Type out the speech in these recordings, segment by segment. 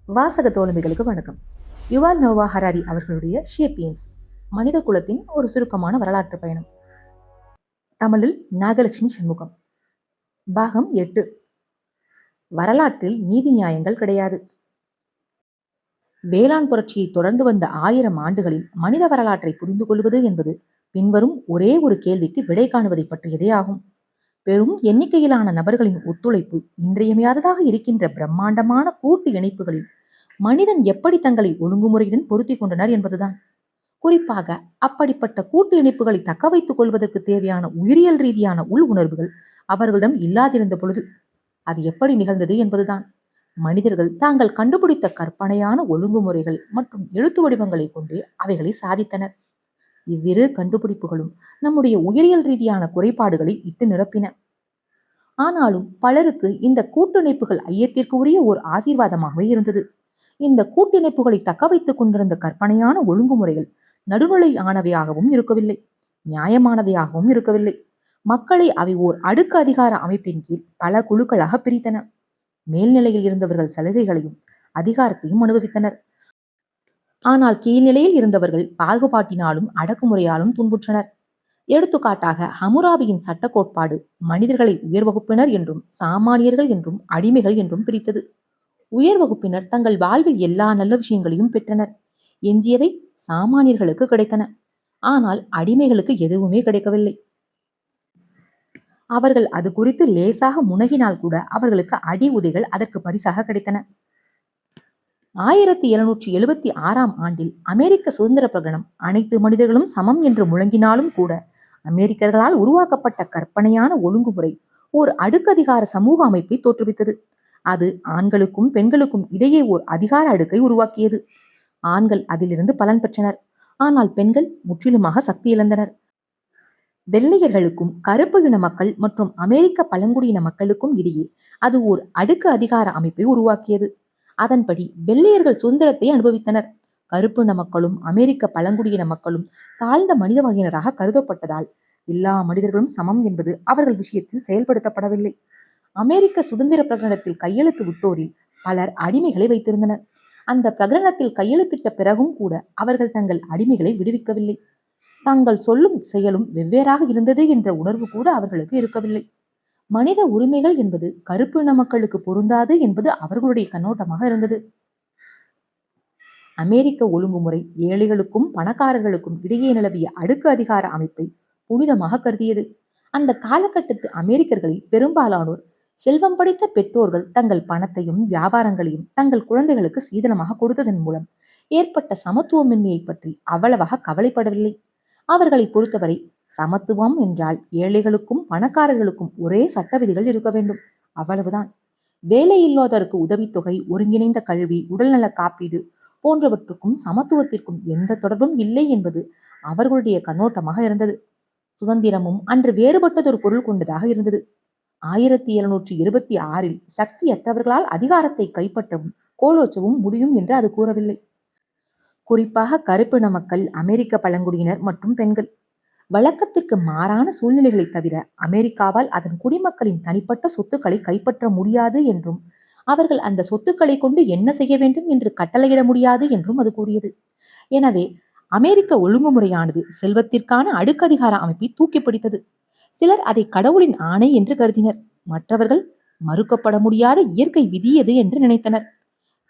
வாசக தோழமைகளுக்கு வணக்கம். யுவால் நோவா ஹராரி அவர்களுடைய ஷேப்பியன்ஸ் மனித குலத்தின் ஒரு சுருக்கமான வரலாற்று பயணம். தமிழில் நாகலட்சுமி சண்முகம். பாகம் 8. வரலாற்றில் நீதி நியாயங்கள் கிடையாது. வேளாண் புரட்சியை தொடர்ந்து வந்த 1000 ஆண்டுகளில் மனித வரலாற்றை புரிந்து கொள்வது என்பது பின்வரும் ஒரே ஒரு கேள்விக்கு விடை காணுவதை பற்றியதே ஆகும். பெரும் எண்ணிக்கையிலான நபர்களின் ஒத்துழைப்பு இன்றியமையாததாக இருக்கின்ற பிரம்மாண்டமான கூட்டு இணைப்புகளில் மனிதன் எப்படி தங்களை ஒழுங்குமுறையுடன் பொருத்தி கொண்டனர் என்பதுதான். குறிப்பாக அப்படிப்பட்ட கூட்டு இணைப்புகளை தக்க வைத்துக் கொள்வதற்கு தேவையான உயிரியல் ரீதியான உள் உணர்வுகள் அவர்களிடம் இல்லாதிருந்த பொழுது அது எப்படி நிகழ்ந்தது என்பதுதான். மனிதர்கள் தாங்கள் கண்டுபிடித்த கற்பனையான ஒழுங்குமுறைகள் மற்றும் எழுத்து வடிவங்களை கொண்டு அவைகளை சாதித்தனர். இவ்விரு கண்டுபிடிப்புகளும் நம்முடைய உயிரியல் ரீதியான குறைபாடுகளை இட்டு நிரப்பின. ஆனாலும் பலருக்கு இந்த கூட்டிணைப்புகள் ஐயத்திற்கு உரிய ஓர் ஆசீர்வாதமாகவே இருந்தது. இந்த கூட்டிணைப்புகளை தக்க வைத்துக் கொண்டிருந்த கற்பனையான ஒழுங்குமுறைகள் நடுநிலை ஆனவையாகவும் இருக்கவில்லை, நியாயமானதையாகவும் இருக்கவில்லை. மக்களை அவை ஓர் அடுக்கு அதிகார அமைப்பின் கீழ் பல குழுக்களாக பிரித்தன. மேல்நிலையில் இருந்தவர்கள் சலுகைகளையும் அதிகாரத்தையும் அனுபவித்தனர். ஆனால் கீழ்நிலையில் இருந்தவர்கள் பாகுபாட்டினாலும் அடக்குமுறையாலும் துன்புற்றனர். எடுத்துக்காட்டாக ஹமுராபியின் சட்ட கோட்பாடு மனிதர்களை உயர் வகுப்பினர் என்றும் சாமானியர்கள் என்றும் அடிமைகள் என்றும் பிரித்தது. உயர் வகுப்பினர் தங்கள் வாழ்வில் எல்லா நல்ல விஷயங்களையும் பெற்றனர். எஞ்சியவை சாமானியர்களுக்கு கிடைத்தன. ஆனால் அடிமைகளுக்கு எதுவுமே கிடைக்கவில்லை. அவர்கள் அது குறித்து லேசாக முனகினால் கூட அவர்களுக்கு அடி உதைகள் அதற்கு பரிசாக கிடைத்தன. 1776 ஆண்டில் அமெரிக்க சுதந்திர பிரகடனம் அனைத்து மனிதர்களும் சமம் என்று முழங்கினாலும் கூட அமெரிக்கர்களால் உருவாக்கப்பட்ட கற்பனையான ஒழுங்குமுறை ஓர் அடுக்கதிகார சமூக அமைப்பை தோற்றுவித்தது. அது ஆண்களுக்கும் பெண்களுக்கும் இடையே ஓர் அதிகார அடுக்கை உருவாக்கியது. ஆண்கள் அதிலிருந்து பலன் பெற்றனர். ஆனால் பெண்கள் முற்றிலுமாக சக்தி இழந்தனர். வெள்ளையர்களுக்கும் கருப்பு இன மக்கள் மற்றும் அமெரிக்க பழங்குடியின மக்களுக்கும் இடையே அது ஓர் அடுக்கு அதிகார அமைப்பை உருவாக்கியது. அதன்படி வெள்ளையர்கள் சுதந்திரத்தை அனுபவித்தனர். கருப்பு இன மக்களும் அமெரிக்க பழங்குடியின மக்களும் தாழ்ந்த மனித வகையினராக கருதப்பட்டதால் எல்லா மனிதர்களும் சமம் என்பது அவர்கள் விஷயத்தில் செயல்படுத்தப்படவில்லை. அமெரிக்க சுதந்திர பிரகடனத்தில் கையெழுத்து விட்டோரில் பலர் அடிமைகளை வைத்திருந்தனர். அந்த பிரகடனத்தில் கையெழுத்திட்ட பிறகும் கூட அவர்கள் தங்கள் அடிமைகளை விடுவிக்கவில்லை. தாங்கள் சொல்லும் செயலும் வெவ்வேறாக இருந்தது என்ற உணர்வு கூட அவர்களுக்கு இருக்கவில்லை. மனித உரிமைகள் என்பது கருப்பு இன மக்களுக்கு பொருந்தாது என்பது அவர்களுடைய கண்ணோட்டமாக இருந்தது. அமெரிக்க ஒழுங்குமுறை ஏழைகளுக்கும் பணக்காரர்களுக்கும் இடையே நிலவிய அடுக்கு அதிகார அமைப்பை புனிதமாக கருதியது. அந்த காலகட்டத்து அமெரிக்கர்களில் பெரும்பாலானோர் செல்வம் படைத்த பெற்றோர்கள் தங்கள் பணத்தையும் வியாபாரங்களையும் தங்கள் குழந்தைகளுக்கு சீதனமாக கொடுத்ததன் மூலம் ஏற்பட்ட சமத்துவமின்மையை பற்றி அவ்வளவாக கவலைப்படவில்லை. அவர்களை பொறுத்தவரை சமத்துவம் என்றால் ஏழைகளுக்கும் பணக்காரர்களுக்கும் ஒரே சட்ட விதிகள் இருக்க வேண்டும், அவ்வளவுதான். வேலையில்லாதோருக்கு உதவித்தொகை, ஒருங்கிணைந்த கல்வி, உடல்நல காப்பீடு போன்றவற்றுக்கும் சமத்துவத்திற்கும் எந்த தொடர்பும் இல்லை என்பது அவர்களுடைய கண்ணோட்டமாக இருந்தது. சுதந்திரமும் அன்று வேறுபட்டதொரு பொருள் கொண்டதாக இருந்தது. 1776 சக்தியற்றவர்களால் அதிகாரத்தை கைப்பற்றவும் கோலோச்சவும் முடியும் என்று அது கூறவில்லை. குறிப்பாக கருப்பின மக்கள், அமெரிக்க பழங்குடியினர் மற்றும் பெண்கள். வழக்கத்திற்கு மாறான சூழ்நிலைகளை தவிர அமெரிக்காவால் அதன் குடிமக்களின் தனிப்பட்ட சொத்துக்களை கைப்பற்ற முடியாது என்றும் அவர்கள் அந்த சொத்துக்களை கொண்டு என்ன செய்ய வேண்டும் என்று கட்டளையிட முடியாது என்றும் அது கூறியது. எனவே அமெரிக்க ஒழுங்குமுறையானது செல்வத்திற்கான அடுக்கதிகார அமைப்பை தூக்கி பிடித்தது. சிலர் அதை கடவுளின் ஆணை என்று கருதினர். மற்றவர்கள் மறுக்கப்பட முடியாத இயற்கை விதியது என்று நினைத்தனர்.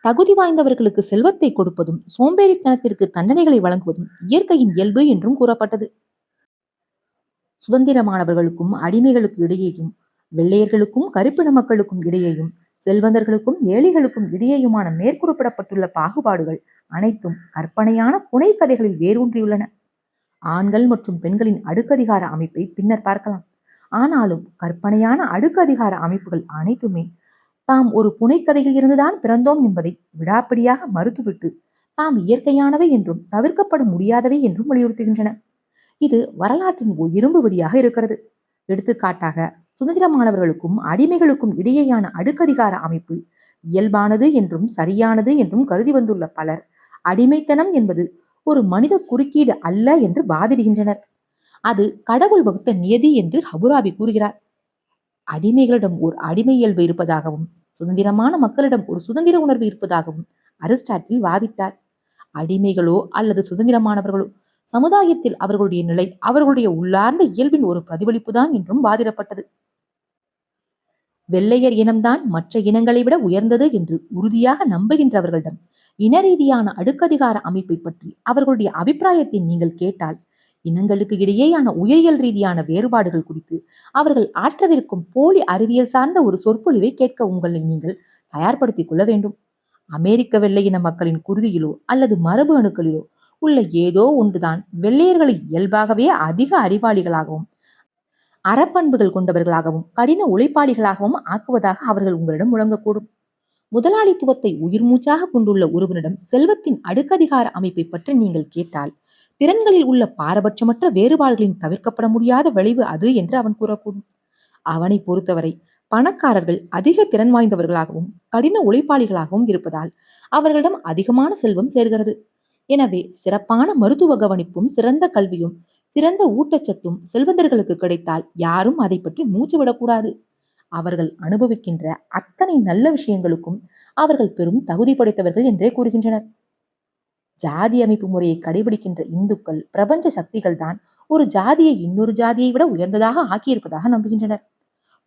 தகுதி வாய்ந்தவர்களுக்கு செல்வத்தை கொடுப்பதும் சோம்பேறித்தனத்திற்கு தண்டனைகளை வழங்குவதும் இயற்கையின் இயல்பு என்றும் கூறப்பட்டது. சுதந்திரமானவர்களுக்கும் அடிமைகளுக்கு இடையேயும், வெள்ளையர்களுக்கும் கருப்பின மக்களுக்கும் இடையேயும், செல்வந்தர்களுக்கும் ஏழைகளுக்கும் இடையேயுமான மேற்குறிப்பிடப்பட்டுள்ள பாகுபாடுகள் அனைத்தும் கற்பனையான புனை கதைகளில் வேரூன்றியுள்ளன. ஆண்கள் மற்றும் பெண்களின் அடுக்கதிகார அமைப்பை பின்னர் பார்க்கலாம். ஆனாலும் கற்பனையான அடுக்கு அதிகார அமைப்புகள் அனைத்துமே தாம் ஒரு புனைக்கதையில் இருந்துதான் பிறந்தோம் என்பதை விடாப்பிடியாக மறுத்துவிட்டு தாம் இயற்கையானவை என்றும் தவிர்க்கப்பட முடியாதவை என்றும் வலியுறுத்துகின்றன. இது வரலாற்றின் ஒரு இரும்பு விதியாக இருக்கிறது. எடுத்துக்காட்டாக சுதந்திரமானவர்களுக்கும் அடிமைகளுக்கும் இடையேயான அடுக்கதிகார அமைப்பு இயல்பானது என்றும் சரியானது என்றும் கருதி வந்துள்ள பலர் அடிமைத்தனம் என்பது ஒரு மனித குறுக்கீடு அல்ல என்று வாதிடுகின்றனர். அது கடவுள் வகுத்த நியதி என்று ஹபுராபி கூறுகிறார். அடிமைகளிடம் ஒரு அடிமை இயல்பு இருப்பதாகவும் சுதந்திரமான மக்களிடம் ஒரு சுதந்திர உணர்வு இருப்பதாகவும் அரிஸ்டாட்டில் வாதிட்டார். அடிமைகளோ அல்லது சுதந்திரமானவர்களோ சமுதாயத்தில் அவர்களுடைய நிலை அவர்களுடைய உள்ளார்ந்த இயல்பின் ஒரு பிரதிபலிப்புதான் என்றும் வாதிடப்பட்டது. வெள்ளையர் இனம்தான் மற்ற இனங்களை விட உயர்ந்தது என்று உறுதியாக நம்புகின்றவர்களிடம் இனரீதியான அடுக்கதிகார அமைப்பை பற்றி அவர்களுடைய அபிப்பிராயத்தை நீங்கள் கேட்டால், இனங்களுக்கு இடையேயான உயிரியல் ரீதியான வேறுபாடுகள் குறித்து அவர்கள் ஆற்றவிருக்கும் போலி அறிவியல் சார்ந்த ஒரு சொற்பொழிவை கேட்க உங்களை நீங்கள் தயார்படுத்திக் கொள்ள வேண்டும். அமெரிக்க வெள்ளை இன மக்களின் குருதியிலோ அல்லது மரபு அணுக்களிலோ உள்ள ஏதோ ஒன்றுதான் வெள்ளையர்களை இயல்பாகவே அதிக அறிவாளிகளாகவும் அறப்பண்புகள் கொண்டவர்களாகவும் கடின உழைப்பாளிகளாகவும் ஆக்குவதாக அவர்கள் உங்களிடம் முழங்கக்கூடும். முதலாளித்துவத்தை உயிர் மூச்சாக கொண்டுள்ள ஒருவனிடம் செல்வத்தின் அடுக்கதிகார அமைப்பை பற்றி நீங்கள் கேட்டால், திறன்களில் உள்ள பாரபட்சமற்ற வேறுபாடுகளின் தவிர்க்கப்பட முடியாத விளைவு அது என்று அவன் கூறக்கூடும். அவனை பொறுத்தவரை பணக்காரர்கள் அதிக திறன் வாய்ந்தவர்களாகவும் கடின உழைப்பாளிகளாகவும் இருப்பதால் அவர்களிடம் அதிகமான செல்வம் சேர்கிறது. எனவே சிறப்பான மருத்துவ கவனிப்பும் சிறந்த கல்வியும் சிறந்த ஊட்டச்சத்தும் செல்வந்தர்களுக்கு கிடைத்தால் யாரும் அதை பற்றி மூச்சு விடக்கூடாது. அவர்கள் அனுபவிக்கின்ற அத்தனை நல்ல விஷயங்களுக்கும் அவர்கள் பெரும் தகுதி படைத்தவர்கள் என்றே கூறுகின்றனர். ஜாதி அமைப்பு முறையை கடைபிடிக்கின்ற இந்துக்கள் பிரபஞ்ச சக்திகள் தான் ஒரு ஜாதியை இன்னொரு ஜாதியை விட உயர்ந்ததாக ஆக்கியிருப்பதாக நம்புகின்றனர்.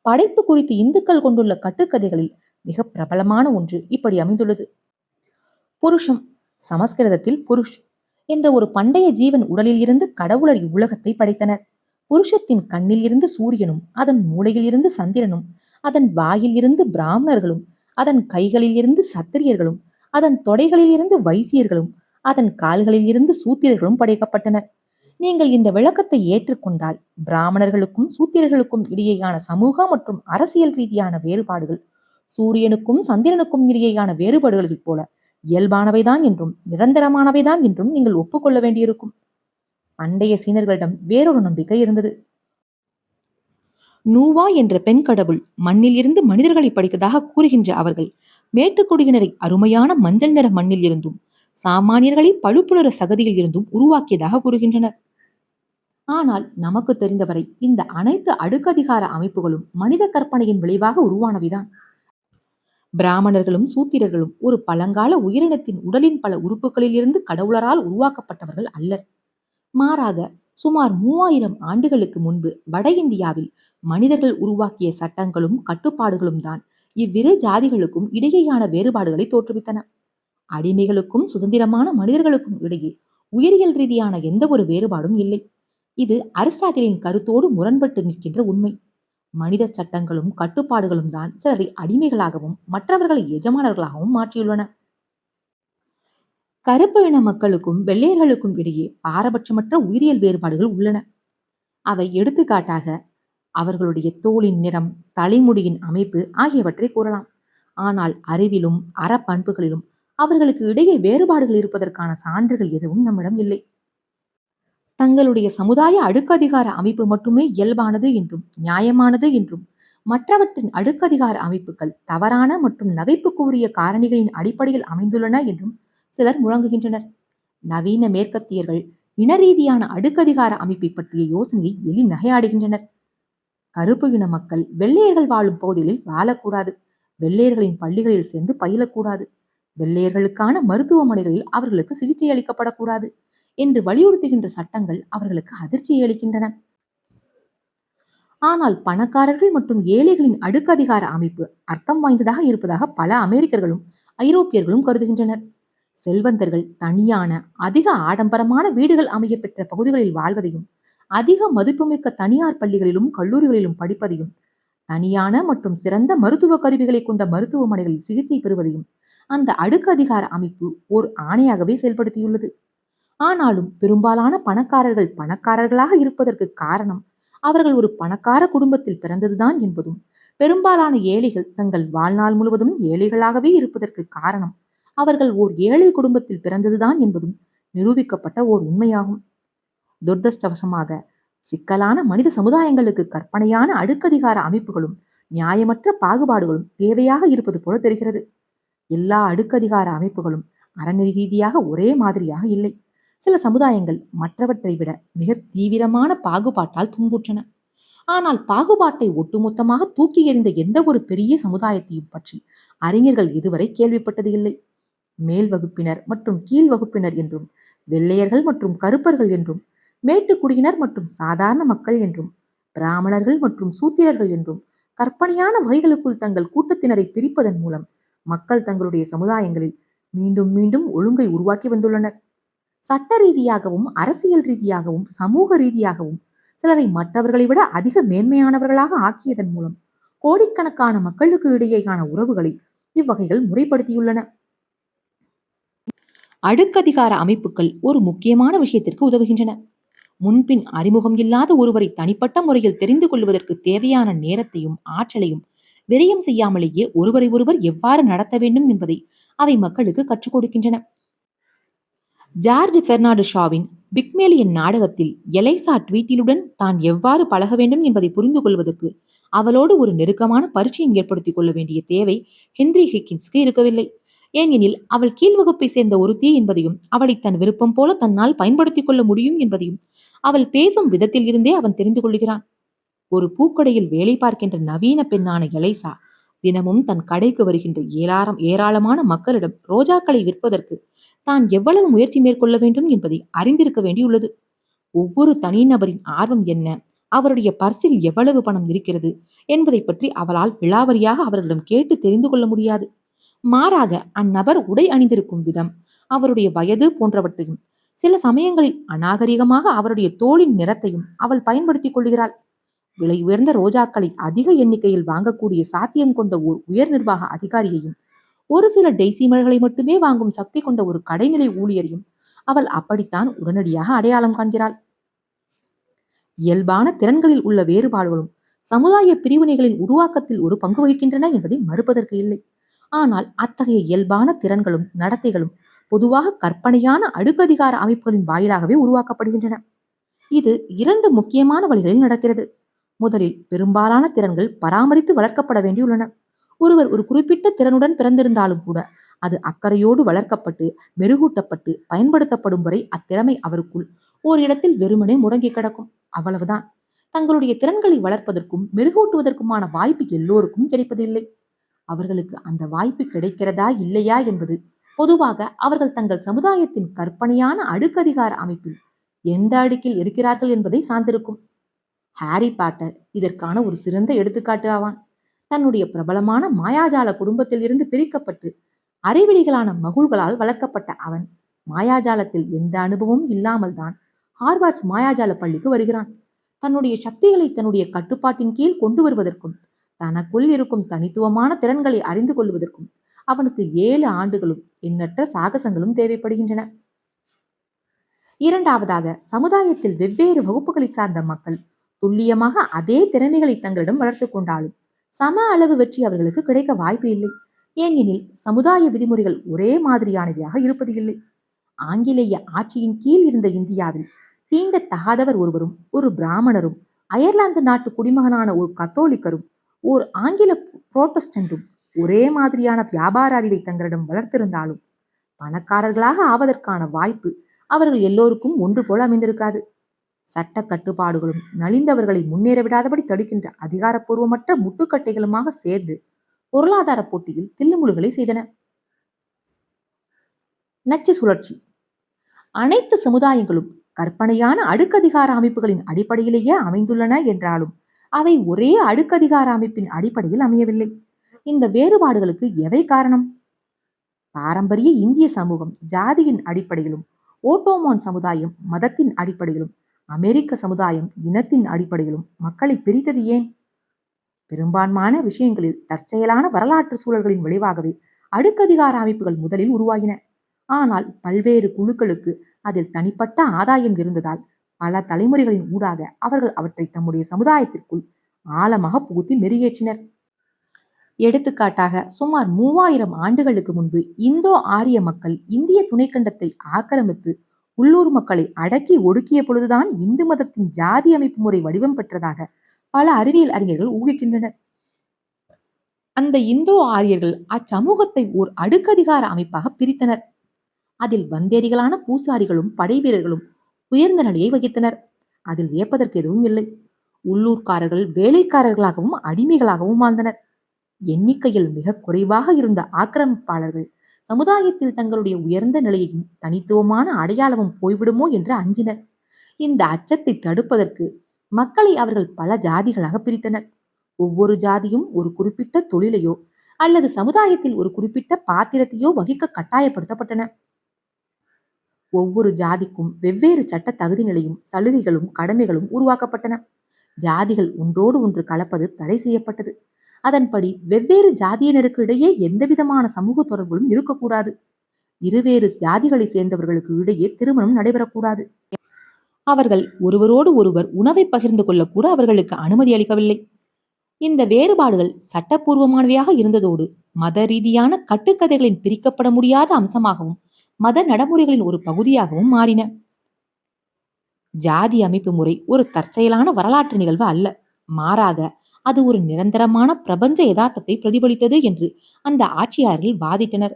படைப்பு குறித்து இந்துக்கள் கொண்டுள்ள கட்டுக்கதைகளில் மிக பிரபலமான ஒன்று இப்படி அமைந்துள்ளது. புருஷம், சமஸ்கிருதத்தில் புருஷ் என்ற ஒரு பண்டைய ஜீவன் உடலில் இருந்து கடவுளர் இவ்வுலகத்தை படைத்தனர். புருஷத்தின் கண்ணில் இருந்து சூரியனும் அதன் மூளையில் இருந்து சந்திரனும் அதன் வாயில் இருந்து பிராமணர்களும் அதன் கைகளில் இருந்து சத்திரியர்களும் அதன் தொடைகளில் இருந்து வைசியர்களும் அதன் கால்களில் இருந்து சூத்திரர்களும் படைக்கப்பட்டனர். நீங்கள் இந்த விளக்கத்தை ஏற்றுக்கொண்டால் பிராமணர்களுக்கும் சூத்திரர்களுக்கும் இடையேயான சமூக மற்றும் அரசியல் ரீதியான வேறுபாடுகள் சூரியனுக்கும் சந்திரனுக்கும் இடையேயான வேறுபாடுகளைப் போல இயல்பானவைதான் என்றும் நிரந்தரமானவைதான் என்றும் நீங்கள் ஒப்புக்கொள்ள வேண்டியிருக்கும். பண்டைய சீனர்களிடம் வேறொரு நம்பிக்கை இருந்தது. நூவா என்ற பெண் கடவுள் மண்ணில் இருந்து மனிதர்களை படைத்ததாக கூறுகின்ற அவர்கள் மேட்டுக்குடியினரை அருமையான மஞ்சள் நிற மண்ணில் இருந்தும் சாமானியர்களை பழுப்புநிற சகதியில் இருந்தும் உருவாக்கியதாக கூறுகின்றனர். ஆனால் நமக்கு தெரிந்தவரை இந்த அனைத்து அடுக்கதிகார அமைப்புகளும் மனித கற்பனையின் விளைவாக உருவானவைதான். பிராமணர்களும் சூத்திரர்களும் ஒரு பழங்கால உயிரினத்தின் உடலின் பல உறுப்புகளில் இருந்து கடவுளரால் உருவாக்கப்பட்டவர்கள் அல்லர். மாறாக சுமார் 3000 ஆண்டுகளுக்கு முன்பு வட இந்தியாவில் மனிதர்கள் உருவாக்கிய சட்டங்களும் கட்டுப்பாடுகளும் தான் இவ்விரு ஜாதிகளுக்கும் இடையேயான வேறுபாடுகளை தோற்றுவித்தன. அடிமைகளுக்கும் சுதந்திரமான மனிதர்களுக்கும் இடையே உயிரியல் ரீதியான எந்த ஒரு வேறுபாடும் இல்லை. இது அரிஸ்டாட்டிலின் கருத்தோடு முரண்பட்டு நிற்கின்ற உண்மை. மனித சட்டங்களும் கட்டுப்பாடுகளும் தான் சிலரை அடிமைகளாகவும் மற்றவர்களை எஜமானர்களாகவும் மாற்றியுள்ளன. கருப்பு இன மக்களுக்கும் வெள்ளையர்களுக்கும் இடையே பாரபட்சமற்ற உயிரியல் வேறுபாடுகள் உள்ளன. அவை எடுத்துக்காட்டாக அவர்களுடைய தோலின் நிறம், தலைமுடியின் அமைப்பு ஆகியவற்றை கூறலாம். ஆனால் அறிவிலும் அறப்பண்புகளிலும் அவர்களுக்கு இடையே வேறுபாடுகள் இருப்பதற்கான சான்றுகள் எதுவும் நம்மிடம் இல்லை. தங்களுடைய சமுதாய அடுக்கதிகார அமைப்பு மட்டுமே இயல்பானது என்றும் நியாயமானது என்றும் மற்றவற்றின் அடுக்கதிகார அமைப்புகள் தவறான மற்றும் நகைப்புக்குரிய காரணிகளின் அடிப்படையில் அமைந்துள்ளன என்றும் சிலர் முழங்குகின்றனர். நவீன மேற்கத்தியர்கள் இனரீதியான அடுக்கதிகார அமைப்பை பற்றிய யோசனையை எலி நகையாடுகின்றனர். கருப்பு இன மக்கள் வெள்ளையர்கள் வாழும் பகுதிகளில் வாழக்கூடாது, வெள்ளையர்களின் பள்ளிகளில் சேர்ந்து பயிலக்கூடாது, வெள்ளையர்களுக்கான மருத்துவமனைகளில் அவர்களுக்கு சிகிச்சை அளிக்கப்படக்கூடாது என்று வலியுறுத்துகின்ற சட்டங்கள் அவர்களுக்கு அதிர்ச்சியை அளிக்கின்றன. ஆனால் பணக்காரர்கள் மற்றும் ஏழைகளின் அடுக்கதிகார அமைப்பு அர்த்தம் வாய்ந்ததாக இருப்பதாக பல அமெரிக்கர்களும் ஐரோப்பியர்களும் கருதுகின்றனர். செல்வந்தர்கள் தனியான அதிக ஆடம்பரமான வீடுகள் அமைய பெற்ற பகுதிகளில் வாழ்வதையும் அதிக மதிப்புமிக்க தனியார் பள்ளிகளிலும் கல்லூரிகளிலும் படிப்பதையும் தனியான மற்றும் சிறந்த மருத்துவ கருவிகளை கொண்ட மருத்துவமனைகளில் சிகிச்சை பெறுவதையும் அந்த அடுக்கு அதிகார அமைப்பு ஓர் ஆணையாகவே செயல்படுத்தியுள்ளது. ஆனாலும் பெரும்பாலான பணக்காரர்கள் பணக்காரர்களாக இருப்பதற்கு காரணம் அவர்கள் ஒரு பணக்கார குடும்பத்தில் பிறந்ததுதான் என்பதும், பெரும்பாலான ஏழைகள் தங்கள் வாழ்நாள் முழுவதும் ஏழைகளாகவே இருப்பதற்கு காரணம் அவர்கள் ஓர் ஏழை குடும்பத்தில் பிறந்ததுதான் என்பதும் நிரூபிக்கப்பட்ட ஓர் உண்மையாகும். துரதிர்ஷ்டவசமாக சிக்கலான மனித சமுதாயங்களுக்கு கற்பனையான அடுக்கதிகார அமைப்புகளும் நியாயமற்ற பாகுபாடுகளும் தேவையாக இருப்பது போல தெரிகிறது. எல்லா அடுக்கதிகார அமைப்புகளும் அறநெறி ரீதியாக ஒரே மாதிரியாக இல்லை. சில சமுதாயங்கள் மற்றவற்றை விட மிக தீவிரமான பாகுபாட்டால் துன்புற்றன. ஆனால் பாகுபாட்டை ஒட்டுமொத்தமாக தூக்கி எறிந்த எந்த ஒரு பெரிய சமுதாயத்தையும் பற்றி அறிஞர்கள் இதுவரை கேள்விப்பட்டது இல்லை. மேல் வகுப்பினர் மற்றும் கீழ் வகுப்பினர் என்றும், வெள்ளையர்கள் மற்றும் கருப்பர்கள் என்றும், மேட்டுக்குடியினர் மற்றும் சாதாரண மக்கள் என்றும், பிராமணர்கள் மற்றும் சூத்திரர்கள் என்றும் கற்பனையான வகைகளுக்குள் தங்கள் கூட்டத்தினரை பிரிப்பதன் மூலம் மக்கள் தங்களுடைய சமுதாயங்களில் மீண்டும் மீண்டும் ஒழுங்கை உருவாக்கி வந்துள்ளனர். சட்ட ரீதியாகவும், அரசியல் ரீதியாகவும், சமூக ரீதியாகவும் சிலரை மற்றவர்களை விட அதிக மேன்மையானவர்களாக ஆக்கியதன் மூலம் கோடிக்கணக்கான மக்களுக்கு இடையேயான உறவுகளை இவ்வகைகள் முறைப்படுத்தியுள்ளன. அடுக்கதிகார அமைப்புகள் ஒரு முக்கியமான விஷயத்திற்கு உதவுகின்றன. முன்பின் அறிமுகம் இல்லாத ஒருவரை தனிப்பட்ட முறையில் தெரிந்து கொள்வதற்கு தேவையான நேரத்தையும் ஆற்றலையும் விரயம் செய்யாமலேயே ஒருவரை ஒருவர் எவ்வாறு நடத்த வேண்டும் என்பதை அவை மக்களுக்கு கற்றுக் கொடுக்கின்றன. ஜார்ஜ் பெர்னார்டு ஷாவின் பிக்மேலியன் நாடகத்தில் எலைசா ட்வீட்டிலுடன் தான் எவ்வாறு பழக வேண்டும் என்பதை புரிந்து கொள்வதற்கு அவளோடு ஒரு நெருக்கமான பரிச்சயம் ஏற்படுத்திக் கொள்ள வேண்டிய தேவை ஹென்றி ஹிக்கின்ஸ்க்கு இருக்கவில்லை. ஏனெனில் அவள் கீழ்வகுப்பை சேர்ந்த ஒருத்தி என்பதையும் அவளை தன் விருப்பம் போல தன்னால் பயன்படுத்திக் கொள்ள முடியும் என்பதையும் அவள் பேசும் விதத்தில் இருந்தே அவன் தெரிந்து கொள்கிறான். ஒரு பூக்கடையில் வேலை பார்க்கின்ற நவீன பெண்ணான எலைசா தினமும் தன் கடைக்கு வருகின்ற ஏராளமான மக்களிடம் ரோஜாக்களை விற்பதற்கு தான் எவ்வளவு முயற்சி மேற்கொள்ள வேண்டும் என்பதை அறிந்திருக்க வேண்டியுள்ளது. ஒவ்வொரு தனிநபரின் ஆர்வம் என்ன, அவருடைய பர்சில் எவ்வளவு பணம் இருக்கிறது என்பதை பற்றி அவளால் விலாவரியாக அவர்களிடம் கேட்டு தெரிந்து கொள்ள முடியாது. மாறாக அந்நபர் உடை அணிந்திருக்கும் விதம், அவருடைய வயது போன்றவற்றையும், சில சமயங்களில் அநாகரிகமாக அவருடைய தோளின் நிறத்தையும் அவள் பயன்படுத்திக் கொள்கிறாள். விலை உயர்ந்த ரோஜாக்களை அதிக எண்ணிக்கையில் வாங்கக்கூடிய சாத்தியம் கொண்ட ஓர் உயர் நிர்வாக அதிகாரியையும், ஒரு சில டெய்சி மலர்களை மட்டுமே வாங்கும் சக்தி கொண்ட ஒரு கடைநிலை ஊழியரையும் அவள் அப்படித்தான் உடனடியாக அடையாளம் காண்கிறாள். இயல்பான திறன்களில் உள்ள வேறுபாடுகளும் சமுதாய பிரிவினைகளின் உருவாக்கத்தில் ஒரு பங்கு வகிக்கின்றன என்பதை மறுப்பதற்கு இல்லை. ஆனால் அத்தகைய இயல்பான திறன்களும் நடத்தைகளும் பொதுவாக கற்பனையான அடுக்கதிகார அமைப்புகளின் வாயிலாகவே உருவாக்கப்படுகின்றன. இது இரண்டு முக்கியமான வழிகளில் நடக்கிறது. முதலில் பெரும்பாலான திறன்கள் பராமரித்து வளர்க்கப்பட வேண்டியுள்ளன. ஒருவர் ஒரு குறிப்பிட்ட திறனுடன் பிறந்திருந்தாலும் கூட அது அக்கறையோடு வளர்க்கப்பட்டு மெருகூட்டப்பட்டு பயன்படுத்தப்படும் வரை அத்திறமை அவருக்குள் ஓரிடத்தில் வெறுமனே முடங்கி கிடக்கும். அவ்வளவுதான். தங்களுடைய திறன்களை வளர்ப்பதற்கும் மெருகூட்டுவதற்குமான வாய்ப்பு எல்லோருக்கும் கிடைப்பதில்லை. அவர்களுக்கு அந்த வாய்ப்பு கிடைக்கிறதா இல்லையா என்பது பொதுவாக அவர்கள் தங்கள் சமுதாயத்தின் கற்பனையான அடுக்கதிகார அமைப்பில் எந்த அடுக்கில் இருக்கிறார்கள் என்பதை சார்ந்திருக்கும். ஹாரி பாட்டர் இதற்கான ஒரு சிறந்த எடுத்துக்காட்டு ஆவான். தன்னுடைய பிரபலமான மாயாஜால குடும்பத்தில் இருந்து பிரிக்கப்பட்டு அறிவிலிகளான மகுள்களால் வளர்க்கப்பட்ட அவன் மாயாஜாலத்தில் எந்த அனுபவமும் இல்லாமல் தான் ஹார்வார்ட்ஸ் மாயாஜால பள்ளிக்கு வருகிறான். தன்னுடைய சக்திகளை தன்னுடைய கட்டுப்பாட்டின் கீழ் கொண்டு வருவதற்கும் தனக்குள் இருக்கும் தனித்துவமான திறன்களை அறிந்து கொள்வதற்கும் அவனுக்கு 7 ஆண்டுகளும் எண்ணற்ற சாகசங்களும் தேவைப்படுகின்றன. இரண்டாவதாக, சமுதாயத்தில் வெவ்வேறு வகுப்புகளை சார்ந்த மக்கள் துல்லியமாக அதே திறமைகளை தங்களிடம் வளர்த்து கொண்டாலும் சம அளவு வெற்றி அவர்களுக்கு கிடைக்க வாய்ப்பு இல்லை. ஏனெனில் சமுதாய விதிமுறைகள் ஒரே மாதிரியானவையாக இருப்பது இல்லை. ஆங்கிலேய ஆட்சியின் கீழ் இருந்த இந்தியாவில் தீண்டத்தகாதவர் ஒருவரும் ஒரு பிராமணரும் அயர்லாந்து நாட்டு குடிமகனான ஒரு கத்தோலிக்கரும் ஓர் ஆங்கில புரோட்டஸ்டன்டும் ஒரே மாதிரியான வியாபார அறிவை தங்களிடம் வளர்த்திருந்தாலும் பணக்காரர்களாக ஆவதற்கான வாய்ப்பு அவர்கள் எல்லோருக்கும் ஒன்று போல அமைந்திருக்காது. சட்ட கட்டுப்பாடுகளும் நலிந்தவர்களை முன்னேற விடாதபடி தடுக்கின்ற அதிகாரப்பூர்வமற்ற முட்டுக்கட்டைகளுமாக சேர்ந்து பொருளாதார போட்டியில் தில்லுமுழுகளை செய்தன. நச்சு சுழற்சி. அனைத்து சமுதாயங்களும் கற்பனையான அடுக்கதிகார அமைப்புகளின் அடிப்படையிலேயே அமைந்துள்ளன என்றாலும் அவை ஒரே அடுக்கதிகார அமைப்பின் அடிப்படையில் அமையவில்லை. இந்த வேறுபாடுகளுக்கு எவை காரணம்? பாரம்பரிய இந்திய சமூகம் ஜாதியின் அடிப்படையிலும், ஓட்டோமான் சமுதாயம் மதத்தின் அடிப்படையிலும், அமெரிக்க சமுதாயம் இனத்தின் அடிப்படையிலும் மக்களை பிரித்தது ஏன்? பெரும்பான்மையான விஷயங்களில் தற்செயலான வரலாற்று சூழல்களின் விளைவாகவே அடுக்கதிகார அமைப்புகள் முதலில் உருவாகின. ஆனால் பல்வேறு குழுக்களுக்கு அதில் தனிப்பட்ட ஆதாயம் இருந்ததால் பல தலைமுறைகளின் ஊடாக அவர்கள் அவற்றை தம்முடைய சமுதாயத்திற்குள் ஆழமாக புகுத்தி மெருகேற்றினர். எடுத்துக்காட்டாக, சுமார் 3000 ஆண்டுகளுக்கு முன்பு இந்தோ ஆரிய மக்கள் இந்திய துணைக்கண்டத்தை ஆக்கிரமித்து உள்ளூர் மக்களை அடக்கி ஒடுக்கிய பொழுதுதான் இந்து மதத்தின் ஜாதி அமைப்பு முறை வடிவம் பெற்றதாக பல அறிவியல் அறிஞர்கள் ஊகிக்கின்றனர். அந்த இந்தோ ஆரியர்கள் அச்சமூகத்தை ஓர் அடுக்கதிகார அமைப்பாக பிரித்தனர். அதில் வந்தேரிகளான பூசாரிகளும் படை வீரர்களும் உயர்ந்த நிலையை வகித்தனர். அதில் வியப்பதற்கு எதுவும் இல்லை. உள்ளூர்காரர்கள் வேலைக்காரர்களாகவும் அடிமைகளாகவும் வாழ்ந்தனர். எண்ணிக்கையில் மிக குறைவாக இருந்த ஆக்கிரமிப்பாளர்கள் சமுதாயத்தில் தங்களுடைய உயர்ந்த நிலையையும் தனித்துவமான அடையாளமும் போய்விடுமோ என்று அஞ்சினர். இந்த அச்சத்தை தடுப்பதற்கு மக்களை அவர்கள் பல ஜாதிகளாக பிரித்தனர். ஒவ்வொரு ஜாதியும் ஒரு குறிப்பிட்ட தொழிலையோ அல்லது சமுதாயத்தில் ஒரு குறிப்பிட்ட பாத்திரத்தையோ வகிக்க கட்டாயப்படுத்தப்பட்டன. ஒவ்வொரு ஜாதிக்கும் வெவ்வேறு சட்ட தகுதி நிலையும் சலுகைகளும் கடமைகளும் உருவாக்கப்பட்டன. ஜாதிகள் ஒன்றோடு ஒன்று கலப்பது தடை செய்யப்பட்டது. அதன்படி வெவ்வேறு ஜாதியினருக்கு இடையே எந்தவிதமான சமூக தொடர்புகளும் இருக்கக்கூடாது. இருவேறு ஜாதிகளை சேர்ந்தவர்களுக்கு இடையே திருமணம் நடைபெறக்கூடாது. அவர்கள் ஒருவரோடு ஒருவர் உணவை பகிர்ந்து கொள்ளக்கூட அவர்களுக்கு அனுமதி அளிக்கவில்லை. இந்த வேறுபாடுகள் சட்டப்பூர்வமானவையாக இருந்ததோடு மத ரீதியான கட்டுக்கதைகளின் பிரிக்கப்பட முடியாத அம்சமாகவும் மத நடைமுறைகளின் ஒரு பகுதியாகவும் மாறின. ஜாதி அமைப்பு முறை ஒரு தற்செயலான வரலாற்று நிகழ்வு அல்ல, மாறாக அது ஒரு நிரந்தரமான பிரபஞ்ச யதார்த்தத்தை பிரதிபலித்தது என்று அந்த ஆட்சியாளர்கள் வாதிட்டனர்.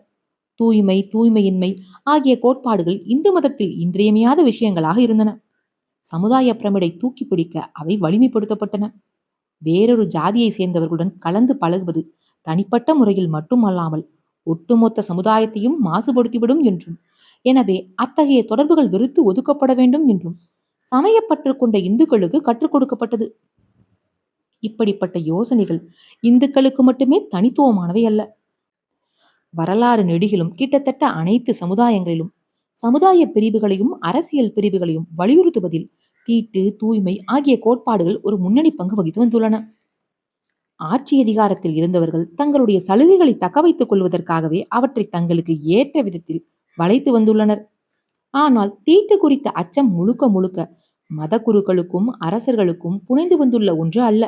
தூய்மை, தூய்மையின்மை ஆகிய கோட்பாடுகள் இந்து மதத்தில் இன்றியமையாத விஷயங்களாக இருந்தன. சமுதாய பிரமிடை தூக்கி பிடிக்க அவை வலிமைப்படுத்தப்பட்டன. வேறொரு ஜாதியை சேர்ந்தவர்களுடன் கலந்து பழகுவது தனிப்பட்ட முறையில் மட்டுமல்லாமல் ஒட்டுமொத்த சமுதாயத்தையும் மாசுபடுத்திவிடும் என்றும், எனவே அத்தகைய தொடர்புகள் வெறுத்து ஒதுக்கப்பட வேண்டும் என்றும் சமயப்பற்று கொண்ட இந்துக்களுக்கு கற்றுக் கொடுக்கப்பட்டது. இப்படிப்பட்ட யோசனைகள் இந்துக்களுக்கு மட்டுமே தனித்துவமானவை அல்ல. வரலாறு நெடுகிலும் கிட்டத்தட்ட அனைத்து சமுதாயங்களிலும் சமுதாய பிரிவுகளையும் அரசியல் பிரிவுகளையும் வலியுறுத்துவதில் தீட்டு, தூய்மை ஆகிய கோட்பாடுகள் ஒரு முன்னணி பங்கு வகித்து வந்துள்ளன. ஆட்சி அதிகாரத்தில் இருந்தவர்கள் தங்களுடைய சலுகைகளை தக்க வைத்துக் கொள்வதற்காகவே அவற்றை தங்களுக்கு ஏற்ற விதத்தில் வளைத்து வந்துள்ளனர். ஆனால் தீட்டு குறித்த அச்சம் முழுக்க முழுக்க மத குருக்களுக்கும் அரசர்களுக்கும் புனைந்து வந்துள்ள ஒன்று அல்ல.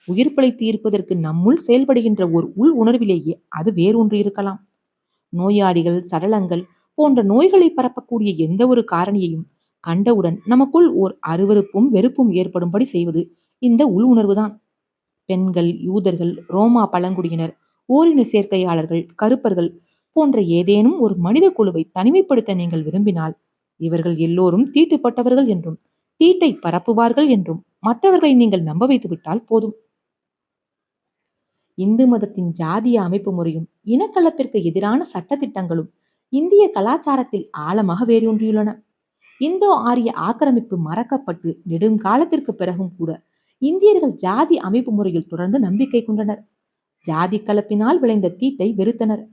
உயிர் பிழைத்து இருப்பதற்கு நம்முள் செயல்படுகின்ற ஒரு உள் உணர்விலேயே அது வேறொன்று இருக்கலாம். நோயாளிகள், சடலங்கள் போன்ற நோய்களை பரப்பக்கூடிய எந்த ஒரு காரணியையும் கண்டவுடன் நமக்குள் ஓர் அருவருப்பும் வெறுப்பும் ஏற்படும்படி செய்வது இந்த உள் உணர்வுதான். பெண்கள், யூதர்கள், ரோமா பழங்குடியினர், ஓரின சேர்க்கையாளர்கள், கருப்பர்கள் போன்ற ஏதேனும் ஒரு மனித குழுவை தனிமைப்படுத்த நீங்கள் விரும்பினால் இவர்கள் எல்லோரும் தீட்டுப்பட்டவர்கள் என்றும் தீட்டை பரப்புவார்கள் என்றும் மற்றவர்களை நீங்கள் நம்ப வைத்து விட்டால் போதும். இந்து மதத்தின் ஜாதிய அமைப்பு முறையும் இனக்கலப்பிற்கு எதிரான சட்டத்திட்டங்களும் இந்திய கலாச்சாரத்தில் ஆழமாக வேரூன்றியுள்ளன. இந்தோ ஆரிய ஆக்கிரமிப்பு மறக்கப்பட்டு நெடுங்காலத்திற்கு பிறகும் கூட இந்தியர்கள் ஜாதி அமைப்பு முறையில் தொடர்ந்து நம்பிக்கை கொண்டனர். ஜாதி கலப்பினால் விளைந்த தீட்டை வெறுத்தனர்.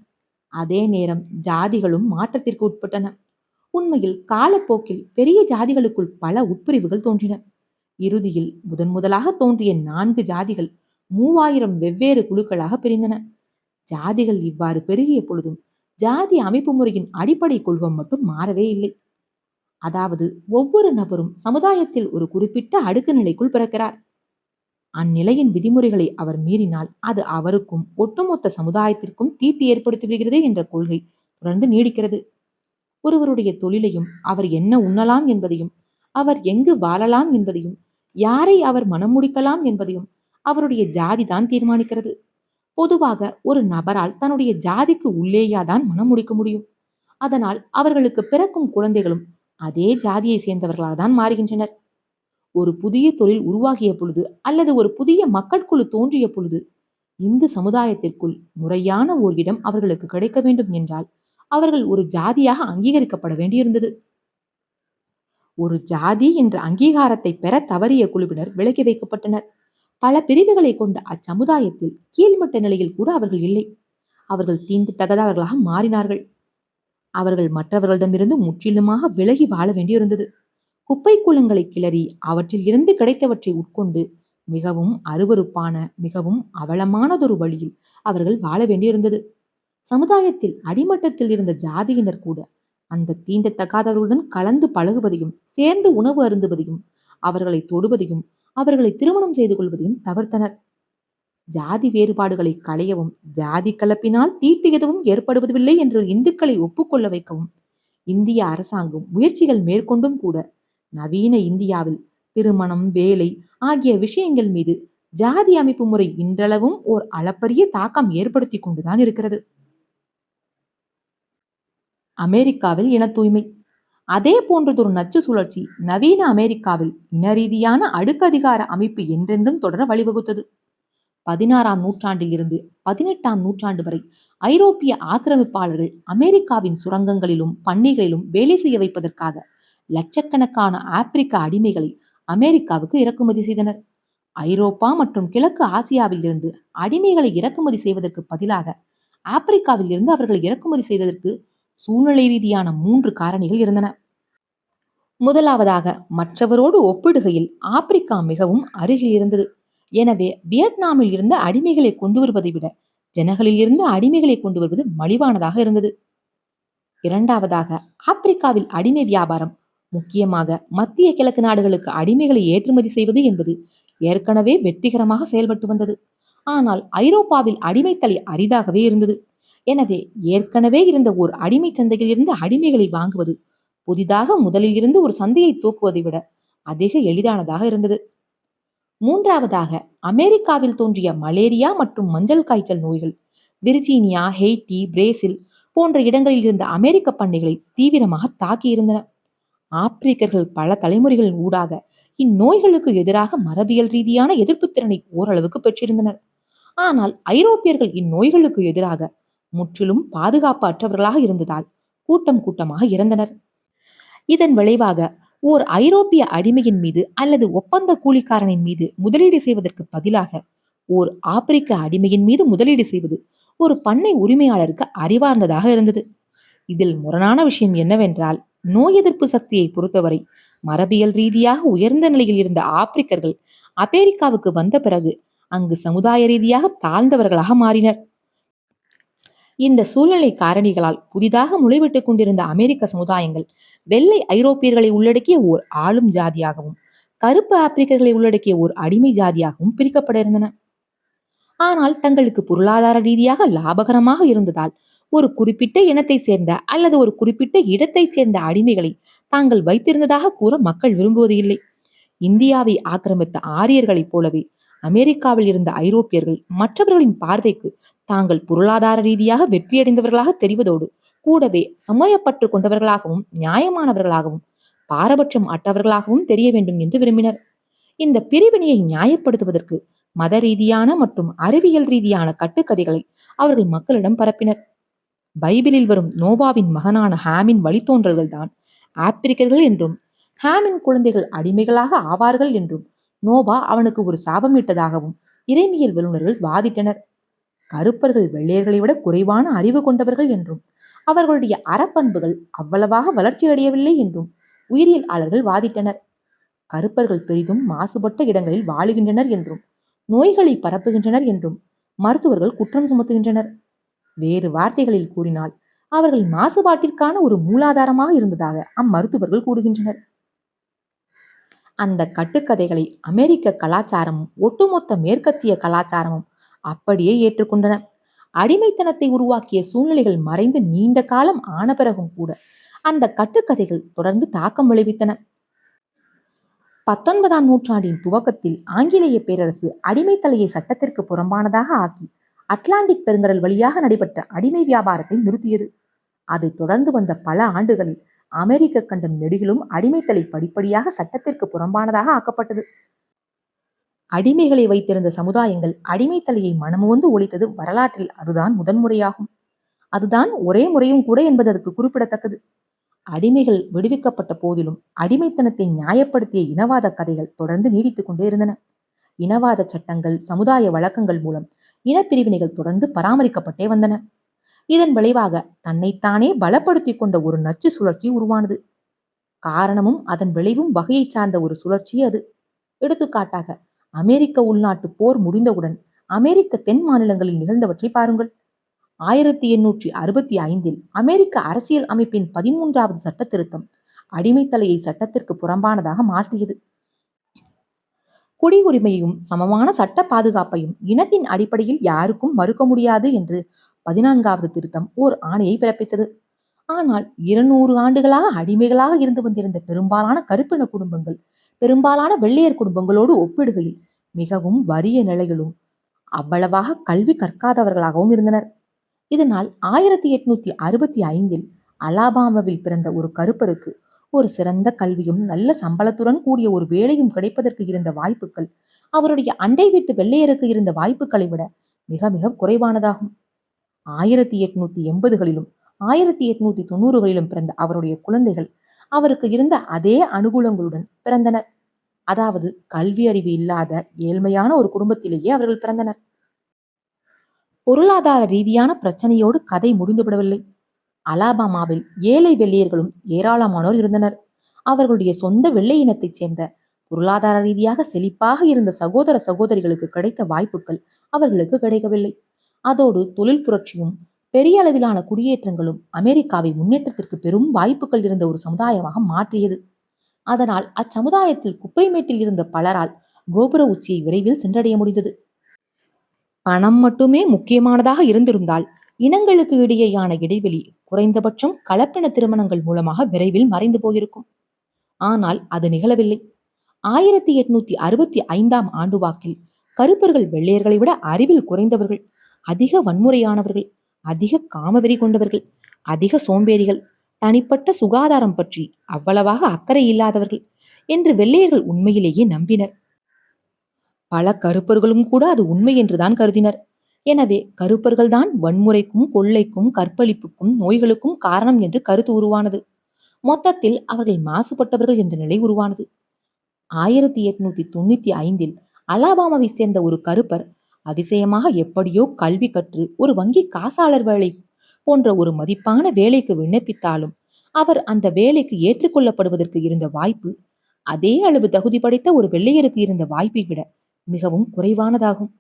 அதே நேரம் ஜாதிகளும் மாற்றத்திற்கு உட்பட்டன. உண்மையில் காலப்போக்கில் பெரிய ஜாதிகளுக்குள் பல உட்பிரிவுகள் தோன்றின. இறுதியில் முதலாக தோன்றிய 4 ஜாதிகள் 3000 வெவ்வேறு குழுக்களாக பிரிந்தன. ஜாதிகள் இவ்வாறு பெருகிய பொழுதும் ஜாதி அமைப்பு முறையின் அடிப்படை கொள்கை மட்டும் மாறவே இல்லை. அதாவது ஒவ்வொரு நபரும் சமுதாயத்தில் ஒரு குறிப்பிட்ட அடுக்கு நிலைக்குள் பிறக்கிறார். அந்நிலையின் விதிமுறைகளை அவர் மீறினால் அது அவருக்கும் ஒட்டுமொத்த சமுதாயத்திற்கும் தீட்டு ஏற்படுத்தி விடுகிறது என்ற கொள்கை தொடர்ந்து நீடிக்கிறது. ஒருவருடைய தொழிலையும், அவர் என்ன உண்ணலாம் என்பதையும், அவர் எங்கு வாழலாம் என்பதையும், யாரை அவர் மனம் முடிக்கலாம் என்பதையும் அவருடைய ஜாதிதான் தீர்மானிக்கிறது. பொதுவாக ஒரு நபரால் தன்னுடைய ஜாதிக்கு உள்ளேயாதான் மனம் முடிக்க முடியும். அதனால் அவர்களுக்கு பிறக்கும் குழந்தைகளும் அதே ஜாதியை சேர்ந்தவர்களாக தான் மாறுகின்றனர். ஒரு புதிய தொழில் உருவாகிய பொழுது அல்லது ஒரு புதிய மக்கள் குழு தோன்றிய பொழுது இந்து சமுதாயத்திற்குள் முறையான ஓர் இடம் அவர்களுக்கு கிடைக்க வேண்டும் என்றால் அவர்கள் ஒரு ஜாதியாக அங்கீகரிக்கப்பட வேண்டியிருந்தது. ஒரு ஜாதி என்ற அங்கீகாரத்தை பெற தவறிய குழுவினர் விலக்கி வைக்கப்பட்டனர். பல பிரிவுகளை கொண்ட அச்சமுதாயத்தில் கீழ்மட்ட நிலையில் கூட அவர்கள் இல்லை. அவர்கள் தீண்டத்தகாதவர்களாக மாறினார்கள். அவர்கள் மற்றவர்களிடமிருந்து முற்றிலுமாக விலகி வாழ வேண்டியிருந்தது. குப்பை கூலங்களை கிளறி அவற்றில் இருந்து கிடைத்தவற்றை உட்கொண்டு மிகவும் அருவருப்பான, மிகவும் அவலமானதொரு வழியில் அவர்கள் வாழ வேண்டியிருந்தது. சமுதாயத்தில் அடிமட்டத்தில் இருந்த ஜாதியினர் கூட அந்த தீண்டத்தகாதவர்களுடன் கலந்து பழகுவதையும், சேர்ந்து உணவு அருந்துவதையும், அவர்களை தொடுவதையும், அவர்களை திருமணம் செய்து கொள்வதையும் தவிர்த்தனர். ஜாதி வேறுபாடுகளை களையவும், ஜாதி கலப்பினால் தீட்டு எதுவும் ஏற்படுவதில்லை என்று இந்துக்களை ஒப்புக்கொள்ள வைக்கவும் இந்திய அரசாங்கம் முயற்சிகள் மேற்கொண்டும் கூட நவீன இந்தியாவில் திருமணம், வேலை ஆகிய விஷயங்கள் மீது ஜாதி அமைப்பு முறை இன்றளவும் ஓர் அளப்பரிய தாக்கம் ஏற்படுத்தி கொண்டுதான் இருக்கிறது. அமெரிக்காவில் இன தூய்மை. அதே போன்றதொரு நச்சு சுழற்சி நவீன அமெரிக்காவில் இன ரீதியான அடுக்கதிகார அமைப்பு என்றென்றும் தொடர வழிவகுத்தது. 16ஆம் நூற்றாண்டில் இருந்து 18ஆம் நூற்றாண்டு வரை ஐரோப்பிய ஆக்கிரமிப்பாளர்கள் அமெரிக்காவின் சுரங்கங்களிலும் பண்ணைகளிலும் வேலை செய்ய வைப்பதற்காக லட்சக்கணக்கான ஆப்பிரிக்க அடிமைகளை அமெரிக்காவுக்கு இறக்குமதி செய்தனர். ஐரோப்பா மற்றும் கிழக்கு ஆசியாவில் இருந்து அடிமைகளை இறக்குமதி செய்வதற்கு பதிலாக ஆப்பிரிக்காவில் இருந்து அவர்களை இறக்குமதி செய்ததற்கு சூழ்நிலை ரீதியான 3 காரணிகள் இருந்தன. முதலாவதாக, மற்றவரோடு ஒப்பிடுகையில் ஆப்பிரிக்கா மிகவும் அருகில் இருந்தது. எனவே வியட்நாமில் இருந்து அடிமைகளை கொண்டு வருவதை விட ஜனகளில் இருந்து அடிமைகளை கொண்டு வருவது மலிவானதாக இருந்தது. இரண்டாவதாக, ஆப்பிரிக்காவில் அடிமை வியாபாரம், முக்கியமாக மத்திய கிழக்கு நாடுகளுக்கு அடிமைகளை ஏற்றுமதி செய்வது என்பது ஏற்கனவே வெற்றிகரமாக செயல்பட்டு வந்தது. ஆனால் ஐரோப்பாவில் அடிமைத்தலை அரிதாகவே இருந்தது. எனவே ஏற்கனவே இருந்த ஒரு அடிமை சந்தையில் இருந்து அடிமைகளை வாங்குவது புதிதாக முதலில் இருந்து ஒரு சந்தையை தூக்குவதை விட அதிக எளிதானதாக இருந்தது. மூன்றாவதாக, அமெரிக்காவில் தோன்றிய மலேரியா மற்றும் மஞ்சள் காய்ச்சல் நோய்கள் விர்ஜீனியா, ஹெய்ட்டி, பிரேசில் போன்ற இடங்களில் இருந்த அமெரிக்க பண்ணைகளை தீவிரமாக தாக்கியிருந்தன. ஆப்பிரிக்கர்கள் பல தலைமுறைகளின் ஊடாக இந்நோய்களுக்கு எதிராக மரபியல் ரீதியான எதிர்ப்பு திறனை ஓரளவுக்கு பெற்றிருந்தனர். ஆனால் ஐரோப்பியர்கள் இந்நோய்களுக்கு எதிராக முற்றிலும் பாதுகாப்பு அற்றவர்களாக இருந்ததால் கூட்டம் கூட்டமாக இறந்தனர். இதன் விளைவாக ஓர் ஐரோப்பிய அடிமையின் மீது அல்லது ஒப்பந்த கூலிக்காரனின் மீது முதலீடு செய்வதற்கு பதிலாக ஓர் ஆப்பிரிக்க அடிமையின் மீது முதலீடு செய்வது ஒரு பண்ணை உரிமையாளருக்கு அறிவார்ந்ததாக இருந்தது. இதில் முரணான விஷயம் என்னவென்றால், நோய் எதிர்ப்பு சக்தியை பொறுத்தவரை மரபியல் ரீதியாக உயர்ந்த நிலையில் இருந்த ஆப்பிரிக்கர்கள் அமெரிக்காவுக்கு வந்த பிறகு அங்கு சமுதாய ரீதியாக தாழ்ந்தவர்களாக மாறினர். இந்த சூழ்நிலை காரணிகளால் புதிதாக முளைவிட்டுக் கொண்டிருந்த அமெரிக்க சமுதாயங்கள் வெள்ளை ஐரோப்பியர்களை உள்ளடக்கிய ஓர் ஆளும் ஜாதியாகவும் கருப்பு ஆப்பிரிக்கர்களை உள்ளடக்கிய ஓர் அடிமை ஜாதியாகவும் பிரிக்கப்பட இருந்தன. ஆனால் தங்களுக்கு பொருளாதார ரீதியாக லாபகரமாக இருந்ததால் ஒரு குறிப்பிட்ட இனத்தை சேர்ந்த அல்லது ஒரு குறிப்பிட்ட இடத்தை சேர்ந்த அடிமைகளை தாங்கள் வைத்திருந்ததாக கூற மக்கள் விரும்புவது இல்லை. இந்தியாவை ஆக்கிரமித்த ஆரியர்களைப் போலவே அமெரிக்காவில் இருந்த ஐரோப்பியர்கள் மற்றவர்களின் பார்வைக்கு தாங்கள் பொருளாதார ரீதியாக வெற்றியடைந்தவர்களாக தெரிவதோடு கூடவே சமயப்பற்று கொண்டவர்களாகவும் நியாயமானவர்களாகவும் பாரபட்சம் அற்றவர்களாகவும் தெரிய வேண்டும் என்று விரும்பினர். இந்த பிரிவினையை நியாயப்படுத்துவதற்கு மத ரீதியான மற்றும் அறிவியல் ரீதியான கட்டுக்கதைகளை அவர்கள் மக்களிடம் பரப்பினர். பைபிளில் வரும் நோவாவின் மகனான ஹாமின் வழித்தோன்றல்கள் தான் ஆப்பிரிக்கர்கள் என்றும், ஹாமின் குழந்தைகள் அடிமைகளாக ஆவார்கள் என்றும் நோவா அவனுக்கு ஒரு சாபமிட்டதாகவும் இறைமையியல் வல்லுநர்கள் வாதிட்டனர். கருப்பர்கள் வெள்ளையர்களை விட குறைவான அறிவு கொண்டவர்கள் என்றும், அவர்களுடைய அறப்பண்புகள் அவ்வளவாக வளர்ச்சி அடையவில்லை என்றும் உயிரியலாளர்கள் வாதிட்டனர். கருப்பர்கள் பெரிதும் மாசுபட்ட இடங்களில் வாழுகின்றனர் என்றும், நோய்களை பரப்புகின்றனர் என்றும் மருத்துவர்கள் குற்றம் சுமத்துகின்றனர். வேறு வார்த்தைகளில் கூறினால், அவர்கள் மாசுபாட்டிற்கான ஒரு மூலாதாரமாக இருந்ததாக அம்மருத்துவர்கள் கூறுகின்றனர். அந்த கட்டுக்கதைகளை அமெரிக்க கலாச்சாரமும் ஒட்டுமொத்த மேற்கத்திய கலாச்சாரமும் அப்படியே ஏற்றுக்கொண்டன. அடிமைத்தனத்தை உருவாக்கிய சூழ்நிலைகள் மறைந்து நீண்ட காலம் ஆன பிறகும் கூட அந்த கட்டுக்கதைகள் தொடர்ந்து தாக்கம் விளைவித்தன. 19ஆம் நூற்றாண்டின் துவக்கத்தில் ஆங்கிலேய பேரரசு அடிமைத்தலையை சட்டத்திற்கு புறம்பானதாக ஆக்கி அட்லாண்டிக் பெருங்கடல் வழியாக நடைபெற்ற அடிமை வியாபாரத்தை நிறுத்தியது. அதைத் தொடர்ந்து வந்த பல ஆண்டுகளில் அமெரிக்க கண்டம் நெடுகிலும் அடிமைத்தலை படிப்படியாக சட்டத்திற்கு புறம்பானதாக ஆக்கப்பட்டது. அடிமைகளை வைத்திருந்த சமுதாயங்கள் அடிமைத்தலையை மனமுவந்து ஒழித்தது வரலாற்றில் அதுதான் முதன்முறையாகும். அதுதான் ஒரே முறையும் கூட என்பது அதற்கு குறிப்பிடத்தக்கது. அடிமைகள் விடுவிக்கப்பட்ட போதிலும் அடிமைத்தனத்தை நியாயப்படுத்திய இனவாத கதைகள் தொடர்ந்து நீடித்துக் கொண்டே இருந்தன. இனவாத சட்டங்கள், சமுதாய வழக்கங்கள் மூலம் இனப்பிரிவினைகள் தொடர்ந்து பராமரிக்கப்பட்டே வந்தன. இதன் விளைவாக தன்னைத்தானே பலப்படுத்திக் கொண்ட ஒரு நச்சு சுழற்சி உருவானது. காரணமும் அதன் விளைவும் வகையை சார்ந்த ஒரு சுழற்சி அது. எடுத்துக்காட்டாக, அமெரிக்க உள்நாட்டு போர் முடிந்தவுடன் அமெரிக்க தென் மாநிலங்களில் நிகழ்ந்தவற்றை பாருங்கள். 1865 அமெரிக்க அரசியல் அமைப்பின் 13வது சட்ட திருத்தம் அடிமைத்தலையை சட்டத்திற்கு புறம்பானதாக மாற்றியது. குடியுரிமையும் சமமான சட்ட பாதுகாப்பையும் இனத்தின் அடிப்படையில் யாருக்கும் மறுக்க முடியாது என்று 14வது திருத்தம் ஓர் ஆணையை பிறப்பித்தது. ஆனால் 200 ஆண்டுகளாக அடிமைகளாக இருந்து வந்திருந்த பெரும்பாலான கருப்பின குடும்பங்கள் பெரும்பாலான வெள்ளையர் குடும்பங்களோடு ஒப்பிடுகையில் மிகவும் வறிய நிலையிலும் அவ்வளவாக கல்வி கற்காதவர்களாகவும் இருந்தனர். இதனால் 1865 அலாபாமாவில் பிறந்த ஒரு கருப்பருக்கு ஒரு சிறந்த கல்வியும் நல்ல சம்பளத்துடன் கூடிய ஒரு வேலையும் கிடைப்பதற்கு இருந்த வாய்ப்புகள் அவருடைய அண்டை வீட்டு வெள்ளையருக்கு இருந்த வாய்ப்புகளை விட மிக மிக குறைவானதாகும். 1880களிலும் 1890களிலும் பிறந்த அவருடைய குழந்தைகள் அவருக்கு இருந்த அதே அனுகூலங்களுடன் பிறந்தனர். அதாவது கல்வி அறிவு இல்லாத ஏழ்மையான ஒரு குடும்பத்திலேயே அவர்கள் பிறந்தனர். பொருளாதார ரீதியான பிரச்சனையோடு கதை முடிந்துவிடவில்லை. அலாபாமாவில் ஏழை வெள்ளையர்களும் ஏராளமானோர் இருந்தனர். அவர்களுடைய சொந்த வெள்ளை இனத்தைச் சேர்ந்த பொருளாதார ரீதியாக செழிப்பாக இருந்த சகோதர சகோதரிகளுக்கு கிடைத்த வாய்ப்புகள் அவர்களுக்கு கிடைக்கவில்லை. அதோடு தொழில் புரட்சியும் பெரிய அளவிலான குடியேற்றங்களும் அமெரிக்காவை முன்னேற்றத்திற்கு பெரும் வாய்ப்புகள் இருந்த ஒரு சமுதாயமாக மாற்றியது. அதனால் அச்சமுதாயத்தில் குப்பைமேட்டில் இருந்த பலரால் கோபுர உச்சியை விரைவில் சென்றடைய முடிந்தது. பணம் மட்டுமே முக்கியமானதாக இருந்திருந்தால் இனங்களுக்கு இடையேயான இடைவெளி குறைந்தபட்சம் கலப்பின திருமணங்கள் மூலமாக விரைவில் மறைந்து போயிருக்கும். ஆனால் அது நிகழவில்லை. 1865ஆம் ஆண்டு வாக்கில் கருப்பர்கள் வெள்ளையர்களை விட அறிவில் குறைந்தவர்கள், அதிக வன்முறையானவர்கள், அதிக காமவெறி கொண்டவர்கள், அதிக சோம்பேறிகள், தனிப்பட்ட சுகாதாரம் பற்றி அவ்வளவாக அக்கறை இல்லாதவர்கள் என்று வெள்ளையர்கள் உண்மையிலேயே நம்பினர். பல கருப்பர்களும் கூட அது உண்மை என்றுதான் கருதினர். எனவே கருப்பர்கள்தான் வன்முறைக்கும் கொள்ளைக்கும் கற்பழிப்புக்கும் நோய்களுக்கும் காரணம் என்று கருத்து உருவானது. மொத்தத்தில் அவர்கள் மாசுபட்டவர்கள் என்ற நிலை உருவானது. 1895இல் அலாபாமாவை சேர்ந்த ஒரு கருப்பர் அதிசயமாக எப்படியோ கல்வி கற்று ஒரு வங்கி காசாளர் வேலை போன்ற ஒரு மதிப்பான வேலைக்கு விண்ணப்பித்தாலும் அவர் அந்த வேலைக்கு ஏற்றுக்கொள்ளப்படுவதற்கு இருந்த வாய்ப்பு அதே அளவு தகுதி படைத்த ஒரு வெள்ளையருக்கு இருந்த வாய்ப்பை விட மிகவும் குறைவானதாகும்.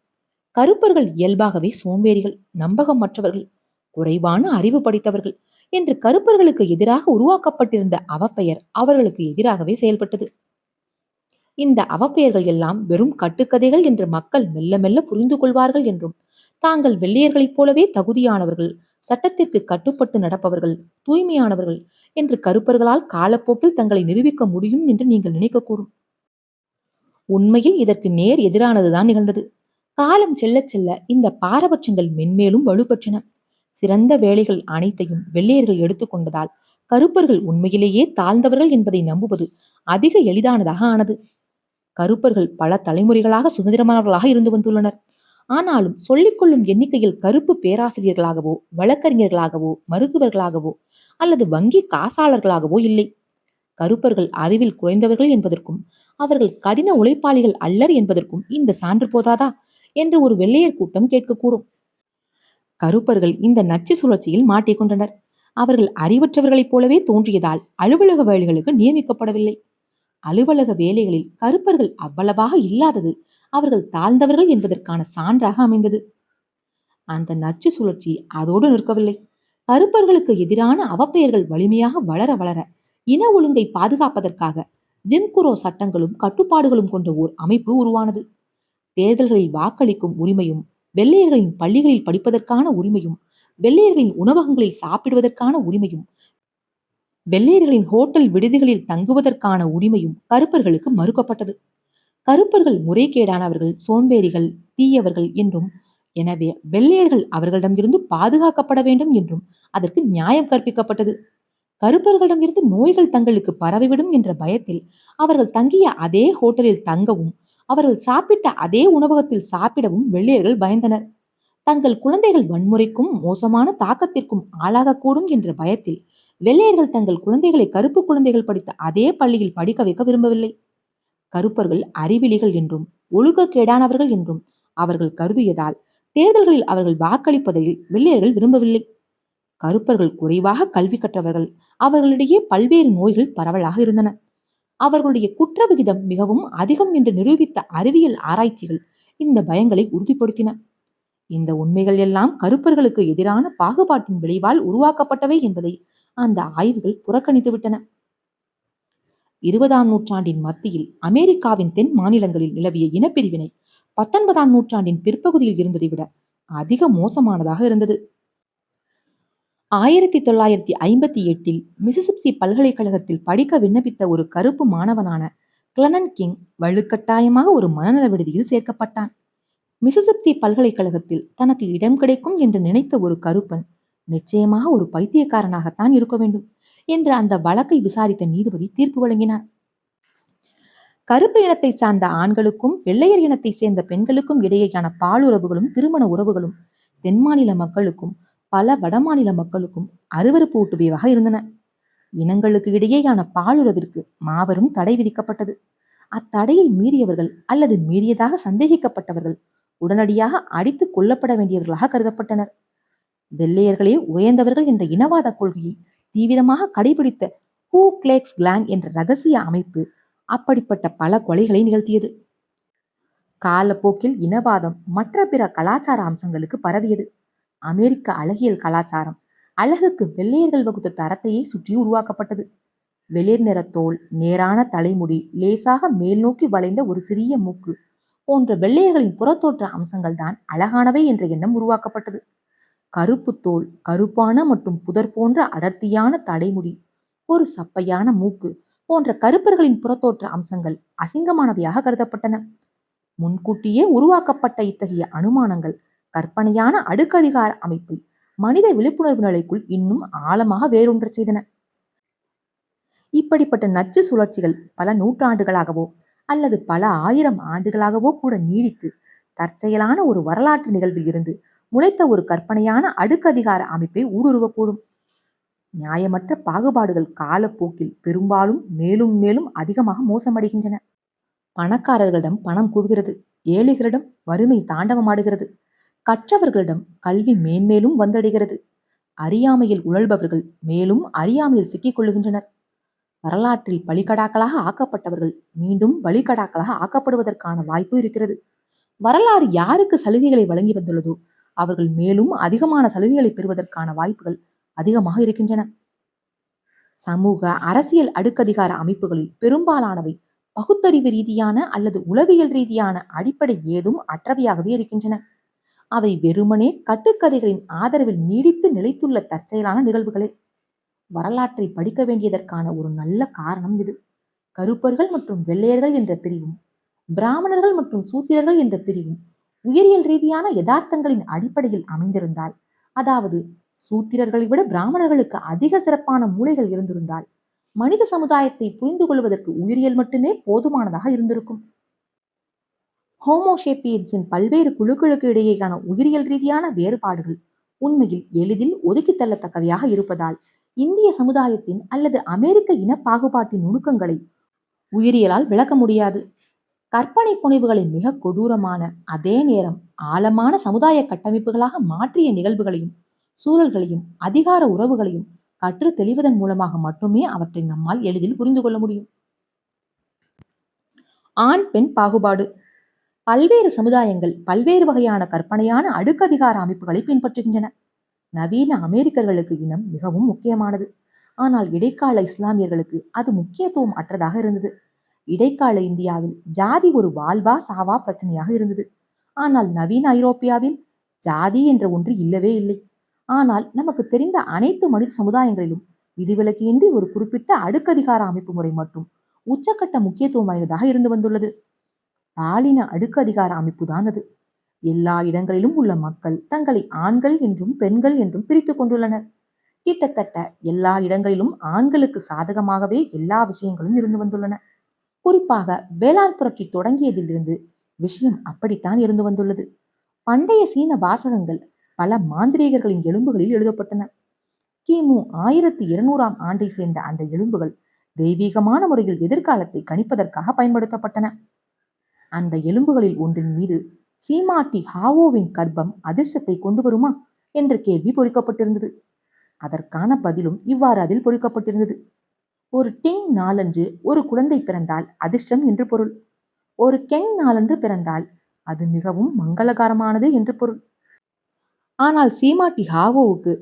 கருப்பர்கள் இயல்பாகவே சோம்பேறிகள், நம்பகமற்றவர்கள், குறைவான அறிவு படைத்தவர்கள் என்று கருப்பர்களுக்கு எதிராக உருவாக்கப்பட்டிருந்த அவப்பெயர் அவர்களுக்கு எதிராகவே செயல்பட்டது. இந்த அவப்பெயர்கள் எல்லாம் வெறும் கட்டுக்கதைகள் என்று மக்கள் மெல்ல மெல்ல புரிந்து கொள்வார்கள் என்றும், தாங்கள் வெள்ளையர்களைப் போலவே தகுதியானவர்கள், சட்டத்திற்கு கட்டுப்பட்டு நடப்பவர்கள், தூய்மையானவர்கள் என்று கருப்பர்களால் காலப்போக்கில் தங்களை நிரூபிக்க முடியும் என்று நீங்கள் நினைக்கக்கூடும். உண்மையில் இதற்கு நேர் எதிரானதுதான் நிகழ்ந்தது. காலம் செல்ல செல்ல இந்த பாரபட்சங்கள் மென்மேலும் வலுப்பெற்றன. சிறந்த வேலைகள் அனைத்தையும் வெள்ளையர்கள் எடுத்துக்கொண்டதால் கருப்பர்கள் உண்மையிலேயே தாழ்ந்தவர்கள் என்பதை நம்புவது அதிக எளிதானதாக ஆனது. கருப்பர்கள் பல தலைமுறைகளாக சுதந்திரமானவர்களாக இருந்து வந்துள்ளனர். ஆனாலும் சொல்லிக்கொள்ளும் எண்ணிக்கையில் கருப்பு பேராசிரியர்களாகவோ, வழக்கறிஞர்களாகவோ, மருத்துவர்களாகவோ அல்லது வங்கி காசாளர்களாகவோ இல்லை. கருப்பர்கள் அறிவில் குறைந்தவர்கள் என்பதற்கும் அவர்கள் கடின உழைப்பாளிகள் அல்லர் என்பதற்கும் இந்த சான்று போதாதா என்று ஒரு வெள்ளையர் கூட்டம் கேட்கக்கூடும். கருப்பர்கள் இந்த நச்சு சுழற்சியில் மாட்டிக்கொண்டனர். அவர்கள் அறிவற்றவர்களைப் போலவே தோன்றியதால் அலுவலக வேலைகளுக்கு நியமிக்கப்படவில்லை. அலுவலக வேலைகளில் கருப்பர்கள் அவ்வளவாக இல்லாதது அவர்கள் தாழ்ந்தவர்கள் என்பதற்கான சான்றாக அமைந்தது. அந்த நச்சு சுழற்சி அதோடு நிற்கவில்லை. கருப்பர்களுக்கு எதிரான அவப்பெயர்கள் வலிமையாக வளர வளர இன ஒழுங்கை பாதுகாப்பதற்காக ஜிம்குரோ சட்டங்களும் கட்டுப்பாடுகளும் கொண்ட ஓர் அமைப்பு உருவானது. தேர்தல்களில் வாக்களிக்கும் உரிமையும், வெள்ளையர்களின் பள்ளிகளில் படிப்பதற்கான உரிமையும், வெள்ளையர்களின் உணவகங்களில் சாப்பிடுவதற்கான உரிமையும், வெள்ளையர்களின் ஹோட்டல் விடுதிகளில் தங்குவதற்கான உரிமையும் கருப்பர்களுக்கு மறுக்கப்பட்டது. கருப்பர்கள் முறைகேடானவர்கள், சோம்பேறிகள், தீயவர்கள் என்றும், எனவே வெள்ளையர்கள் அவர்களிடமிருந்து பாதுகாக்கப்பட வேண்டும் என்றும் அதற்கு நியாயம் கற்பிக்கப்பட்டது. கருப்பர்களிடமிருந்து நோய்கள் தங்களுக்கு பரவிவிடும் என்ற பயத்தில் அவர்கள் தங்கிய அதே ஹோட்டலில் தங்கவும், அவர்கள் சாப்பிட்ட அதே உணவகத்தில் சாப்பிடவும் வெள்ளையர்கள் பயந்தனர். தங்கள் குழந்தைகள் வன்முறைக்கும் மோசமான தாக்கத்திற்கும் ஆளாகக்கூடும் என்ற பயத்தில் வெள்ளையர்கள் தங்கள் குழந்தைகளை கருப்பு குழந்தைகள் படித்த அதே பள்ளியில் படிக்க வைக்க விரும்பவில்லை. கருப்பர்கள் அறிவிலிகள் என்றும் ஒழுக்கக்கேடானவர்கள் என்றும் அவர்கள் கருதியதால் தேர்தல்களில் அவர்கள் வாக்களிப்பதில் வெள்ளையர்கள் விரும்பவில்லை. கருப்பர்கள் குறைவாக கல்வி கற்றவர்கள், அவர்களிடையே பல்வேறு நோய்கள் பரவலாக இருந்தன. அவர்களுடைய குற்ற விகிதம் மிகவும் அதிகம் என்று நிரூபித்த அறிவியல் ஆராய்ச்சிகள் இந்த பயங்களை உறுதிப்படுத்தின. இந்த உண்மைகள் எல்லாம் கருப்பர்களுக்கு எதிரான பாகுபாட்டின் விளைவால் உருவாக்கப்பட்டவை என்பதை அந்த ஆய்வுகள் புறக்கணித்து விட்டன. 20ஆம் நூற்றாண்டின் மத்தியில் அமெரிக்காவின் தென் மாநிலங்களில் நிலவிய இனப்பிரிவினை 19ஆம் நூற்றாண்டின் பிற்பகுதியில் இருந்ததை விட அதிக மோசமானதாக இருந்தது. 1958இல் மிசிசிப்பி பல்கலைக்கழகத்தில் படிக்க விண்ணப்பித்த ஒரு கருப்பு மாணவனான கிளனன் கிங் வலுக்கட்டாயமாக ஒரு மனநல விடுதியில் சேர்க்கப்பட்டான். மிசிசிப்பி பல்கலைக்கழகத்தில் தனக்கு இடம் கிடைக்கும் என்று நினைத்த ஒரு கருப்பன் நிச்சயமாக ஒரு பைத்தியக்காரனாகத்தான் இருக்க வேண்டும் என்று அந்த வழக்கை விசாரித்த நீதிபதி தீர்ப்பு வழங்கினார். கருப்பு இனத்தை சார்ந்த ஆண்களுக்கும் வெள்ளையர் இனத்தை சேர்ந்த பெண்களுக்கும் இடையேயான பாலுறவுகளும் திருமண உறவுகளும் தென் மாநில மக்களுக்கும் பல வடமாநில மக்களுக்கும் அருவருப்பு ஊட்டுபவையாக இருந்தன. இனங்களுக்கு இடையேயான பாலுறவிற்கு மாபெரும் தடை விதிக்கப்பட்டது. அத்தடையை மீறியவர்கள் அல்லது மீறியதாக சந்தேகிக்கப்பட்டவர்கள் உடனடியாக அடித்து கொல்லப்பட வேண்டியவர்களாக கருதப்பட்டனர். வெள்ளையர்களே உயர்ந்தவர்கள் என்ற இனவாத கொள்கையை தீவிரமாக கடைபிடித்த ஹூ கிளேக்ஸ் கிளான் என்ற ரகசிய அமைப்பு அப்படிப்பட்ட பல கொலைகளை நிகழ்த்தியது. காலப்போக்கில் இனவாதம் மற்ற பிற கலாச்சார அம்சங்களுக்கு பரவியது. அமெரிக்க அழகியல் கலாச்சாரம் அழகுக்கு வெள்ளையர்கள் வகுத்த தரத்தையே சுற்றி உருவாக்கப்பட்டது. வெளிர் நிற தோல், நேரான தலைமுடி, லேசாக மேல் நோக்கி வளைந்த ஒரு சிறிய மூக்கு போன்ற வெள்ளையர்களின் புறத்தோற்ற அம்சங்கள் தான் அழகானவை என்ற எண்ணம் உருவாக்கப்பட்டது. கருப்பு தோல், கருப்பான மற்றும் புதர் போன்ற அடர்த்தியான தலைமுடி, ஒரு சப்பையான மூக்கு போன்ற கருப்பர்களின் புறத்தோற்ற அம்சங்கள் அசிங்கமானவையாக கருதப்பட்டன. முன்கூட்டியே உருவாக்கப்பட்ட இத்தகைய அனுமானங்கள் கற்பனையான அடுக்கதிகார அமைப்பை மனித விழிப்புணர்வு நிலைக்குள் இன்னும் ஆழமாக வேரூன்றச் செய்தன. இப்படிப்பட்ட நச்சு சுழற்சிகள் பல நூற்றாண்டுகளாகவோ அல்லது பல ஆயிரம் ஆண்டுகளாகவோ கூட நீடித்து தற்செயலான ஒரு வரலாற்று நிகழ்வில் இருந்து முளைத்த ஒரு கற்பனையான அடுக்கதிகார அமைப்பை ஊடுருவக்கூடும். நியாயமற்ற பாகுபாடுகள் காலப்போக்கில் பெரும்பாலும் மேலும் மேலும் அதிகமாக மோசமடைகின்றன. பணக்காரர்களிடம் பணம் குவிகிறது, ஏழைகளிடம் வறுமை தாண்டவமாடுகிறது, கற்றவர்களிடம் கல்வி மேன்மேலும் வந்தடைகிறது, அறியாமையில் உழல்பவர்கள் மேலும் அறியாமையில் சிக்கிக் கொள்ளுகின்றனர். வரலாற்றில் பலிகடாக்களாக ஆக்கப்பட்டவர்கள் மீண்டும் பலிகடாக்களாக ஆக்கப்படுவதற்கான வாய்ப்பு இருக்கிறது. வரலாறு யாருக்கு சலுகைகளை வழங்கி வந்துள்ளதோ அவர்கள் மேலும் அதிகமான சலுகைகளை பெறுவதற்கான வாய்ப்புகள் அதிகமாக இருக்கின்றன. சமூக அரசியல் அடுக்கதிகார அமைப்புகளில் பெரும்பாலானவை பகுத்தறிவு ரீதியான அல்லது உளவியல் ரீதியான அடிப்படை ஏதும் அற்றவையாகவே இருக்கின்றன. அவை வெறுமனே கட்டுக்கதைகளின் ஆதரவில் நீடித்து நிலைத்துள்ள தற்செயலான நிகழ்வுகளே. வரலாற்றை படிக்க வேண்டியதற்கான ஒரு நல்ல காரணம் இது. கருப்பர்கள் மற்றும் வெள்ளையர்கள் என்ற பிரிவும் பிராமணர்கள் மற்றும் சூத்திரர்கள் என்ற பிரிவும் உயிரியல் ரீதியான யதார்த்தங்களின் அடிப்படையில் அமைந்திருந்தால், அதாவது சூத்திரர்களை விட பிராமணர்களுக்கு அதிக சிறப்பான மூளைகள் இருந்திருந்தால், மனித சமுதாயத்தை புரிந்து கொள்வதற்கு உயிரியல் மட்டுமே போதுமானதாக இருந்திருக்கும். ஹோமோசேப்பியன்ஸின் பல்வேறு குழுக்களுக்கு இடையேயான உயிரியல் ரீதியான வேறுபாடுகள் உண்மையில் எளிதில் ஒதுக்கி தள்ளத்தக்கவையாக இருப்பதால் இந்திய சமுதாயத்தின் அல்லது அமெரிக்க இன பாகுபாட்டின் நுணுக்கங்களை உயிரியலால் விளக்க முடியாது. கற்பனை புனைவுகளை மிக கொடூரமான அதே நேரம் ஆழமான சமுதாய கட்டமைப்புகளாக மாற்றிய நிகழ்வுகளையும் சூழல்களையும் அதிகார உறவுகளையும் கற்று தெளிவதன் மூலமாக மட்டுமே அவற்றை நம்மால் எளிதில் புரிந்து கொள்ள முடியும். ஆண் பெண் பாகுபாடு. பல்வேறு சமுதாயங்கள் பல்வேறு வகையான கற்பனையான அடுக்கதிகார அமைப்புகளை பின்பற்றுகின்றன. நவீன அமெரிக்கர்களுக்கு இனம் மிகவும் முக்கியமானது. ஆனால் இடைக்கால இஸ்லாமியர்களுக்கு அது முக்கியத்துவம் அற்றதாக இருந்தது. இடைக்கால இந்தியாவில் ஜாதி ஒரு வாழ்வா சாவா பிரச்சனையாக இருந்தது. ஆனால் நவீன ஐரோப்பியாவில் ஜாதி என்ற ஒன்று இல்லவே இல்லை. ஆனால் நமக்கு தெரிந்த அனைத்து மனித சமுதாயங்களிலும் விதிவிலக்கின்றி ஒரு குறிப்பிட்ட அடுக்கதிகார அமைப்பு முறை மட்டும் உச்சக்கட்ட முக்கியத்துவம் வாய்ந்ததாக இருந்து வந்துள்ளது. பாலின அடுக்கதிகார அமைப்புதான் அது. எல்லா இடங்களிலும் உள்ள மக்கள் தங்களை ஆண்கள் என்றும் பெண்கள் என்றும் பிரித்துக் கொண்டுள்ளனர். கிட்டத்தட்ட எல்லா இடங்களிலும் ஆண்களுக்கு சாதகமாகவே எல்லா விஷயங்களும் இருந்து வந்துள்ளன. குறிப்பாக வேளாண் புரட்சி தொடங்கியதிலிருந்து விஷயம் அப்படித்தான் இருந்து வந்துள்ளது. பண்டைய சீன வாசகங்கள் பல மாந்திரீகர்களின் எலும்புகளில் எழுதப்பட்டன. கிமு 1200ஆம் ஆண்டை சேர்ந்த அந்த எலும்புகள் தெய்வீகமான முறையில் எதிர்காலத்தை கணிப்பதற்காக பயன்படுத்தப்பட்டன. அந்த எலும்புகளில் ஒன்றின் மீது சீமாட்டி ஹாவோவின் கர்ப்பம் அதிர்ஷ்டத்தை கொண்டு வருமா என்ற கேள்வி பொறிக்கப்பட்டிருந்தது. அதற்கான பதிலும் இவ்வாறு அதில் பொறிக்கப்பட்டிருந்தது. ஒரு டிங் நாளன்று ஒரு குழந்தை பிறந்தால் அதிர்ஷ்டம் என்று பொருள். ஒரு கெங் நாளன்று பிறந்தால் அது மிகவும் மங்களகரமானது என்று பொருள். ஆனால் சீமாட்டி ஹாவோவுக்கு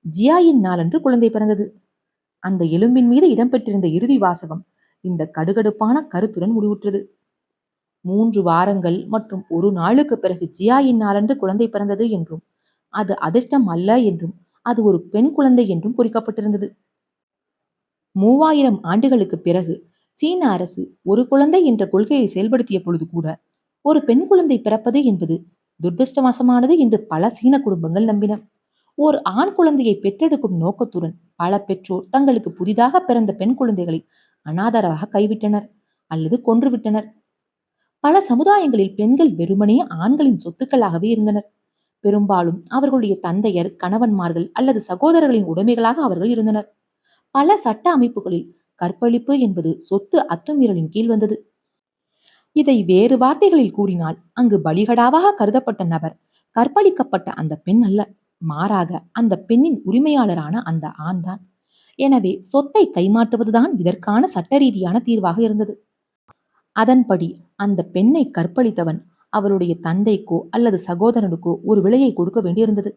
ஜியாயின் நாளன்று குழந்தை பிறந்தது. அந்த எலும்பின் மீது இடம்பெற்றிருந்த இறுதி வாசகம் இந்த கடுகடுப்பான கருத்துடன் முடிவுற்றது. 3 வாரங்கள் மற்றும் 1 நாளுக்கு பிறகு ஜியாயின் நாளன்று குழந்தை பிறந்தது என்றும் அது அதிர்ஷ்டம் அல்ல என்றும் அது ஒரு பெண் குழந்தை என்றும் குறிக்கப்பட்டிருந்தது. 3000 ஆண்டுகளுக்கு பிறகு சீன அரசு ஒரு குழந்தை என்ற கொள்கையை செயல்படுத்திய பொழுது கூட ஒரு பெண் குழந்தை பிறப்பது என்பது துரதிருஷ்டவசமானது என்று பல சீன குடும்பங்கள் நம்பின. ஓர் ஆண் குழந்தையை பெற்றெடுக்கும் நோக்கத்துடன் பல பெற்றோர் தங்களுக்கு புதிதாக பிறந்த பெண் குழந்தைகளை அனாதரவாக கைவிட்டனர். அல்லது கொன்றுவிட்டனர். பல சமுதாயங்களில் பெண்கள் வெறுமனே ஆண்களின் சொத்துக்களாகவே இருந்தனர். பெரும்பாலும் அவர்களுடைய தந்தையர், கணவன்மார்கள் அல்லது சகோதரர்களின் உடைமைகளாக அவர்கள் இருந்தனர். பல சட்ட அமைப்புகளில் கற்பழிப்பு என்பது சொத்து அத்துமீறலின் கீழ் வந்தது. இதை வேறு வார்த்தைகளில் கூறினால், அங்கு பலிகடாவாக கருதப்பட்ட நபர் கற்பழிக்கப்பட்ட அந்த பெண் அல்ல, மாறாக அந்த பெண்ணின் உரிமையாளரான அந்த ஆண்தான். எனவே சொத்தை கைமாற்றுவதுதான் இதற்கான சட்ட ரீதியான தீர்வாக இருந்தது. அதன்படி அந்த பெண்ணை கற்பழித்தவன் அவளுடைய தந்தைக்கோ அல்லது சகோதரனுக்கோ ஒரு விலையை கொடுக்க வேண்டியிருந்தது.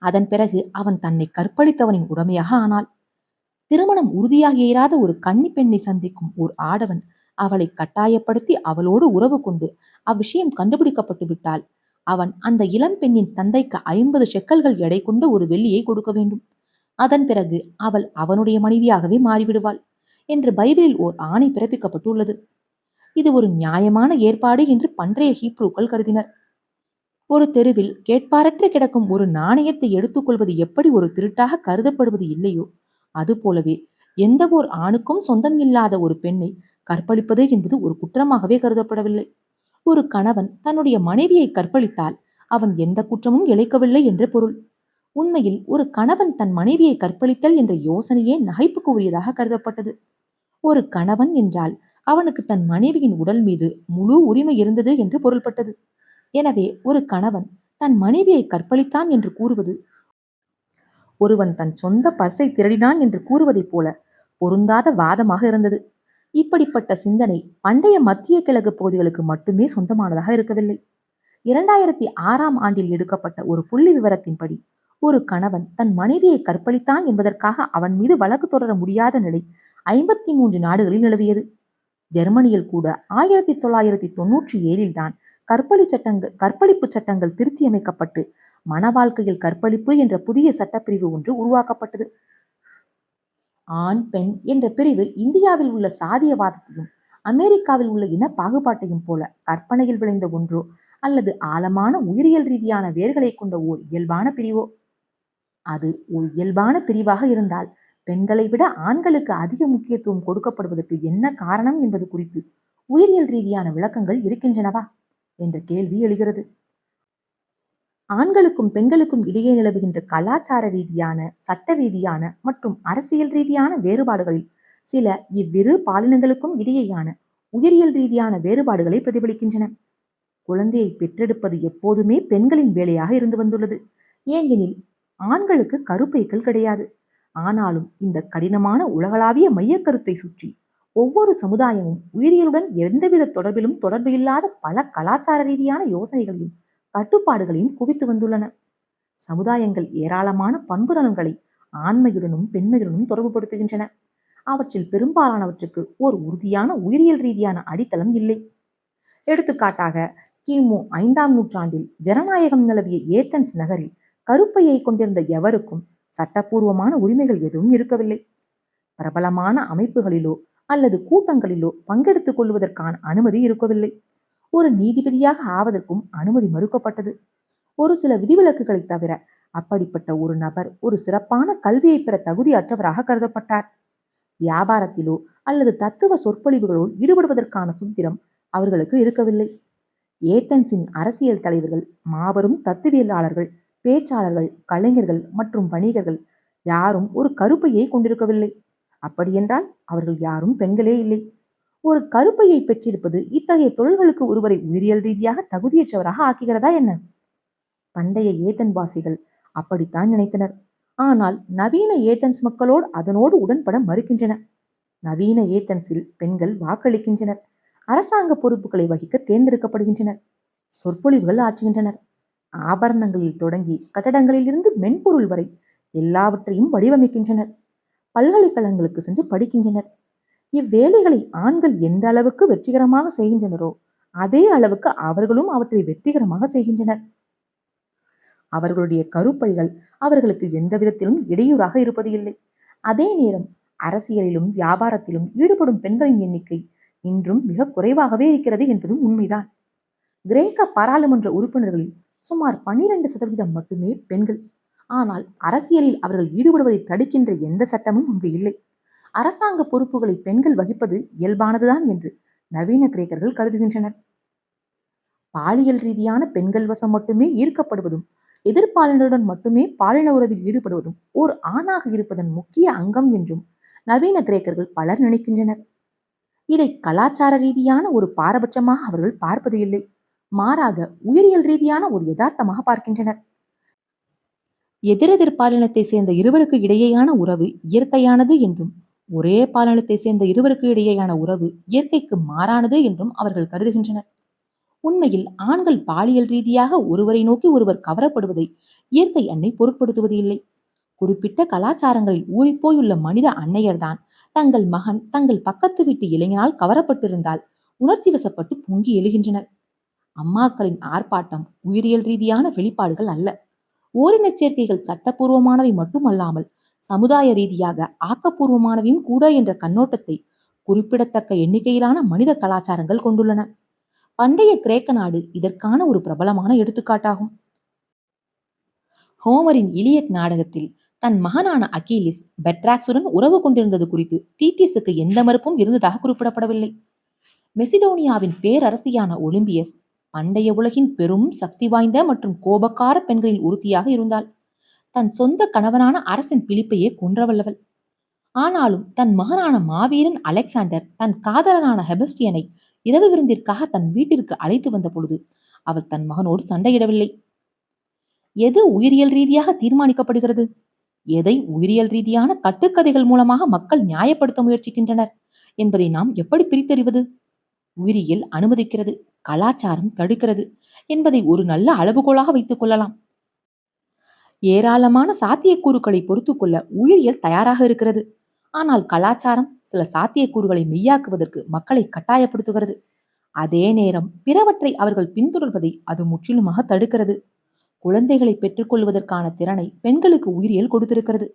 அதன் பிறகு அவன் தன்னை கற்பழித்தவனின் உடமையாக ஆனாள். திருமணம் உறுதியாகியிராத ஒரு கன்னி பெண்ணை சந்திக்கும் ஓர் ஆடவன் அவளை கட்டாயப்படுத்தி அவளோடு உறவு கொண்டு அவ்விஷயம் கண்டுபிடிக்கப்பட்டு விட்டால் அவன் அந்த இளம் பெண்ணின் தந்தைக்கு 50 ஷெக்கல்கள் எடை கொண்ட ஒரு வெள்ளியை கொடுக்க வேண்டும். அதன் பிறகு அவள் அவனுடைய மனைவியாகவே மாறிவிடுவாள் என்று பைபிளில் ஓர் ஆணை பிறப்பிக்கப்பட்டுள்ளது. இது ஒரு நியாயமான ஏற்பாடு என்று பண்டைய ஹீப்ரூக்கள் கருதினர். ஒரு தெருவில் கேட்பாரற்று கிடக்கும் ஒரு நாணயத்தை எடுத்துக்கொள்வது எப்படி ஒரு திருட்டாக கருதப்படுவது இல்லையோ, அதுபோலவே எந்த ஓர் ஆணுக்கும் சொந்தம் இல்லாத ஒரு பெண்ணை கற்பழிப்பது என்பது ஒரு குற்றமாகவே கருதப்படவில்லை. ஒரு கணவன் தன்னுடைய மனைவியை கற்பழித்தால் அவன் எந்த குற்றமும் இழைக்கவில்லை என்று பொருள். உண்மையில் ஒரு கணவன் தன் மனைவியை கற்பழித்தல் என்ற யோசனையே நகைப்புக்கு உரியதாக கருதப்பட்டது. ஒரு கணவன் என்றால் அவனுக்கு தன் மனைவியின் உடல் மீது முழு உரிமை இருந்தது என்று பொருள்பட்டது. எனவே ஒரு கணவன் தன் மனைவியை கற்பழித்தான் என்று கூறுவது ஒருவன் தன் சொந்த பர்சை திருடினான் என்று கூறுவதைப் போல பொருந்தாத வாதமாக இருந்தது. இப்படிப்பட்ட சிந்தனை பண்டைய மத்திய கிழக்கு பகுதிகளுக்கு மட்டுமே சொந்தமானதாக இருக்கவில்லை. 2006ஆம் ஆண்டில் எடுக்கப்பட்ட ஒரு புள்ளி விவரத்தின்படி ஒரு கணவன் தன் மனைவியை கற்பழித்தான் என்பதற்காக அவன் மீது வழக்கு தொடர முடியாத நிலை 53 நாடுகளில் நிலவியது. ஜெர்மனியில் கூட 1997 தான் கற்பழிப்பு சட்டங்கள் திருத்தியமைக்கப்பட்டு மன வாழ்க்கையில் கற்பழிப்பு என்ற புதிய சட்டப்பிரிவு ஒன்று உருவாக்கப்பட்டது. ஆண் பெண் என்ற பிரிவு இந்தியாவில் உள்ள சாதியவாதத்தையும் அமெரிக்காவில் உள்ள இன பாகுபாட்டையும் போல கற்பனையில் விளைந்த ஒன்றோ அல்லது ஆழமான உயிரியல் ரீதியான வேர்களை கொண்ட ஓர் இயல்பான பிரிவோ. அது ஒரு இயல்பான பிரிவாக இருந்தால் பெண்களை விட ஆண்களுக்கு அதிக முக்கியத்துவம் கொடுக்கப்படுவதற்கு என்ன காரணம் என்பது குறித்து உயிரியல் ரீதியான விளக்கங்கள் இருக்கின்றனவா என்ற கேள்வி எழுகிறது. ஆண்களுக்கும் பெண்களுக்கும் இடையே நிலவுகின்ற கலாச்சார ரீதியான, சட்ட ரீதியான மற்றும் அரசியல் ரீதியான வேறுபாடுகளில் சில இவ்விரு பாலினங்களுக்கும் இடையேயான உயிரியல் ரீதியான வேறுபாடுகளை பிரதிபலிக்கின்றன. குழந்தையை பெற்றெடுப்பது எப்போதுமே பெண்களின் வேலையாக இருந்து வந்துள்ளது. ஏனெனில் ஆண்களுக்கு கருப்பைகள் கிடையாது. ஆனாலும் இந்த கடினமான உலகளாவிய மையக்கருத்தை சுற்றி ஒவ்வொரு சமுதாயமும் உயிரியலுடன் எந்தவித தொடர்பு இல்லாத பல கலாச்சார ரீதியான யோசனைகளையும் கட்டுப்பாடுகளையும் குவித்து வந்துள்ளன. சமுதாயங்கள் ஏராளமான பண்பு நலன்களை ஆண்மையுடனும் பெண்மையுடனும் தொடர்புபடுத்துகின்றன. அவற்றில் பெரும்பாலானவற்றுக்கு ஒரு உறுதியான உயிரியல் ரீதியான அடித்தளம் இல்லை. எடுத்துக்காட்டாக, கிமு 5ஆம் நூற்றாண்டில் ஜனநாயகம் நிலவிய ஏத்தன்ஸ் நகரில் கருப்பையை கொண்டிருந்த எவருக்கும் சட்டப்பூர்வமான உரிமைகள் எதுவும் இருக்கவில்லை. பிரபலமான அமைப்புகளிலோ அல்லது கூட்டங்களிலோ பங்கெடுத்துக் கொள்வதற்கான அனுமதி இருக்கவில்லை. ஒரு நீதிபதியாக ஆவதற்கும் அனுமதி மறுக்கப்பட்டது. ஒரு சில விதிவிலக்குகளை தவிர அப்படிப்பட்ட ஒரு நபர் ஒரு சிறப்பான கல்வியை பெற தகுதியற்றவராக கருதப்பட்டார். வியாபாரத்திலோ அல்லது தத்துவ சொற்பொழிவுகளோ ஈடுபடுவதற்கான சுதந்திரம் அவர்களுக்கு இருக்கவில்லை. ஏத்தன்ஸின் அரசியல் தலைவர்கள், மாபெரும் தத்துவியலாளர்கள், பேச்சாளர்கள், கலைஞர்கள் மற்றும் வணிகர்கள் யாரும் ஒரு கருப்பையை கொண்டிருக்கவில்லை. அப்படியென்றால் அவர்கள் யாரும் பெண்களே இல்லை. ஒரு கருப்பையை பெற்றிருப்பது இத்தகைய தொழில்களுக்கு ஒருவரை உயிரியல் ரீதியாக தகுதியற்றவராக ஆக்குகிறதா என்ன? பண்டைய ஏதன்வாசிகள் அப்படித்தான் நினைத்தனர். ஆனால் நவீன ஏதன்ஸ் மக்களோடு அதனோடு உடன்பட மறுக்கின்றனர். நவீன ஏதன்ஸில் பெண்கள் வாக்களிக்கின்றனர், அரசாங்க பொறுப்புகளை வகிக்க தேர்ந்தெடுக்கப்படுகின்றனர், சொற்பொழிவுகள் ஆற்றுகின்றனர். ஆபரணங்களில் தொடங்கி கட்டடங்களில் இருந்து மென்பொருள் வரை எல்லாவற்றையும் வடிவமைக்கின்றனர். பல்கலைக்கழகங்களுக்கு சென்று படிக்கின்றனர். இவ்வேலைகளை ஆண்கள் எந்த அளவுக்கு வெற்றிகரமாக செய்கின்றனரோ அதே அளவுக்கு அவர்களும் அவற்றை வெற்றிகரமாக செய்கின்றனர். அவர்களுடைய கருப்பைகள் அவர்களுக்கு எந்த விதத்திலும் இடையூறாக இருப்பது இல்லை. அதே நேரம் அரசியலிலும் வியாபாரத்திலும் ஈடுபடும் பெண்களின் எண்ணிக்கை இன்றும் மிக குறைவாகவே இருக்கிறது என்பதும் உண்மைதான். கிரேக்க பாராளுமன்ற உறுப்பினர்களில் சுமார் 12% மட்டுமே பெண்கள். ஆனால் அரசியலில் அவர்கள் ஈடுபடுவதை தடுக்கின்ற எந்த சட்டமும் அங்கு இல்லை. அரசாங்க பொறுப்புகளை பெண்கள் வகிப்பது இயல்பானதுதான் என்று நவீன கிரேக்கர்கள் கருதுகின்றனர். பாலியல் ரீதியான பெண்கள் வசம் மட்டுமே ஈர்க்கப்படுவதும், எதிர்ப்பாலினருடன் மட்டுமே பாலின உறவில் ஈடுபடுவதும் ஓர் ஆணாக இருப்பதன் முக்கிய அங்கம் என்றும் நவீன கிரேக்கர்கள் பலர் நினைக்கின்றனர். இதை கலாச்சார ரீதியான ஒரு பாரபட்சமாக அவர்கள் பார்ப்பது இல்லை, மாறாக உயிரியல் ரீதியான ஒரு யதார்த்தமாக பார்க்கின்றனர். எதிரெதிர் பாலினத்தை சேர்ந்த இருவருக்கு இடையேயான உறவு இயற்கையானது என்றும், ஒரே பாலினத்தை சேர்ந்த இருவருக்கு இடையேயான உறவு இயற்கைக்கு மாறானது என்றும் அவர்கள் கருதுகின்றனர். உண்மையில் ஆண்கள் பாலியல் ரீதியாக ஒருவரை நோக்கி ஒருவர் கவரப்படுவதை இயற்கை அன்னை பொருட்படுத்துவது இல்லை. குறிப்பிட்ட கலாச்சாரங்களில் ஊறிப்போயுள்ள மனித அன்னையர்தான் தங்கள் மகன் தங்கள் பக்கத்து வீட்டு இளைஞனால் கவரப்பட்டிருந்தால் உணர்ச்சி வசப்பட்டு பொங்கி எழுகின்றனர். அம்மாக்களின் ஆர்ப்பாட்டம் உயிரியல் ரீதியான வெளிப்பாடுகள் அல்ல. ஓரினச் சேர்க்கைகள் சட்டப்பூர்வமானவை மட்டுமல்லாமல் சமுதாய ரீதியாக ஆக்கப்பூர்வமானவையும் கூட என்ற கண்ணோட்டத்தை குறிப்பிடத்தக்க எண்ணிக்கையிலான மனித கலாச்சாரங்கள் கொண்டுள்ளன. பண்டைய கிரேக்க நாடு இதற்கான ஒரு பிரபலமான எடுத்துக்காட்டாகும். ஹோமரின் இலியட் நாடகத்தில் தன் மகனான அகிலிஸ் பெட்ராக்ஸுடன் உறவு கொண்டிருந்தது குறித்து தீட்டிஸுக்கு எந்த மறுப்பும் இருந்ததாக குறிப்பிடப்படவில்லை. மெசிடோனியாவின் பேரரசியான ஒலிம்பியஸ் பண்டைய உலகின் பெரும் சக்தி வாய்ந்த மற்றும் கோபக்கார பெண்களில் ஒருத்தியாக இருந்தாள். தன் சொந்த கணவனான அரசன் பிலிப்பையே கொன்றவல்லவள். ஆனாலும் தன் மகனான மாவீரன் அலெக்சாண்டர் தன் காதலனான ஹெபஸ்டியனை இரவு விருந்திற்காக தன் வீட்டிற்கு அழைத்து வந்த பொழுது அவள் தன் மகனோடு சண்டையிடவில்லை. எது உயிரியல் ரீதியாக தீர்மானிக்கப்படுகிறது, எதை உயிரியல் ரீதியான கட்டுக்கதைகள் மூலமாக மக்கள் நியாயப்படுத்த முயற்சிக்கின்றனர் என்பதை நாம் எப்படி பிரித்தறிவது? உயிரியல் அனுமதிக்கிறது, கலாச்சாரம் தடுக்கிறது என்பதை ஒரு நல்ல அளவுகோலாக வைத்துக் கொள்ளலாம். ஏராளமான சாத்தியக்கூறுகளை பொறுத்துக் கொள்ள உயிரியல் தயாராக இருக்கிறது. ஆனால் கலாச்சாரம் சில சாத்தியக்கூறுகளை மெய்யாக்குவதற்கு மக்களை கட்டாயப்படுத்துகிறது. அதே நேரம் பிறவற்றை அவர்கள் பின்தொடர்வதை அது முற்றிலுமாக தடுக்கிறது. குழந்தைகளை பெற்றுக்கொள்வதற்கான திறனை பெண்களுக்கு உயிரியல் கொடுத்திருக்கிறது.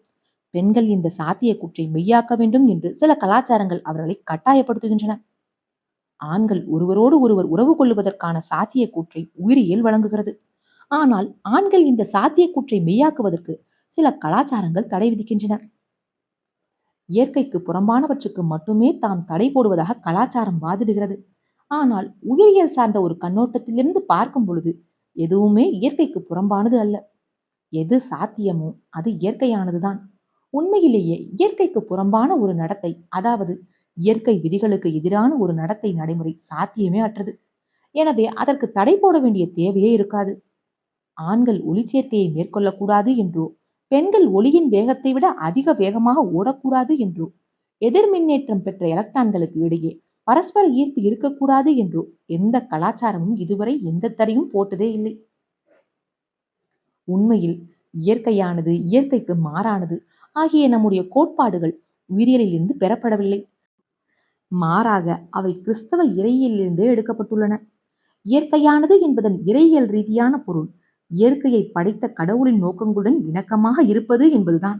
பெண்கள் இந்த சாத்தியக்கூற்றை மெய்யாக்க வேண்டும் என்று சில கலாச்சாரங்கள் அவர்களை கட்டாயப்படுத்துகின்றன. ஆண்கள் ஒருவரோடு ஒருவர் உறவு கொள்வதற்கான சாத்தியக்கூற்றை உயிரியல் வழங்குகிறது. ஆனால் ஆண்கள் இந்த சாத்தியக்கூற்றை மெய்யாக்குவதற்கு சில கலாச்சாரங்கள் தடை விதிக்கின்றன. இயற்கைக்கு புறம்பானவற்றுக்கு மட்டுமே தாம் தடை போடுவதாக கலாச்சாரம் வாதிடுகிறது. ஆனால் உயிரியல் சார்ந்த ஒரு கண்ணோட்டத்திலிருந்து பார்க்கும் பொழுது எதுவுமே இயற்கைக்கு புறம்பானது அல்ல. எது சாத்தியமோ அது இயற்கையானதுதான். உண்மையிலேயே இயற்கைக்கு புறம்பான ஒரு நடத்தை, அதாவது இயற்கை விதிகளுக்கு எதிரான ஒரு நடத்தை நடைமுறை சாத்தியமே அற்றது. எனவே அதற்கு தடை போட வேண்டிய தேவையே இருக்காது. ஆண்கள் ஒளிச்சேர்க்கையை மேற்கொள்ளக்கூடாது என்றோ, பெண்கள் ஒளியின் வேகத்தை விட அதிக வேகமாக ஓடக்கூடாது என்றோ, எதிர் மின்னேற்றம் பெற்ற எலக்ட்ரான்களுக்கு இடையே பரஸ்பர ஈர்ப்பு இருக்கக்கூடாது என்றோ எந்த கலாச்சாரமும் இதுவரை எந்த தடையும் போட்டதே இல்லை. உண்மையில் இயற்கையானது, இயற்கைக்கு மாறானது ஆகிய நம்முடைய கோட்பாடுகள் உயிரியலிலிருந்து பெறப்படவில்லை. மாறாக அவை கிறிஸ்தவ இறையியலிலிருந்தே எடுக்கப்பட்டுள்ளன. இயற்கையானது என்பதன் இறையியல் ரீதியான பொருள் இயற்கையை படைத்த கடவுளின் நோக்கங்களுடன் இணக்கமாக இருப்பது என்பதுதான்.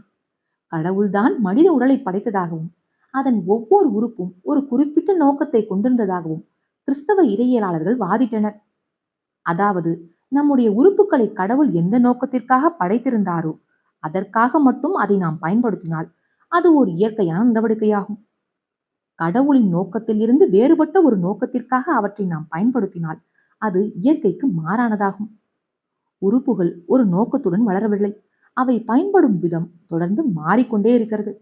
கடவுள்தான் மனித உடலை படைத்ததாகவும் அதன் ஒவ்வொரு உறுப்பும் ஒரு குறிப்பிட்ட நோக்கத்தை கொண்டிருந்ததாகவும் கிறிஸ்தவ இறையியலாளர்கள் வாதிட்டனர். அதாவது நம்முடைய உறுப்புகளை கடவுள் எந்த நோக்கத்திற்காக படைத்திருந்தாரோ அதற்காக மட்டும் அதை நாம் பயன்படுத்தினால் அது ஒரு இயற்கையான நடவடிக்கையாகும். கடவுளின் நோக்கத்தில் இருந்து வேறுபட்ட ஒரு நோக்கத்திற்காக அவற்றை நாம் பயன்படுத்தினால் அது இயற்கைக்கு மாறானதாகும். உறுப்புகள் ஒரு நோக்கத்துடன் வளரவில்லை, அவை பயன்படும் விதம் தொடர்ந்து மாறிக்கொண்டே இருக்கிறது.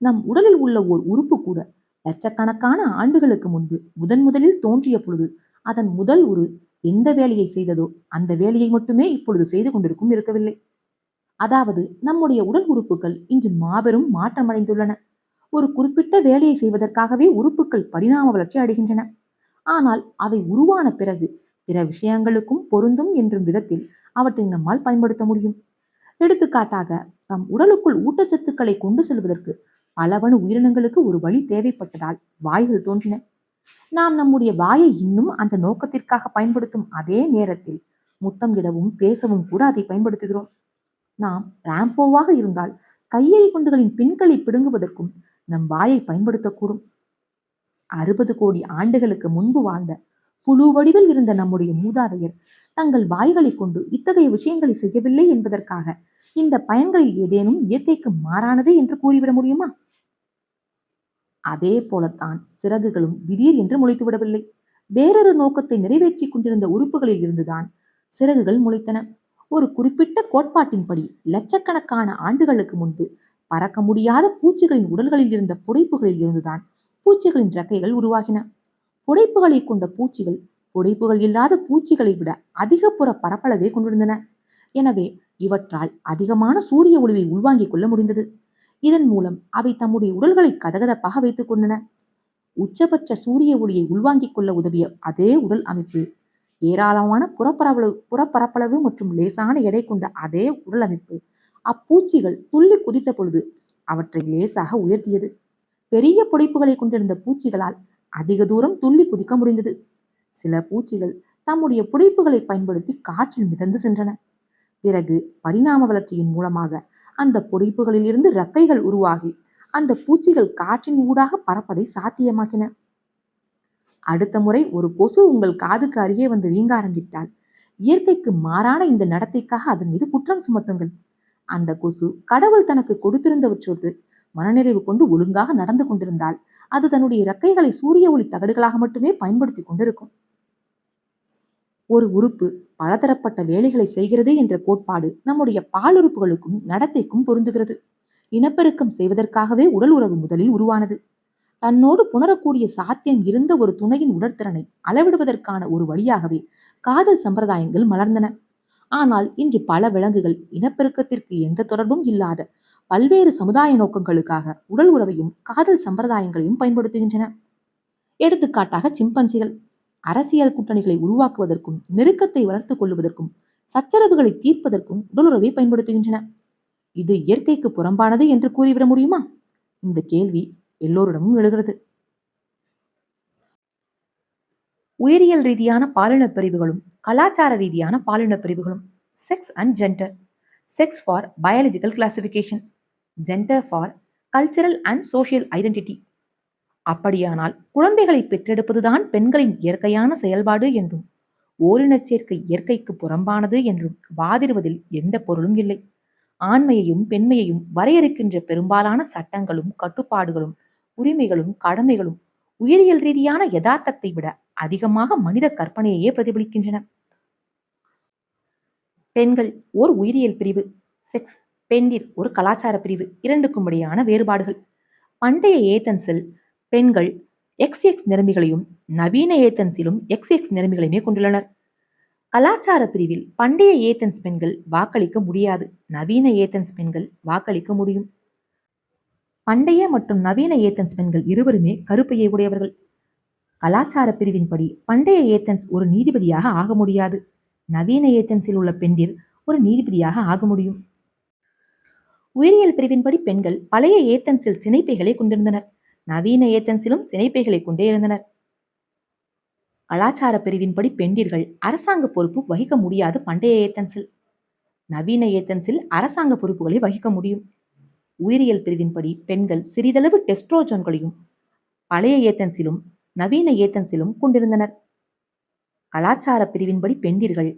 நம் உடலில் உள்ள ஓர் உறுப்பு கூட லட்சக்கணக்கான ஆண்டுகளுக்கு முன்பு முதலில் தோன்றிய பொழுது அதன் முதல் உரு எந்த வேலையை செய்ததோ அந்த வேலையை மட்டுமே இப்பொழுது செய்து கொண்டிருக்கும் இருக்கவில்லை. அதாவது நம்முடைய உடல் உறுப்புகள் இன்று மாபெரும் மாற்றமடைந்துள்ளன. ஒரு குறிப்பிட்ட வேலையை செய்வதற்காகவே உறுப்புகள் பரிணாம வளர்ச்சி அடைகின்றன. ஆனால் அவை உருவான பிறகு பிற விஷயங்களுக்கும் பொருந்தும் என்றும் விதத்தில் அவற்றை நம்மால் பயன்படுத்த முடியும். எடுத்துக்காட்டாக, நம் உடலுக்குள் ஊட்டச்சத்துக்களை கொண்டு செல்வதற்கு பலவன உயிரினங்களுக்கு ஒரு வழி தேவைப்பட்டதால் வாய்கள் தோன்றின. நாம் நம்முடைய வாயை இன்னும் அந்த நோக்கத்திற்காக பயன்படுத்தும் அதே நேரத்தில் முத்தம் இடவும் பேசவும் கூட அதை பயன்படுத்துகிறோம். நாம் ராம்போவாக இருந்தால் கையெறி குண்டுகளின் பின்களை பிடுங்குவதற்கும் நம் வாயை பயன்படுத்தக்கூடும். 60 கோடி ஆண்டுகளுக்கு முன்பு வாழ்ந்த புழு வடிவில் இருந்த நம்முடைய மூதாதையர் தங்கள் வாய்களை கொண்டு இத்தகைய விஷயங்களை செய்யவில்லை என்பதற்காக இந்த பயன்களில் ஏதேனும் இயற்கைக்கு மாறானது என்று கூறிவிட முடியுமா? அதே போலத்தான் சிறகுகளும் திடீர் என்று முளைத்து விடவில்லை. வேறொரு நோக்கத்தை நிறைவேற்றிக் கொண்டிருந்த உறுப்புகளில் இருந்துதான் சிறகுகள் முளைத்தன. ஒரு குறிப்பிட்ட கோட்பாட்டின்படி லட்சக்கணக்கான ஆண்டுகளுக்கு முன்பு பறக்க முடியாத பூச்சிகளின் உடல்களில் இருந்த புடைப்புகளில் இருந்துதான் பூச்சிகளின் ரெக்கைகள் உருவாகின. புடைப்புகளை கொண்ட பூச்சிகள் புடைப்புகள் இல்லாத பூச்சிகளை விட அதிக புற பரப்பளவை கொண்டிருந்தன. எனவே இவற்றால் அதிகமான சூரிய ஒளியை உள்வாங்கிக் கொள்ள முடிந்தது. இதன் மூலம் அவை தம்முடைய உடல்களை கதகதப்பாக வைத்துக் கொண்டன. உச்சபட்ச சூரிய ஒளியை உள்வாங்கிக் கொள்ள உதவிய அதே உடல் அமைப்பு, ஏராளமான புறப்பரப்பளவு மற்றும் லேசான எடை கொண்ட அதே உடல் அமைப்பு அப்பூச்சிகள் துள்ளி குதித்த பொழுது அவற்றை லேசாக உயர்த்தியது. பெரிய புடைப்புகளை கொண்டிருந்த பூச்சிகளால் அதிக தூரம் துள்ளி குதிக்க முடிந்தது. சில பூச்சிகள் தம்முடைய புடைப்புகளை பயன்படுத்தி காற்றில் மிதந்து சென்றன. பிறகு பரிணாம வளர்ச்சியின் மூலமாக அந்த புடைப்புகளில் இருந்து ரெக்கைகள் உருவாகி அந்த பூச்சிகள் காற்றின் ஊடாக பறப்பதை சாத்தியமாக்கின. அடுத்த முறை ஒரு கொசு உங்கள் காதுக்கு அருகே வந்து ரீங்காரங்கிட்டால் இயற்கைக்கு மாறான இந்த நடத்தைக்காக அதன் மீது குற்றம் சுமத்துங்கள். அந்த கொசு கடவுள் தனக்கு கொடுத்திருந்தவற்றோடு மனநிறைவு கொண்டு ஒழுங்காக நடந்து கொண்டிருந்தால் அது தன்னுடைய இறக்கைகளை சூரிய ஒளி தகடுகளாக மட்டுமே பயன்படுத்தி கொண்டிருக்கும். ஒரு உறுப்பு பலதரப்பட்ட வேலைகளை செய்கிறது என்ற கோட்பாடு நம்முடைய பாலுறுப்புகளுக்கும் நடத்தைக்கும் பொருந்துகிறது. இனப்பெருக்கம் செய்வதற்காகவே உடல் உறவு முதலில் உருவானது. தன்னோடு புணரக்கூடிய சாத்தியம் இருந்த ஒரு துணையின் உடற்திறனை அளவிடுவதற்கான ஒரு வழியாகவே காதல் சம்பிரதாயங்கள் மலர்ந்தன. ஆனால் இன்று பல விலங்குகள் இனப்பெருக்கத்திற்கு எந்த தொடர்பும் இல்லாத பல்வேறு சமுதாய நோக்கங்களுக்காக உடல் உறவையும் காதல் சம்பிரதாயங்களையும் பயன்படுத்துகின்றன. எடுத்துக்காட்டாக சிம்பன்சிகள் அரசியல் கூட்டணிகளை உருவாக்குவதற்கும் நெருக்கத்தை வளர்த்துக் கொள்வதற்கும் சச்சரவுகளை தீர்ப்பதற்கும் உடலுறவை பயன்படுத்துகின்றன. இது இயற்கைக்கு புறம்பானது என்று கூறிவிட முடியுமா? இந்த கேள்வி எல்லோரிடமும் எழுகிறது. உயிரியல் ரீதியான பாலின பிரிவுகளும் கலாச்சார ரீதியான பாலின பிரிவுகளும். Sex and gender. Sex for biological classification, gender for cultural and social identity. அப்படியானால் குழந்தைகளை பெற்றெடுப்பதுதான் பெண்களின் இயற்கையான செயல்பாடு என்றும் ஓரினச் சேர்க்கை இயற்கைக்கு புறம்பானது என்றும் வாதிடுவதில் எந்த பொருளும் இல்லை. ஆண்மையையும் பெண்மையையும் வரையறுக்கின்ற பெரும்பாலான சட்டங்களும் கட்டுப்பாடுகளும் உரிமைகளும் கடமைகளும் உயிரியல் ரீதியான யதார்த்தத்தை விட அதிகமாக மனித கற்பனையையே பிரதிபலிக்கின்றன. பெண்கள் ஓர் உயிரியல் பிரிவு, செக்ஸ். பெண்டிர் ஒரு கலாச்சார பிரிவு. இரண்டுக்கும் இடையான வேறுபாடுகள். பண்டைய ஏதன்ஸில் பெண்கள் XX நிறமிகளையும் நவீன ஏதன்ஸிலும் XX நிறமிகளையுமே கொண்டுள்ளனர். கலாச்சார பிரிவில் பண்டைய ஏதன்ஸ் பெண்கள் வாக்களிக்க முடியாது, நவீன ஏதன்ஸ் பெண்கள் வாக்களிக்க முடியும். பண்டைய மற்றும் நவீன ஏதன்ஸ் பெண்கள் இருவருமே கருப்பையை உடையவர்கள். கலாச்சார பிரிவின்படி பண்டைய ஏதன்ஸ் ஒரு நீதிபதியாக ஆக முடியாது, நவீன ஏதன்ஸில் உள்ள பெண்டிர் ஒரு நீதிபதியாக ஆக முடியும். உயிரியல் பிரிவின்படி பெண்கள் பழைய ஏதன்ஸில் சினைப்பைகளை கொண்டிருந்தனர், நவீன ஏதன்ஸிலும் சினைப்பைகளை கொண்டே இருந்தனர். கலாச்சார பிரிவின்படி பெண்டிர்கள் அரசாங்க பொறுப்பு வகிக்க முடியாது பண்டைய ஏதன்ஸில், நவீன ஏதன்ஸில் அரசாங்க பொறுப்புகளை வகிக்க முடியும். உயிரியல் பிரிவின்படி பெண்கள் சிறிதளவு டெஸ்ட்ரோஜன்களையும் பழைய ஏதன்ஸிலும் நவீன ஏதன்ஸிலும் கொண்டிருந்தனர். கலாச்சார பிரிவின்படி பெண்டிர்கள்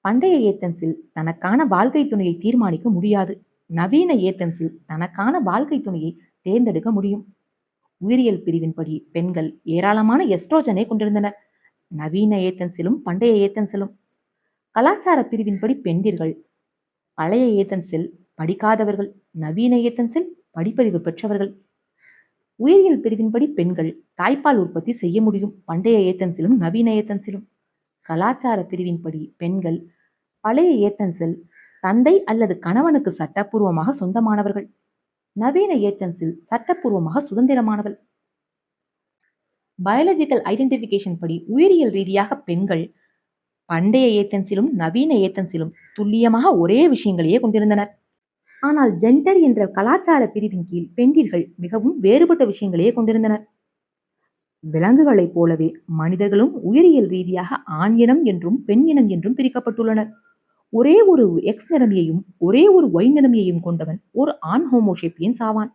பண்டைய ஏதன்ஸில் தனக்கான வாழ்க்கை துணையை தீர்மானிக்க முடியாது, நவீன ஏதன்ஸில் தனக்கான வாழ்க்கை துணையை தேர்ந்தெடுக்க முடியும். உயிரியல் பிரிவின்படி பெண்கள் ஏராளமான எஸ்ட்ரோஜனை கொண்டிருந்தனர், நவீன ஏதன்ஸிலும் பண்டைய ஏதன்ஸிலும். கலாச்சார பிரிவின்படி பெண்டிர்கள் பழைய ஏதன்ஸில் படிக்காதவர்கள், நவீன ஏதன்ஸில் படிப்பறிவு பெற்றவர்கள். உயிரியல் பிரிவின்படி பெண்கள் தாய்ப்பால் உற்பத்தி செய்ய முடியும், பண்டைய ஏதன்ஸிலும் நவீன ஏதன்ஸிலும். கலாச்சார பிரிவின்படி பெண்கள் பழைய ஏதன்ஸில் தந்தை அல்லது கணவனுக்கு சட்டப்பூர்வமாக சொந்தமானவர்கள், நவீன ஏதன்ஸில் சட்டப்பூர்வமாக சுதந்திரமானவள். பயாலஜிக்கல் ஐடென்டிஃபிகேஷன் படி உயிரியல் ரீதியாக பெண்கள் பண்டைய ஏதன்ஸிலும் நவீன ஏதன்ஸிலும் துல்லியமாக ஒரே விஷயங்களையே கொண்டிருந்தனர். ஆனால் ஜெண்டர் என்ற கலாச்சார பிரிவின் கீழ் பெண்டிர்கள் மிகவும் வேறுபட்ட விஷயங்களையே கொண்டிருந்தனர். விலங்குகளைப் போலவே மனிதர்களும் உயிரியல் ரீதியாக ஆண் இனம் என்றும் பெண் இனம் என்றும் பிரிக்கப்பட்டுள்ளனர். ஒரே ஒரு எக்ஸ் நிறமியையும் ஒரே ஒரு ஒய் நிறமியையும் கொண்டவன் ஒரு ஆண் ஹோமோசேப்பியன்ஸ் ஆவான்.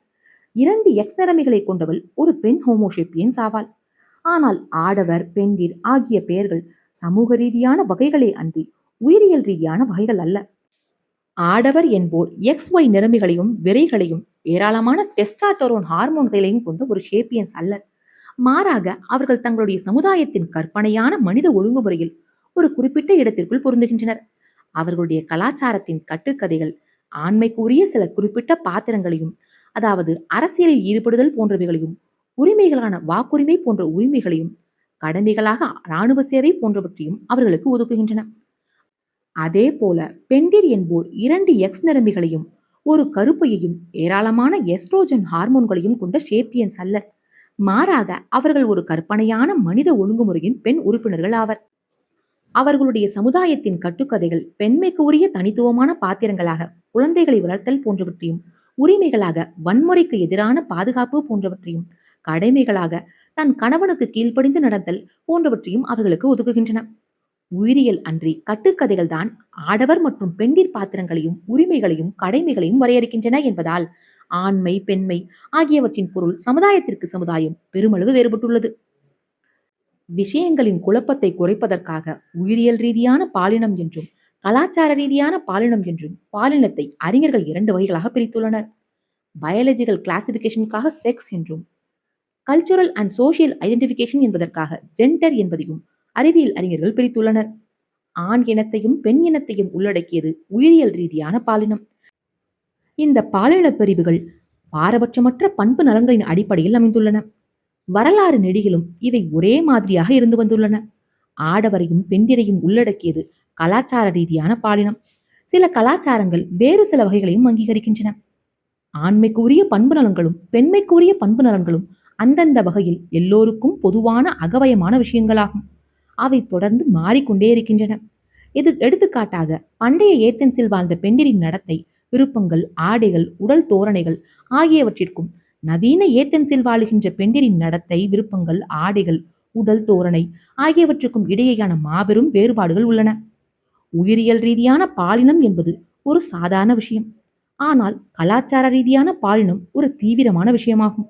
2 எக்ஸ் நிறமிகளை கொண்டவள் ஒரு பெண் ஹோமோசேப்பியன்ஸ் ஆவாள். ஆனால் ஆடவர், பெண்டிர் ஆகிய பெயர்கள் சமூக ரீதியான வகைகளே அன்றி உயிரியல் ரீதியான வகைகள் அல்ல. ஆடவர் என்போர் XY நிறமிகளையும் விரைகளையும் ஏராளமான டெஸ்டாட்டரோன் ஹார்மோன்களையும் கொண்ட ஒரு ஷேப்பியன்ஸ் அல்லர். மாறாக அவர்கள் தங்களுடைய சமுதாயத்தின் கற்பனையான மனித ஒழுங்குமுறையில் ஒரு குறிப்பிட்ட இடத்திற்குள் பொருந்துகின்றனர். அவர்களுடைய கலாச்சாரத்தின் கட்டுக்கதைகள் ஆண்மைக்குரிய சில குறிப்பிட்ட பாத்திரங்களையும், அதாவது அரசியலில் ஈடுபடுதல் போன்றவைகளையும், உரிமைகளான வாக்குரிமை போன்ற உரிமைகளையும், கடமைகளாக இராணுவ சேவை போன்றவற்றையும் அவர்களுக்கு ஒதுக்குகின்றன. அதே போல பெண்டிர் என்போர் 2 எக்ஸ் நிறமிகளையும் ஒரு கருப்பையையும் ஏராளமான எஸ்ட்ரோஜன் ஹார்மோன்களையும் கொண்ட ஷேப்பியன்ஸ் அல்லர். மாறாக அவர்கள் ஒரு கற்பனையான மனித ஒழுங்குமுறையின் பெண் உறுப்பினர்கள் ஆவர். அவர்களுடைய சமுதாயத்தின் கட்டுக்கதைகள் பெண்மைக்கு உரிய தனித்துவமான பாத்திரங்களாக குழந்தைகளை வளர்த்தல் போன்றவற்றையும், உரிமைகளாக வன்முறைக்கு எதிரான பாதுகாப்பு போன்றவற்றையும், கடமைகளாக தன் கணவனுக்கு கீழ்ப்படிந்து நடத்தல் போன்றவற்றையும் அவர்களுக்கு ஒதுக்குகின்றன. உயிரியல் அன்றி கட்டுக்கதைகள் தான் ஆடவர் மற்றும் பெண்டிர் பாத்திரங்களையும் உரிமைகளையும் கடமைகளையும் வரையறுக்கின்றன என்பதால் ஆண்மை பெண்மை ஆகியவற்றின் பொருள் சமுதாயத்திற்கு சமுதாயம் பெருமளவு வேறுபட்டுள்ளது. விஷயங்களின் குழப்பத்தை குறைப்பதற்காக உயிரியல் ரீதியான பாலினம் என்றும் கலாச்சார ரீதியான பாலினம் என்றும் பாலினத்தை அறிஞர்கள் 2 வகைகளாக பிரித்துள்ளனர். பயாலஜிக்கல் கிளாசிபிகேஷனுக்காக செக்ஸ் என்றும், கல்ச்சுரல் அண்ட் சோசியல் ஐடென்டிபிகேஷன் என்பதற்காக ஜெண்டர் என்பதையும் அறிவியல் அறிஞர்கள் பிரித்துள்ளனர். ஆண் இனத்தையும் பெண் இனத்தையும் உள்ளடக்கியது உயிரியல் ரீதியான பாலினம். இந்த பாலின பிரிவுகள் பாரபட்சமற்ற பண்பு நலன்களின் அடிப்படையில் அமைந்துள்ளன. வரலாறு நெடுகிலும் இவை ஒரே மாதிரியாக இருந்து வந்துள்ளன. ஆடவரையும் பெண்டிரையும் உள்ளடக்கியது கலாச்சார ரீதியான பாலினம். சில கலாச்சாரங்கள் வேறு சில வகைகளையும் அங்கீகரிக்கின்றன. ஆண்மைக்கு உரிய பண்பு நலன்களும் பெண்மைக்கு உரிய பண்பு நலன்களும் அந்தந்த வகையில் எல்லோருக்கும் பொதுவான அகவயமான விஷயங்களாகும். அவை தொடர்ந்து மாறிக்கொண்டே இருக்கின்றன. இது எடுத்துக்காட்டாக பண்டைய ஏத்தென்ஸில் வாழ்ந்த பெண்டிரின் நடத்தை, விருப்பங்கள், ஆடைகள், உடல் தோரணைகள் ஆகியவற்றிற்கும் நவீன ஏத்தென்ஸில் வாழுகின்ற பெண்டிரின் நடத்தை, விருப்பங்கள், ஆடைகள், உடல் தோரணை ஆகியவற்றுக்கும் இடையேயான மாபெரும் வேறுபாடுகள் உள்ளன. உயிரியல் ரீதியான பாலினம் என்பது ஒரு சாதாரண விஷயம். ஆனால் கலாச்சார ரீதியான பாலினம் ஒரு தீவிரமான விஷயமாகும்.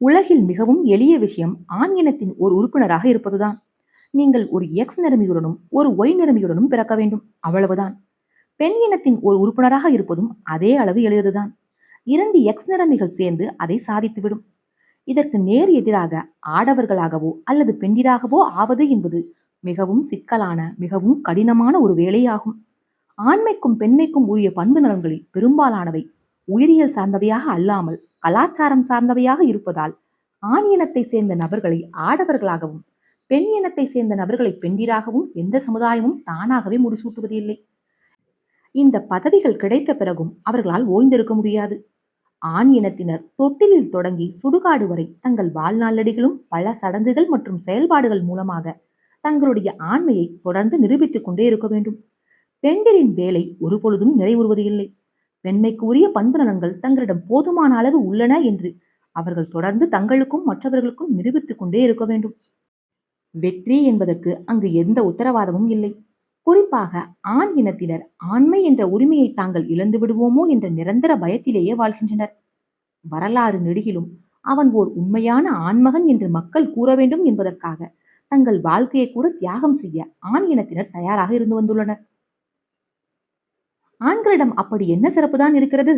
உலகில் மிகவும் எளிய விஷயம் ஆண் இனத்தின் ஒரு உறுப்பினராக இருப்பதுதான். நீங்கள் ஒரு எக்ஸ் நிறமியுடனும் ஒரு ஒய் நிறமியுடனும் பிறக்க வேண்டும், அவ்வளவுதான். பெண் இனத்தின் ஒரு உறுப்பினராக இருப்பதும் அதே அளவு எளியதுதான். 2 எக்ஸ் நிறமிகள் சேர்ந்து அதை சாதித்துவிடும். இதற்கு நேர் எதிராக ஆடவர்களாகவோ அல்லது பெண்டிராகவோ ஆவது என்பது மிகவும் சிக்கலான, மிகவும் கடினமான ஒரு வேலையாகும். ஆண்மைக்கும் பெண்மைக்கும் உரிய பண்பு நலன்களில் பெரும்பாலானவை உயிரியல் சார்ந்தவையாக அல்லாமல் கலாச்சாரம் சார்ந்தவையாக இருப்பதால் ஆண் இனத்தை சேர்ந்த நபர்களை ஆடவர்களாகவும் பெண் இனத்தை சேர்ந்த நபர்களை பெண்டிராகவும் எந்த சமுதாயமும் தானாகவே முடிசூட்டுவதில்லை. இந்த பதவிகள் கிடைத்த பிறகும் அவர்களால் ஓய்ந்திருக்க முடியாது. ஆண் இனத்தினர் தொட்டிலில் தொடங்கி சுடுகாடு வரை தங்கள் வாழ்நாளடிகளும் பல சடங்குகள் மற்றும் செயல்பாடுகள் மூலமாக தங்களுடைய ஆண்மையை தொடர்ந்து நிரூபித்துக் கொண்டே இருக்க வேண்டும். பெண்டிரின் வேலை ஒருபொழுதும் நிறைவுறுவது இல்லை. பெண்மைக்கு உரிய பண்பு நலன்கள் தங்களிடம் போதுமான அளவு உள்ளன என்று அவர்கள் தொடர்ந்து தங்களுக்கும் மற்றவர்களுக்கும் நிரூபித்துக் கொண்டே இருக்க வேண்டும். வெற்றி என்பதற்கு அங்கு எந்த உத்தரவாதமும் இல்லை. குறிப்பாக ஆண் இனத்தினர் ஆண்மை என்ற உரிமையை தாங்கள் இழந்து விடுவோமோ என்ற நிரந்தர பயத்திலேயே வாழ்கின்றனர். வரலாறு நெடுகிலும் அவன் ஓர் உண்மையான ஆண்மகன் என்று மக்கள் கூற வேண்டும் என்பதற்காக தங்கள் வாழ்க்கையை கூட தியாகம் செய்ய ஆண் இனத்தினர் தயாராக இருந்து வந்துள்ளனர். ஆண்களிடம் அப்படி என்ன சிறப்புதான் இருக்கிறது?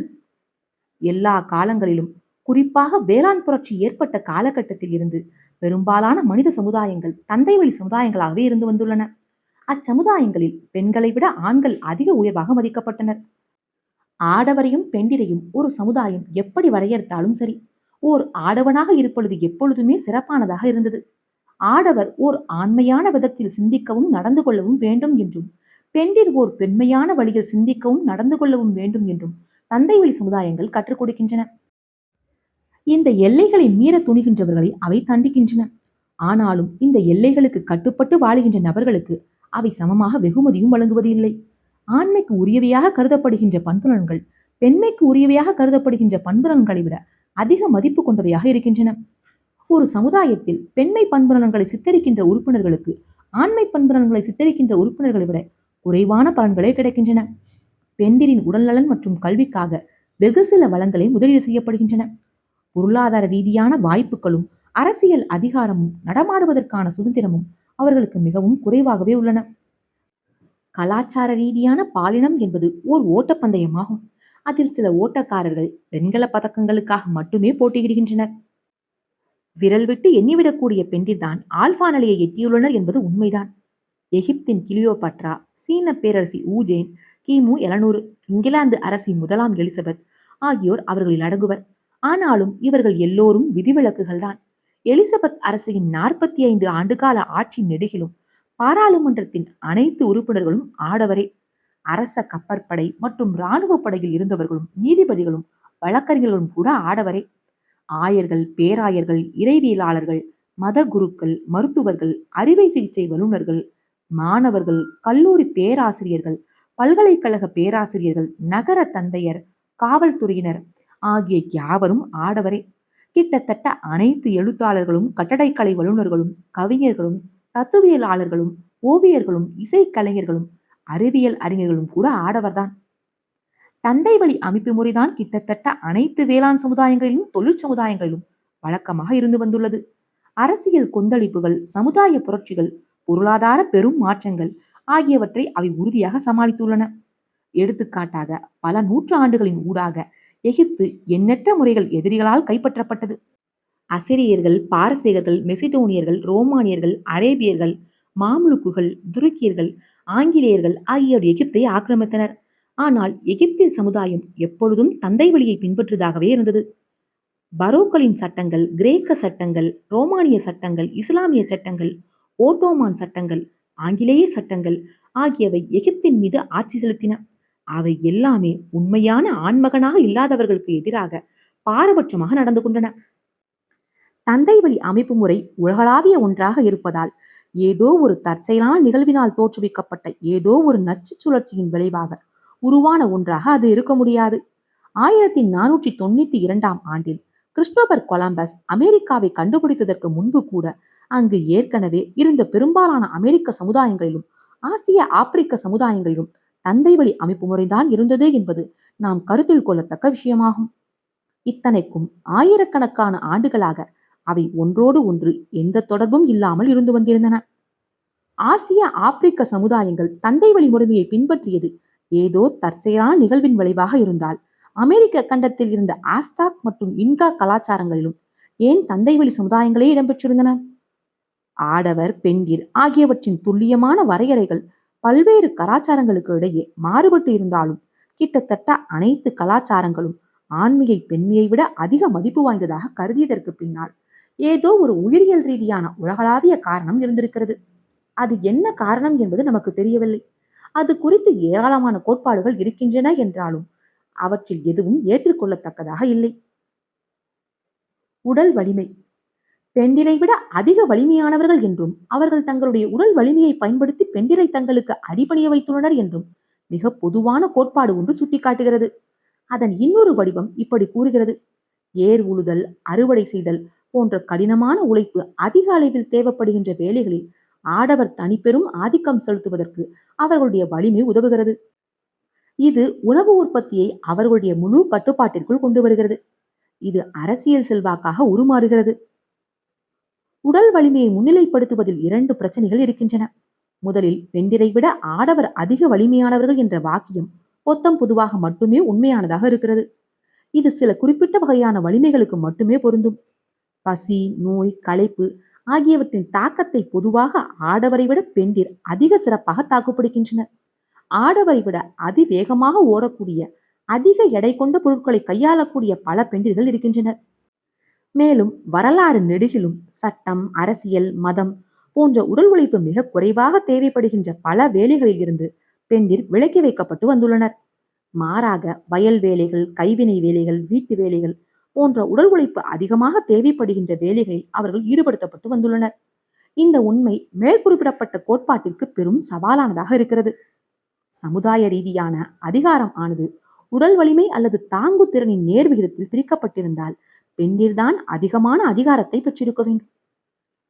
எல்லா காலங்களிலும், குறிப்பாக வேளாண் புரட்சி ஏற்பட்ட காலகட்டத்தில் இருந்து பெரும்பாலான மனித சமுதாயங்கள் தந்தை வழி சமுதாயங்களாகவே இருந்து வந்துள்ளன. அச்சமுதாயங்களில் பெண்களை விட ஆண்கள் அதிக உயர்வாக மதிக்கப்பட்டனர். ஆடவரையும் பெண்டிரையும் ஒரு சமுதாயம் எப்படி வரையறுத்தாலும் சரி, ஓர் ஆடவனாக இருப்பது எப்பொழுதுமே சிறப்பானதாக இருந்தது. ஆடவர் ஓர் ஆண்மையான விதத்தில் சிந்திக்கவும் நடந்து கொள்ளவும் வேண்டும் என்றும், பெண்டிர் ஓர் பெண்மையான வழியில் சிந்திக்கவும் நடந்து கொள்ளவும் வேண்டும் என்றும் தந்தை வழி சமுதாயங்கள் கற்றுக் கொடுக்கின்றன. இந்த எல்லைகளை மீற துணிகின்றவர்களை அவை தண்டிக்கின்றன. ஆனாலும் இந்த எல்லைகளுக்கு கட்டுப்பட்டு வாழுகின்ற நபர்களுக்கு அவை சமமாக வெகுமதியும் வழங்குவது இல்லை. ஆண்மைக்கு உரியவையாக கருதப்படுகின்ற பண்புலன்கள் பெண்மைக்கு உரியவையாக கருதப்படுகின்ற பண்புலன்களை விட அதிக மதிப்பு கொண்டவையாக இருக்கின்றன. ஒரு சமுதாயத்தில் பெண்மை பண்புலன்களை சித்தரிக்கின்ற உறுப்பினர்களுக்கு ஆண்மை பண்புலன்களை சித்தரிக்கின்ற உறுப்பினர்களை விட குறைவான பலன்களே கிடைக்கின்றன. பெண்டிரின் உடல்நலன் மற்றும் கல்விக்காக வெகு சில வளங்களே முதலீடு செய்யப்படுகின்றன. பொருளாதார ரீதியான வாய்ப்புகளும் அரசியல் அதிகாரமும் நடமாடுவதற்கான சுதந்திரமும் அவர்களுக்கு மிகவும் குறைவாகவே உள்ளன. கலாச்சார ரீதியான பாலினம் என்பது ஓர் ஓட்டப்பந்தயமாகும். அதில் சில ஓட்டக்காரர்கள் வெண்கல பதக்கங்களுக்காக மட்டுமே போட்டியிடுகின்றனர். விரல் விட்டு எண்ணிவிடக்கூடிய பெண்டிர்தான் ஆல்பா நிலையை எட்டியுள்ளனர் என்பது உண்மைதான். எகிப்தின் கிளியோபட்ரா, சீன பேரரசி ஊஜேன், கிமு 700, இங்கிலாந்து அரசி முதலாம் எலிசபெத் ஆகியோர் அவர்களில் அடங்குவர். ஆனாலும் இவர்கள் எல்லோரும் விதிவிலக்குகள்தான். எலிசபெத் அரசியின் 45 ஆண்டுகால ஆட்சி நெடுகிலும் பாராளுமன்றத்தின் அனைத்து உறுப்பினர்களும் ஆடவரே. அரச கப்பற்படை மற்றும் இராணுவ படையில் இருந்தவர்களும் நீதிபதிகளும் வழக்கறிஞர்களும் கூட ஆடவரே. ஆயர்கள், பேராயர்கள், இறைவியலாளர்கள், மத குருக்கள், மருத்துவர்கள், அறுவை சிகிச்சை வல்லுநர்கள், மாணவர்கள், கல்லூரி பேராசிரியர்கள், பல்கலைக்கழக பேராசிரியர்கள், நகர தந்தையர், காவல்துறையினர் ஆகிய யாவரும் ஆடவரே. கிட்டத்தட்ட அனைத்து எழுத்தாளர்களும், கட்டடக்கலை வல்லுநர்களும், கவிஞர்களும், தத்துவியலாளர்களும், ஓவியர்களும், இசைக்கலைஞர்களும், அறிவியல் அறிஞர்களும் கூட ஆடவர்தான். தந்தை வழி அமைப்பு முறைதான் கிட்டத்தட்ட அனைத்து வேளாண் சமுதாயங்களிலும் தொழில் சமுதாயங்களிலும் வழக்கமாக இருந்து வந்துள்ளது. அரசியல் கொந்தளிப்புகள், சமுதாய புரட்சிகள், பொருளாதார பெரும் மாற்றங்கள் ஆகியவற்றை அவை உறுதியாக சமாளித்துள்ளன. எடுத்துக்காட்டாக, பல நூற்றாண்டுகளின் ஊடாக எகிப்து எண்ணற்ற முறைகள் எதிரிகளால் கைப்பற்றப்பட்டது. அசிரியர்கள், பாரசீகர்கள், மெசிடோனியர்கள், ரோமானியர்கள், அரேபியர்கள், மாம்லுக்குகள், துருக்கியர்கள், ஆங்கிலேயர்கள் ஆகியோர் எகிப்தை ஆக்கிரமித்தனர். ஆனால் எகிப்திய சமுதாயம் எப்பொழுதும் தந்தை வழியை பின்பற்றுவதாகவே இருந்தது. பரோக்களின் சட்டங்கள், கிரேக்க சட்டங்கள், ரோமானிய சட்டங்கள், இஸ்லாமிய சட்டங்கள், ஓட்டோமான் சட்டங்கள், ஆங்கிலேய சட்டங்கள் ஆகியவை எகிப்தின் மீது ஆட்சி செலுத்தின. அவை எல்லாமே உண்மையான ஆண்மகனாக இல்லாதவர்களுக்கு எதிராக பாரபட்சமாக நடந்து கொண்டன. தந்தை வழி அமைப்பு முறை உலகளாவிய ஒன்றாக இருப்பதால் ஏதோ ஒரு தற்செயலான நிகழ்வினால் தோற்றுவிக்கப்பட்ட ஏதோ ஒரு நச்சு சுழற்சியின் விளைவாக உருவான ஒன்றாக அது இருக்க முடியாது. 1492ஆம் ஆண்டில் கிறிஸ்டோபர் கொலம்பஸ் அமெரிக்காவை கண்டுபிடித்ததற்கு முன்பு கூட அங்கு ஏற்கனவே இருந்த பெரும்பாலான அமெரிக்க சமுதாயங்களிலும் ஆசிய ஆப்பிரிக்க சமுதாயங்களிலும் தந்தை வழி அமைப்பு முறைதான் இருந்தது என்பது நாம் கருத்தில் கொள்ளத்தக்க விஷயமாகும். இத்தனைக்கும் ஆயிரக்கணக்கான ஆண்டுகளாக அவை ஒன்றோடு ஒன்று எந்த தொடர்பும் இல்லாமல் இருந்து வந்திருந்தன. ஆசிய ஆப்பிரிக்க சமுதாயங்கள் தந்தை வழி முறைமையை பின்பற்றியது ஏதோ தற்செயலான நிகழ்வின் விளைவாக இருந்தால், அமெரிக்க கண்டத்தில் இருந்த ஆஸ்டாக் மற்றும் இன்கா கலாச்சாரங்களிலும் ஏன் தந்தை வழி சமுதாயங்களே இடம்பெற்றிருந்தன? ஆடவர், பெண்டிர் ஆகியவற்றின் துல்லியமான வரையறைகள் பல்வேறு கலாச்சாரங்களுக்கு இடையே மாறுபட்டு இருந்தாலும், கிட்டத்தட்ட அனைத்து கலாச்சாரங்களும் ஆண்மையை பெண்மையை விட அதிக மதிப்பு வாய்ந்ததாக கருதியதற்கு பின்னால் ஏதோ ஒரு உயிரியல் ரீதியான உலகளாவிய காரணம் இருந்திருக்கிறது. அது என்ன காரணம் என்பது நமக்கு தெரியவில்லை. அது குறித்து ஏராளமான கோட்பாடுகள் இருக்கின்றன என்றாலும் அவற்றில் எதுவும் ஏற்றுக்கொள்ளத்தக்கதாக இல்லை. உடல் வலிமை. பெண்டிரை விட அதிக வலிமையானவர்கள் என்றும் அவர்கள் தங்களுடைய உடல் வலிமையை பயன்படுத்தி பெண்டிரை தங்களுக்கு அடிபணிய வைத்துள்ளனர் என்றும் மிக பொதுவான கோட்பாடு ஒன்று சுட்டிக்காட்டுகிறது. அதன் இன்னொரு வடிவம் இப்படி கூறுகிறது: ஏர் உழுதல், அறுவடை செய்தல் போன்ற கடினமான உழைப்பு அதிக அளவில் தேவைப்படுகின்ற வேலைகளில் ஆடவர் தனிப்பெரும் ஆதிக்கம் செலுத்துவதற்கு அவர்களுடைய வலிமை உதவுகிறது. இது உணவு உற்பத்தியை அவர்களுடைய முழு கட்டுப்பாட்டிற்குள் கொண்டு வருகிறது. இது அரசியல் செல்வாக்காக உருமாறுகிறது. உடல் வலிமையை முன்னிலைப்படுத்துவதில் 2 பிரச்சனைகள் இருக்கின்றன. முதலில், பெண்டிரை விட ஆடவர் அதிக வலிமையானவர்கள் என்ற வாக்கியம் பொத்தம் பொதுவாக மட்டுமே உண்மையானதாக இருக்கிறது. இது சில குறிப்பிட்ட வகையான வலிமைகளுக்கு மட்டுமே பொருந்தும். பசி, நோய், களைப்பு ஆகியவற்றின் தாக்கத்தை பொதுவாக ஆடவரை விட பெண்டிர் அதிக சிறப்பாக தாக்குப்பிடிக்கின்றனர். ஆடவரை விட அதிவேகமாக ஓடக்கூடிய, அதிக எடை கொண்ட பொருட்களை கையாளக்கூடிய பல பெண்டிர்கள் இருக்கின்றனர். மேலும் வரலாறு நெடுகிலும் சட்டம், அரசியல், மதம் போன்ற உடல் உழைப்பு மிக குறைவாக தேவைப்படுகின்ற பல வேலைகளில் இருந்து பெண்டிர் விலக்கி வைக்கப்பட்டு வந்துள்ளனர். மாறாக வயல் வேலைகள், கைவினை வேலைகள், வீட்டு வேலைகள் போன்ற உடல் உழைப்பு அதிகமாக தேவைப்படுகின்ற வேலைகளில் அவர்கள் ஈடுபடுத்தப்பட்டு வந்துள்ளனர். இந்த உண்மை மேற்குறிப்பிடப்பட்ட கோட்பாட்டிற்கு பெரும் சவாலானதாக இருக்கிறது. சமுதாய ரீதியான அதிகாரம் ஆனது உடல் வலிமை அல்லது தாங்கு திறனின் நேர் விகிதத்தில் பிரிக்கப்பட்டிருந்தால் பெண்டிர்தான் அதிகமான அதிகாரத்தை பெற்றிருக்க வேண்டும்.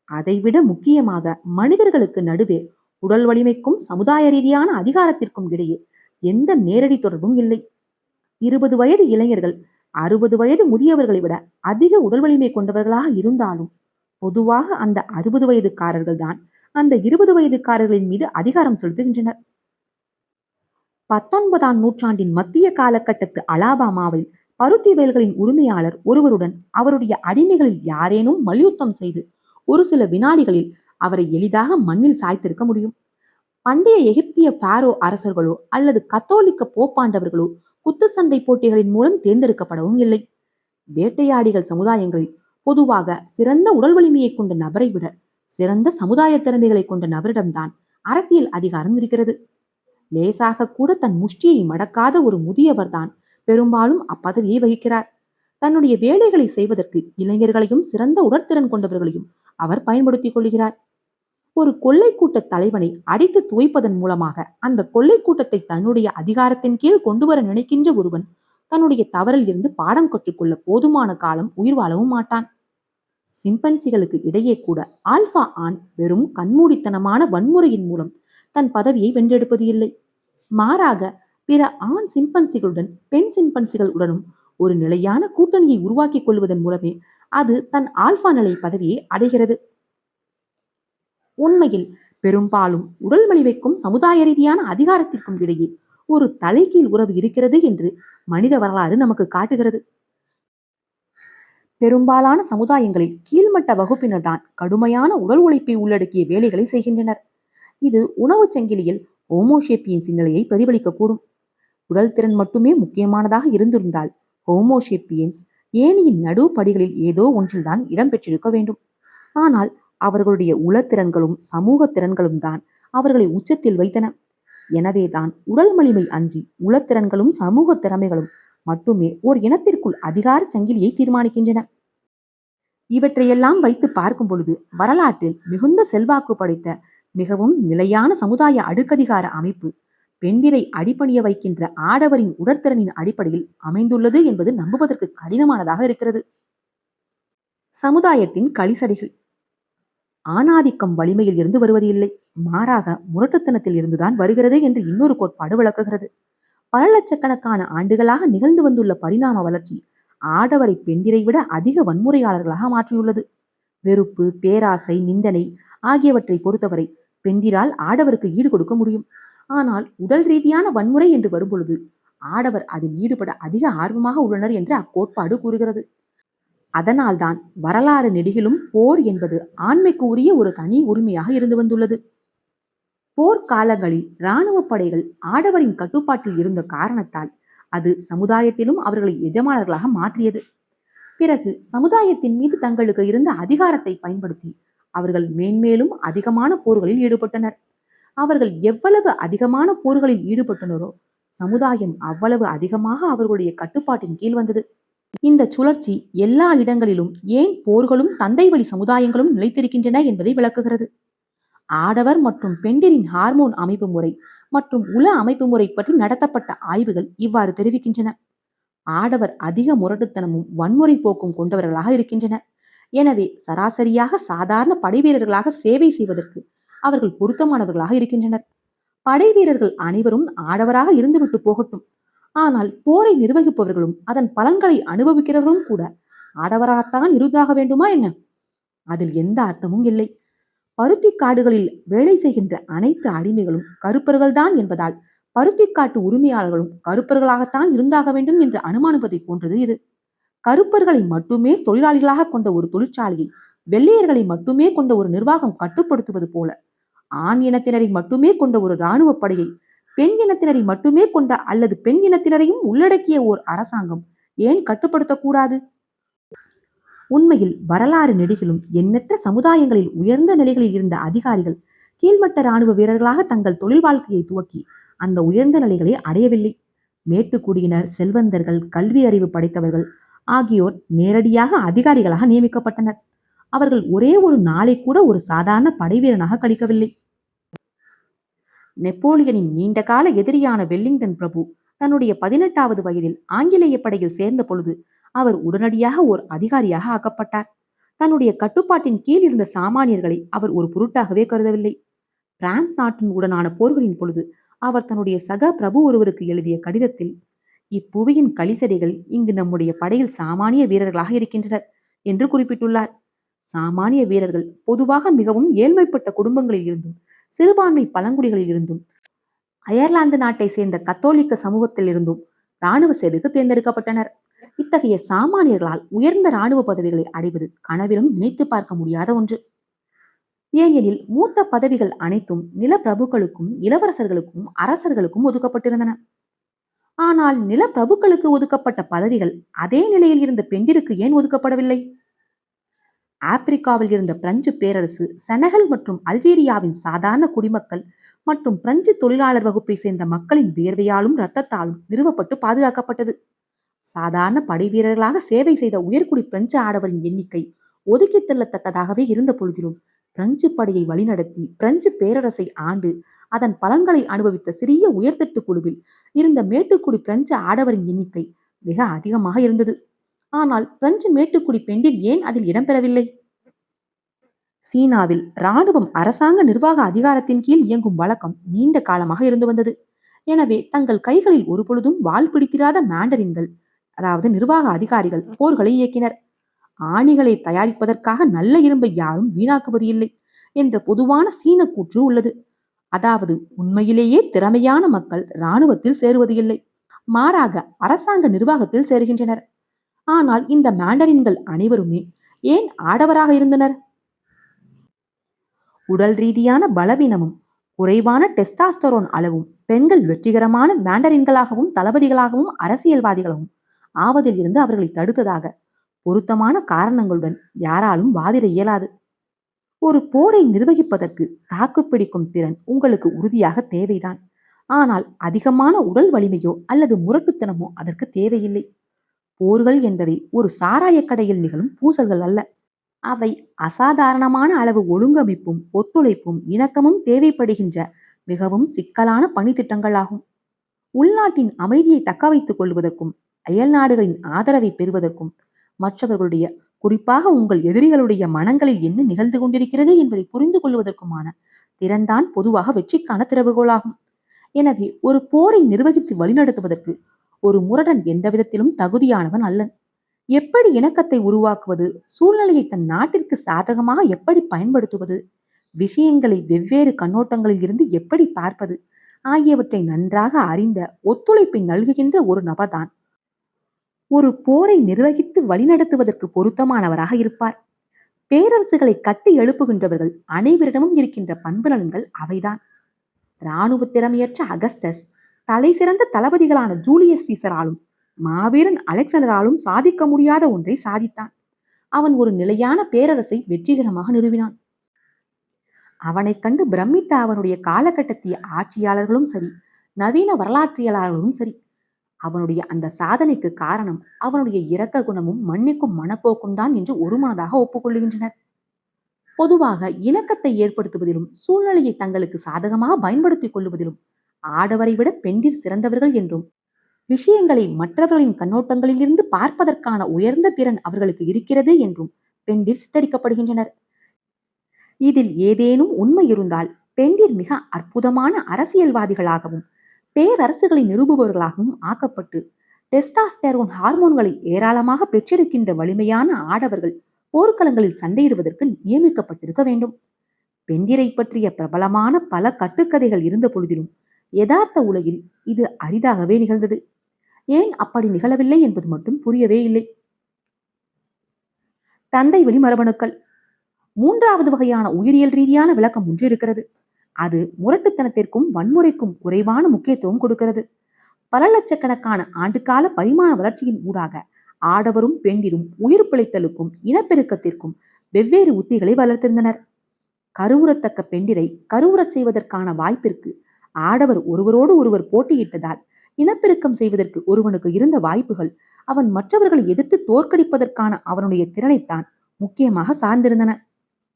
அதைவிட முக்கியமாக, மனிதர்களுக்கு நடுவே உடல் வலிமைக்கும் சமுதாய ரீதியான அதிகாரத்திற்கும் இடையே எந்த நேரடி தொடர்பும் இல்லை. 20 வயது இளைஞர்கள் 60 வயது முதியவர்களை விட அதிக உடல் வலிமை கொண்டவர்களாக இருந்தாலும் பொதுவாக அந்த 60 வயதுக்காரர்கள் தான் அந்த 20 வயதுக்காரர்களின் மீது அதிகாரம் செலுத்துகின்றனர். 19ஆம் நூற்றாண்டின் மத்திய காலகட்டத்து அலாபாமாவில் பருத்தி வயல்களின் உரிமையாளர் ஒருவருடன் அவருடைய அடிமைகளில் யாரேனும் மல்யுத்தம் செய்து ஒரு சில வினாடிகளில் அவரை எளிதாக மண்ணில் சாய்த்திருக்க முடியும். பண்டைய எகிப்திய பாரோ அரசர்களோ அல்லது கத்தோலிக்க போப்பாண்டவர்களோ குத்து சண்டை போட்டிகளின் மூலம் தேர்ந்தெடுக்கப்படவும் இல்லை. வேட்டையாடிகள் சமுதாயங்களில் பொதுவாக சிறந்த உடல் வலிமையை கொண்ட நபரை விட சிறந்த சமுதாய திறமைகளை கொண்ட நபரிடம்தான் அரசியல் அதிகாரம் இருக்கிறது. லேசாக கூட தன் முஷ்டியை மடக்காத ஒரு முதியவர்தான் பெரும்பாலும் அப்பதவியை வகிக்கிறார். தன்னுடைய வேலைகளை செய்வதற்கு இளைஞர்களையும் சிறந்த உடற்திறன் கொண்டவர்களையும் அவர் பயன்படுத்திக் கொள்கிறார். ஒரு கொள்ளை கூட்ட தலைவனை அடித்து துவைப்பதன் மூலமாக அந்த கொள்ளை கூட்டத்தை தன்னுடைய அதிகாரத்தின் கீழ் கொண்டு வர நினைக்கின்ற ஒருவன் தன்னுடைய தவறில் இருந்து பாடம் கற்றுக்கொள்ள போதுமான காலம் உயிர் வாழவும் மாட்டான். சிம்பன்சிகளுக்கு இடையே கூட ஆல்பா ஆண் வெறும் கண்மூடித்தனமான வன்முறையின் மூலம் தன் பதவியை வென்றெடுப்பது இல்லை. மாறாக பிற ஆண் சிம்பன்சிகளுடன் பெண் சிம்பன்சிகள் உடனும் ஒரு நிலையான கூட்டணியை உருவாக்கிக் கொள்வதன் மூலமே அது தன் ஆல்பா நிலை பதவியை அடைகிறது. உண்மையில் பெரும்பாலும் உடல் வலிமைக்கும் சமுதாய ரீதியான அதிகாரத்திற்கும் இடையே ஒரு தலைகீழ் உறவு இருக்கிறது என்று மனித வரலாறு நமக்கு காட்டுகிறது. பெரும்பாலான சமுதாயங்களில் கீழ்மட்ட வகுப்பினர் தான் கடுமையான உடல் உழைப்பை உள்ளடக்கிய வேலைகளை செய்கின்றனர். இது உணவு சங்கிலியில் ஹோமோசேப்பியன்ஸ் நிலையை பிரதிபலிக்கக்கூடும். உடல் திறன் மட்டுமே முக்கியமானதாக இருந்திருந்தால் ஹோமோசேப்பியன்ஸ் ஏணியின் நடுப்படிகளில் ஏதோ ஒன்றில்தான் இடம் பெற்றிருக்க வேண்டும். ஆனால் அவர்களுடைய உளத்திறன்களும் சமூக திறன்களும் தான் அவர்களை உச்சத்தில் வைத்தன. எனவேதான் உடல் வலிமை அன்றி உளத்திறன்களும் சமூக திறமைகளும் மட்டுமே ஓர் இனத்திற்குள் அதிகார சங்கிலியை தீர்மானிக்கின்றன. இவற்றையெல்லாம் வைத்து பார்க்கும் பொழுது வரலாற்றில் மிகுந்த செல்வாக்கு படைத்த மிகவும் நிலையான சமுதாய அடுக்கதிகார அமைப்பு பெண்டிரை அடிபணிய வைக்கின்ற ஆடவரின் உடற்திறனின் அடிப்படையில் அமைந்துள்ளது என்பது நம்புவதற்கு கடினமானதாக இருக்கிறது. சமுதாயத்தின் களிசடைகள் ஆணாதிக்கம் வலிமையில் இருந்து வருவது இல்லை, மாறாக முரட்டுத்தனத்தில் இருந்துதான் வருகிறது என்று இன்னொரு கோட்பாடு விளக்குகிறது. பல லட்சக்கணக்கான ஆண்டுகளாக நிகழ்ந்து வந்துள்ள பரிணாம வளர்ச்சி ஆடவரை பெண்டிரை விட அதிக வன்முறையாளர்களாக மாற்றியுள்ளது. வெறுப்பு, பேராசை, நிந்தனை ஆகியவற்றை பொறுத்தவரை பெண்டிரால் ஆடவருக்கு ஈடு கொடுக்க முடியும். ஆனால் உடல் ரீதியான வன்முறை என்று வரும்பொழுது ஆடவர் அதில் ஈடுபட அதிக ஆர்வமாக உள்ளனர் என்று அக்கோட்பாடு கூறுகிறது. அதனால்தான் வரலாறு நெடுகிலும் போர் என்பது ஆண்மைக்கு உரிய ஒரு தனி உரிமையாக இருந்து வந்துள்ளது. போர்க்காலங்களில் இராணுவ படைகள் ஆடவரின் கட்டுப்பாட்டில் இருந்த காரணத்தால் அது சமுதாயத்திலும் அவர்களை எஜமானர்களாக மாற்றியது. பிறகு சமுதாயத்தின் மீது தங்களுக்கு இருந்த அதிகாரத்தை பயன்படுத்தி அவர்கள் மேன்மேலும் அதிகமான போர்களில் ஈடுபட்டனர். அவர்கள் எவ்வளவு அதிகமான போர்களில் ஈடுபட்டனரோ சமுதாயம் அவ்வளவு அதிகமாக அவர்களுடைய கட்டுப்பாட்டின் கீழ் வந்தது. இந்த சுழற்சி எல்லா இடங்களிலும் ஏன் போர்களும் தந்தை வழி சமுதாயங்களும் நிலைத்திருக்கின்றன என்பதை விளக்குகிறது. ஆடவர் மற்றும் பெண்டிரின் ஹார்மோன் அமைப்பு முறை மற்றும் உள அமைப்பு முறை பற்றி நடத்தப்பட்ட ஆய்வுகள் இவ்வாறு தெரிவிக்கின்றன. ஆடவர் அதிக முரட்டுத்தனமும் வன்முறை போக்கும் கொண்டவர்களாக இருக்கின்றனர். எனவே சராசரியாக சாதாரண படை வீரர்களாக சேவை செய்வதற்கு அவர்கள் பொருத்தமானவர்களாக இருக்கின்றனர். படை வீரர்கள் அனைவரும் ஆடவராக இருந்துவிட்டு போகட்டும், ஆனால் போரை நிர்வகிப்பவர்களும் அதன் பலன்களை அனுபவிக்கிறவர்களும் கூட ஆடவராகத்தான் இருந்தாக வேண்டுமா என்ன? அதில் எந்த அர்த்தமும் இல்லை. பருத்தி காடுகளில் வேலை செய்கின்ற அனைத்து அடிமைகளும் கருப்பர்கள்தான் என்பதால் பருத்திக்காட்டு உரிமையாளர்களும் கருப்பர்களாகத்தான் இருந்தாக வேண்டும் என்று அனுமானிப்பதை போன்றது இது. கருப்பர்களை மட்டுமே தொழிலாளிகளாக கொண்ட ஒரு தொழிற்சாலையை வெள்ளையர்களை மட்டுமே கொண்ட ஒரு நிர்வாகம் கட்டுப்படுத்துவது போல ஆண் இனத்தினரை மட்டுமே கொண்ட ஒரு இராணுவ படையை பெண் இனத்தினரை மட்டுமே கொண்ட அல்லது பெண் இனத்தினரையும் உள்ளடக்கிய ஓர் அரசாங்கம் ஏன் கட்டுப்படுத்தக்கூடாது? உண்மையில் வரலாறு நெடுகிலும் எண்ணற்ற சமுதாயங்களில் உயர்ந்த நிலைகளில் இருந்த அதிகாரிகள் கீழ்மட்ட இராணுவ வீரர்களாக தங்கள் தொழில் வாழ்க்கையை துவக்கி அந்த உயர்ந்த நிலைகளை அடையவில்லை. மேட்டுக்குடியினர், செல்வந்தர்கள், கல்வி அறிவு படைத்தவர்கள் ஆகியோர் நேரடியாக அதிகாரிகளாக நியமிக்கப்பட்டனர். அவர்கள் ஒரே ஒரு நாளை கூட ஒரு சாதாரண படைவீரனாக கழிக்கவில்லை. நெப்போலியனின் நீண்டகால எதிரியான வெல்லிங்டன் பிரபு தன்னுடைய 18வது வயதில் ஆங்கிலேய படையில் சேர்ந்த பொழுது அவர் உடனடியாக ஓர் அதிகாரியாக ஆக்கப்பட்டார். தன்னுடைய கட்டுப்பாட்டின் கீழ் இருந்த சாமானியர்களை அவர் ஒரு பொருட்டாகவே கருதவில்லை. பிரான்ஸ் நாட்டின் உடனான போர்களின் பொழுது அவர் தன்னுடைய சக பிரபு ஒருவருக்கு எழுதிய கடிதத்தில், இப்புவியின் களிசடைகள் இங்கு நம்முடைய படையில் சாமானிய வீரர்களாக இருக்கின்றனர் என்று குறிப்பிட்டுள்ளார். சாமானிய வீரர்கள் பொதுவாக மிகவும் ஏழ்மைப்பட்ட குடும்பங்களில் இருந்தும் சிறுபான்மை பழங்குடிகளில் இருந்தும் அயர்லாந்து நாட்டை சேர்ந்த கத்தோலிக்க சமூகத்தில் இருந்தும் இராணுவ சேவைக்கு தேர்ந்தெடுக்கப்பட்டனர். இத்தகைய சாமானியர்களால் உயர்ந்த இராணுவ பதவிகளை அடைவது கனவிலும் நினைத்து பார்க்க முடியாத ஒன்று. ஏனெனில் மூத்த பதவிகள் அனைத்தும் நிலப்பிரபுக்களுக்கும் இளவரசர்களுக்கும் அரசர்களுக்கும் ஒதுக்கப்பட்டிருந்தன. ஆனால் நிலப்பிரபுக்களுக்கு ஒதுக்கப்பட்ட பதவிகள் அதே நிலையில் இருந்த பெண்டிருக்கு ஏன் ஒதுக்கப்படவில்லை? ஆப்பிரிக்காவில் இருந்த பிரெஞ்சு பேரரசு செனகல் மற்றும் அல்ஜீரியாவின் சாதாரண குடிமக்கள் மற்றும் பிரெஞ்சு தொழிலாளர் வகுப்பை சேர்ந்த மக்களின் வியர்வையாலும் இரத்தத்தாலும் நிறுவப்பட்டு பாதுகாக்கப்பட்டது. சாதாரண படை வீரர்களாக சேவை செய்த உயர்குடி பிரெஞ்சு ஆடவரின் எண்ணிக்கை ஒதுக்கி தள்ளத்தக்கதாகவே இருந்த பொழுதிலும் பிரெஞ்சு படையை வழிநடத்தி பிரெஞ்சு பேரரசை ஆண்டு அதன் பலன்களை அனுபவித்த சிறிய உயர்தட்டு குழுவில் இருந்த மேட்டுக்குடி பிரெஞ்சு ஆடவரின் எண்ணிக்கை மிக அதிகமாக இருந்தது. ஆனால் பிரெஞ்சு மேட்டுக்குடி பெண்டிர் ஏன் அதில் இடம்பெறவில்லை? சீனாவில் இராணுவம் அரசாங்க நிர்வாக அதிகாரத்தின் கீழ் இயங்கும் வழக்கம் நீண்ட காலமாக இருந்து வந்தது. எனவே தங்கள் கைகளில் ஒருபொழுதும் வாள் பிடித்திராத மாண்டரின்கள், அதாவது நிர்வாக அதிகாரிகள், போர்களை இயக்கினர். ஆணிகளை தயாரிப்பதற்காக நல்ல இரும்பை யாரும் வீணாக்குவது இல்லை என்ற பொதுவான சீன கூற்று உள்ளது. அதாவது உண்மையிலேயே திறமையான மக்கள் இராணுவத்தில் சேருவது இல்லை, மாறாக அரசாங்க நிர்வாகத்தில் சேருகின்றனர். ஆனால் இந்த மாண்டரின்கள் அனைவருமே ஏன் ஆடவராக இருந்தனர்? உடல் ரீதியான பலவீனமும் குறைவான டெஸ்டாஸ்டரோன் அளவும் பெண்கள் வெற்றிகரமான மாண்டரின்களாகவும் தளபதிகளாகவும் அரசியல்வாதிகளாகவும் ஆவதில் இருந்து அவர்களை தடுத்ததாக பொருத்தமான காரணங்களுடன் யாராலும் வாதிட இயலாது. ஒரு போரை நிர்வகிப்பதற்கு தாக்குப்பிடிக்கும் திறன் உங்களுக்கு உறுதியாக தேவைதான். ஆனால் அதிகமான உடல் வலிமையோ அல்லது முரட்டுத்தனமோ அதற்கு தேவையில்லை. போர்கள் என்பவை ஒரு சாராய கடையில் நிகழும் பூசல்கள் அல்ல. அவை அசாதாரணமான அளவு ஒழுங்கமைப்பும் ஒத்துழைப்பும் இணக்கமும் தேவைப்படுகின்ற மிகவும் சிக்கலான பணித்திட்டங்களாகும். உள்நாட்டின் அமைதியை தக்க வைத்துக் கொள்வதற்கும் அயல் நாடுகளின் ஆதரவை பெறுவதற்கும் மற்றவர்களுடைய, குறிப்பாக உங்கள் எதிரிகளுடைய மனங்களில் என்ன நிகழ்ந்து கொண்டிருக்கிறது என்பதை புரிந்து கொள்வதற்குமான திறன்தான் பொதுவாக வெற்றிக்கான திறவுகோலாகும். எனவே ஒரு போரை நிர்வகித்து வழிநடத்துவதற்கு ஒரு முரடன் எந்த விதத்திலும் தகுதியானவன் அல்லன். எப்படி இணக்கத்தை உருவாக்குவது, சூழ்நிலையை தன் நாட்டிற்கு சாதகமாக எப்படி பயன்படுத்துவது, விஷயங்களை வெவ்வேறு கண்ணோட்டங்களில் இருந்து எப்படி பார்ப்பது ஆகியவற்றை நன்றாக அறிந்த ஒத்துழைப்பை நல்குகின்ற ஒரு நபர்தான் ஒரு போரை நிர்வகித்து வழிநடத்துவதற்கு பொருத்தமானவராக இருப்பார். பேரரசுகளை கட்டி எழுப்புகின்றவர்கள் அனைவரிடமும் இருக்கின்ற பண்பு நலன்கள் அவைதான். இராணுவ திறமையற்ற அகஸ்டஸ் தலை சிறந்த தளபதிகளான ஜூலியஸ் சீசராலும் மாவீரன் அலெக்சாண்டராலும் சாதிக்க முடியாத ஒன்றை சாதித்தான். அவன் ஒரு நிலையான பேரரசை வெற்றிகரமாக நிறுவினான். அவனைக் கண்டு பிரமித்த அவனுடைய காலகட்டத்திய ஆட்சியாளர்களும் சரி, நவீன வரலாற்றியலாளர்களும் சரி, அவனுடைய அந்த சாதனைக்கு காரணம் அவனுடைய இரக்க குணமும் மன்னிக்கும் மனப்போக்கும் தான் என்று ஒருமனதாக ஒப்புக்கொள்கின்றனர். பொதுவாக இணக்கத்தை ஏற்படுத்துவதிலும் சூழ்நிலையை தங்களுக்கு சாதகமாக பயன்படுத்திக் கொள்வதிலும் ஆடவரை விட பெண்டிர் சிறந்தவர்கள் என்றும், விஷயங்களை மற்றவர்களின் கண்ணோட்டங்களிலிருந்து பார்ப்பதற்கான உயர்ந்த திறன் அவர்களுக்கு இருக்கிறது என்றும் பெண்டிர் சித்தரிக்கப்படுகின்றனர். இதில் ஏதேனும் உண்மை இருந்தால் பெண்டிர் மிக அற்புதமான அரசியல்வாதிகளாகவும் பேரரசுகளை நிறுவுபவர்களாகவும் ஆக்கப்பட்டு டெஸ்டாஸ்டெரோன் ஹார்மோன்களை ஏராளமாக பெற்றிருக்கின்ற வலிமையான ஆடவர்கள் போர்க்களங்களில் சண்டையிடுவதற்கு நியமிக்கப்பட்டிருக்க வேண்டும். பெண்டிரை பற்றிய பிரபலமான பல கட்டுக்கதைகள் இருந்த பொழுதிலும் யதார்த்த உலகில் இது அரிதாகவே நிகழ்ந்தது. ஏன் அப்படி நிகழவில்லை என்பது மட்டும் புரியவே இல்லை. தந்தை வழி மரபணுக்கள். மூன்றாவது வகையான உயிரியல் ரீதியான விளக்கம் ஒன்று இருக்கிறது. அது முரட்டுத்தனத்திற்கும் வன்முறைக்கும் குறைவான முக்கியத்துவம் கொடுக்கிறது. பல லட்சக்கணக்கான ஆண்டுகால பரிமாண வளர்ச்சியின் ஊடாக ஆடவரும் பெண்டிரும் உயிர் பிழைத்தலுக்கும் இனப்பெருக்கத்திற்கும் வெவ்வேறு உத்திகளை வளர்த்திருந்தனர். கருவுறத்தக்க பெண்டிரை கருவுறச் செய்வதற்கான வாய்ப்பிற்கு ஆடவர் ஒருவரோடு ஒருவர் போட்டியிட்டதால் இனப்பெருக்கம் செய்வதற்கு ஒருவனுக்கு இருந்த வாய்ப்புகள் அவன் மற்றவர்களை எதிர்த்து தோற்கடிப்பதற்கான அவனுடைய திறனைத்தான் முக்கியமாக சார்ந்திருந்தன.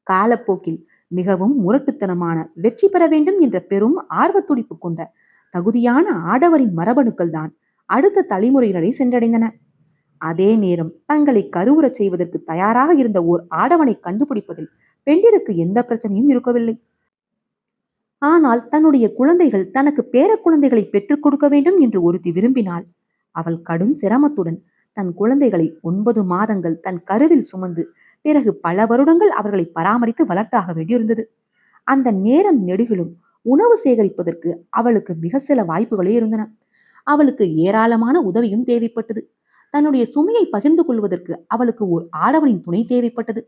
காலப்போக்கில் மிகவும் முரட்டுத்தனமான, வெற்றி பெற வேண்டும் என்ற பெரும் ஆர்வத்துடிப்பு கொண்ட தகுதியான ஆடவரின் மரபணுக்கள் தான் அடுத்த தலைமுறையினரை சென்றடைந்தன. அதே நேரம் தங்களை கருவுறச் செய்வதற்கு தயாராக இருந்த ஓர் ஆடவனை கண்டுபிடிப்பதில் பெண்டிருக்கு எந்த பிரச்சனையும் இருக்கவில்லை. ஆனால் தன்னுடைய குழந்தைகள் தனக்கு பேர குழந்தைகளை பெற்றுக் கொடுக்க வேண்டும் என்று ஒருத்தி விரும்பினாள். அவள் கடும் சிரமத்துடன் தன் குழந்தைகளை 9 மாதங்கள் தன் கருவில் சுமந்து பிறகு பல வருடங்கள் அவர்களை பராமரித்து வளர்த்தாக வேண்டியிருந்தது. அந்த நேரம் நெடுகிலும் உணவு சேகரிப்பதற்கு அவளுக்கு மிக சில வாய்ப்புகளே இருந்தன. அவளுக்கு ஏராளமான உதவியும் தேவைப்பட்டது. தன்னுடைய சுமையை பகிர்ந்து கொள்வதற்கு அவளுக்கு ஒரு ஆடவனின் துணை தேவைப்பட்டது.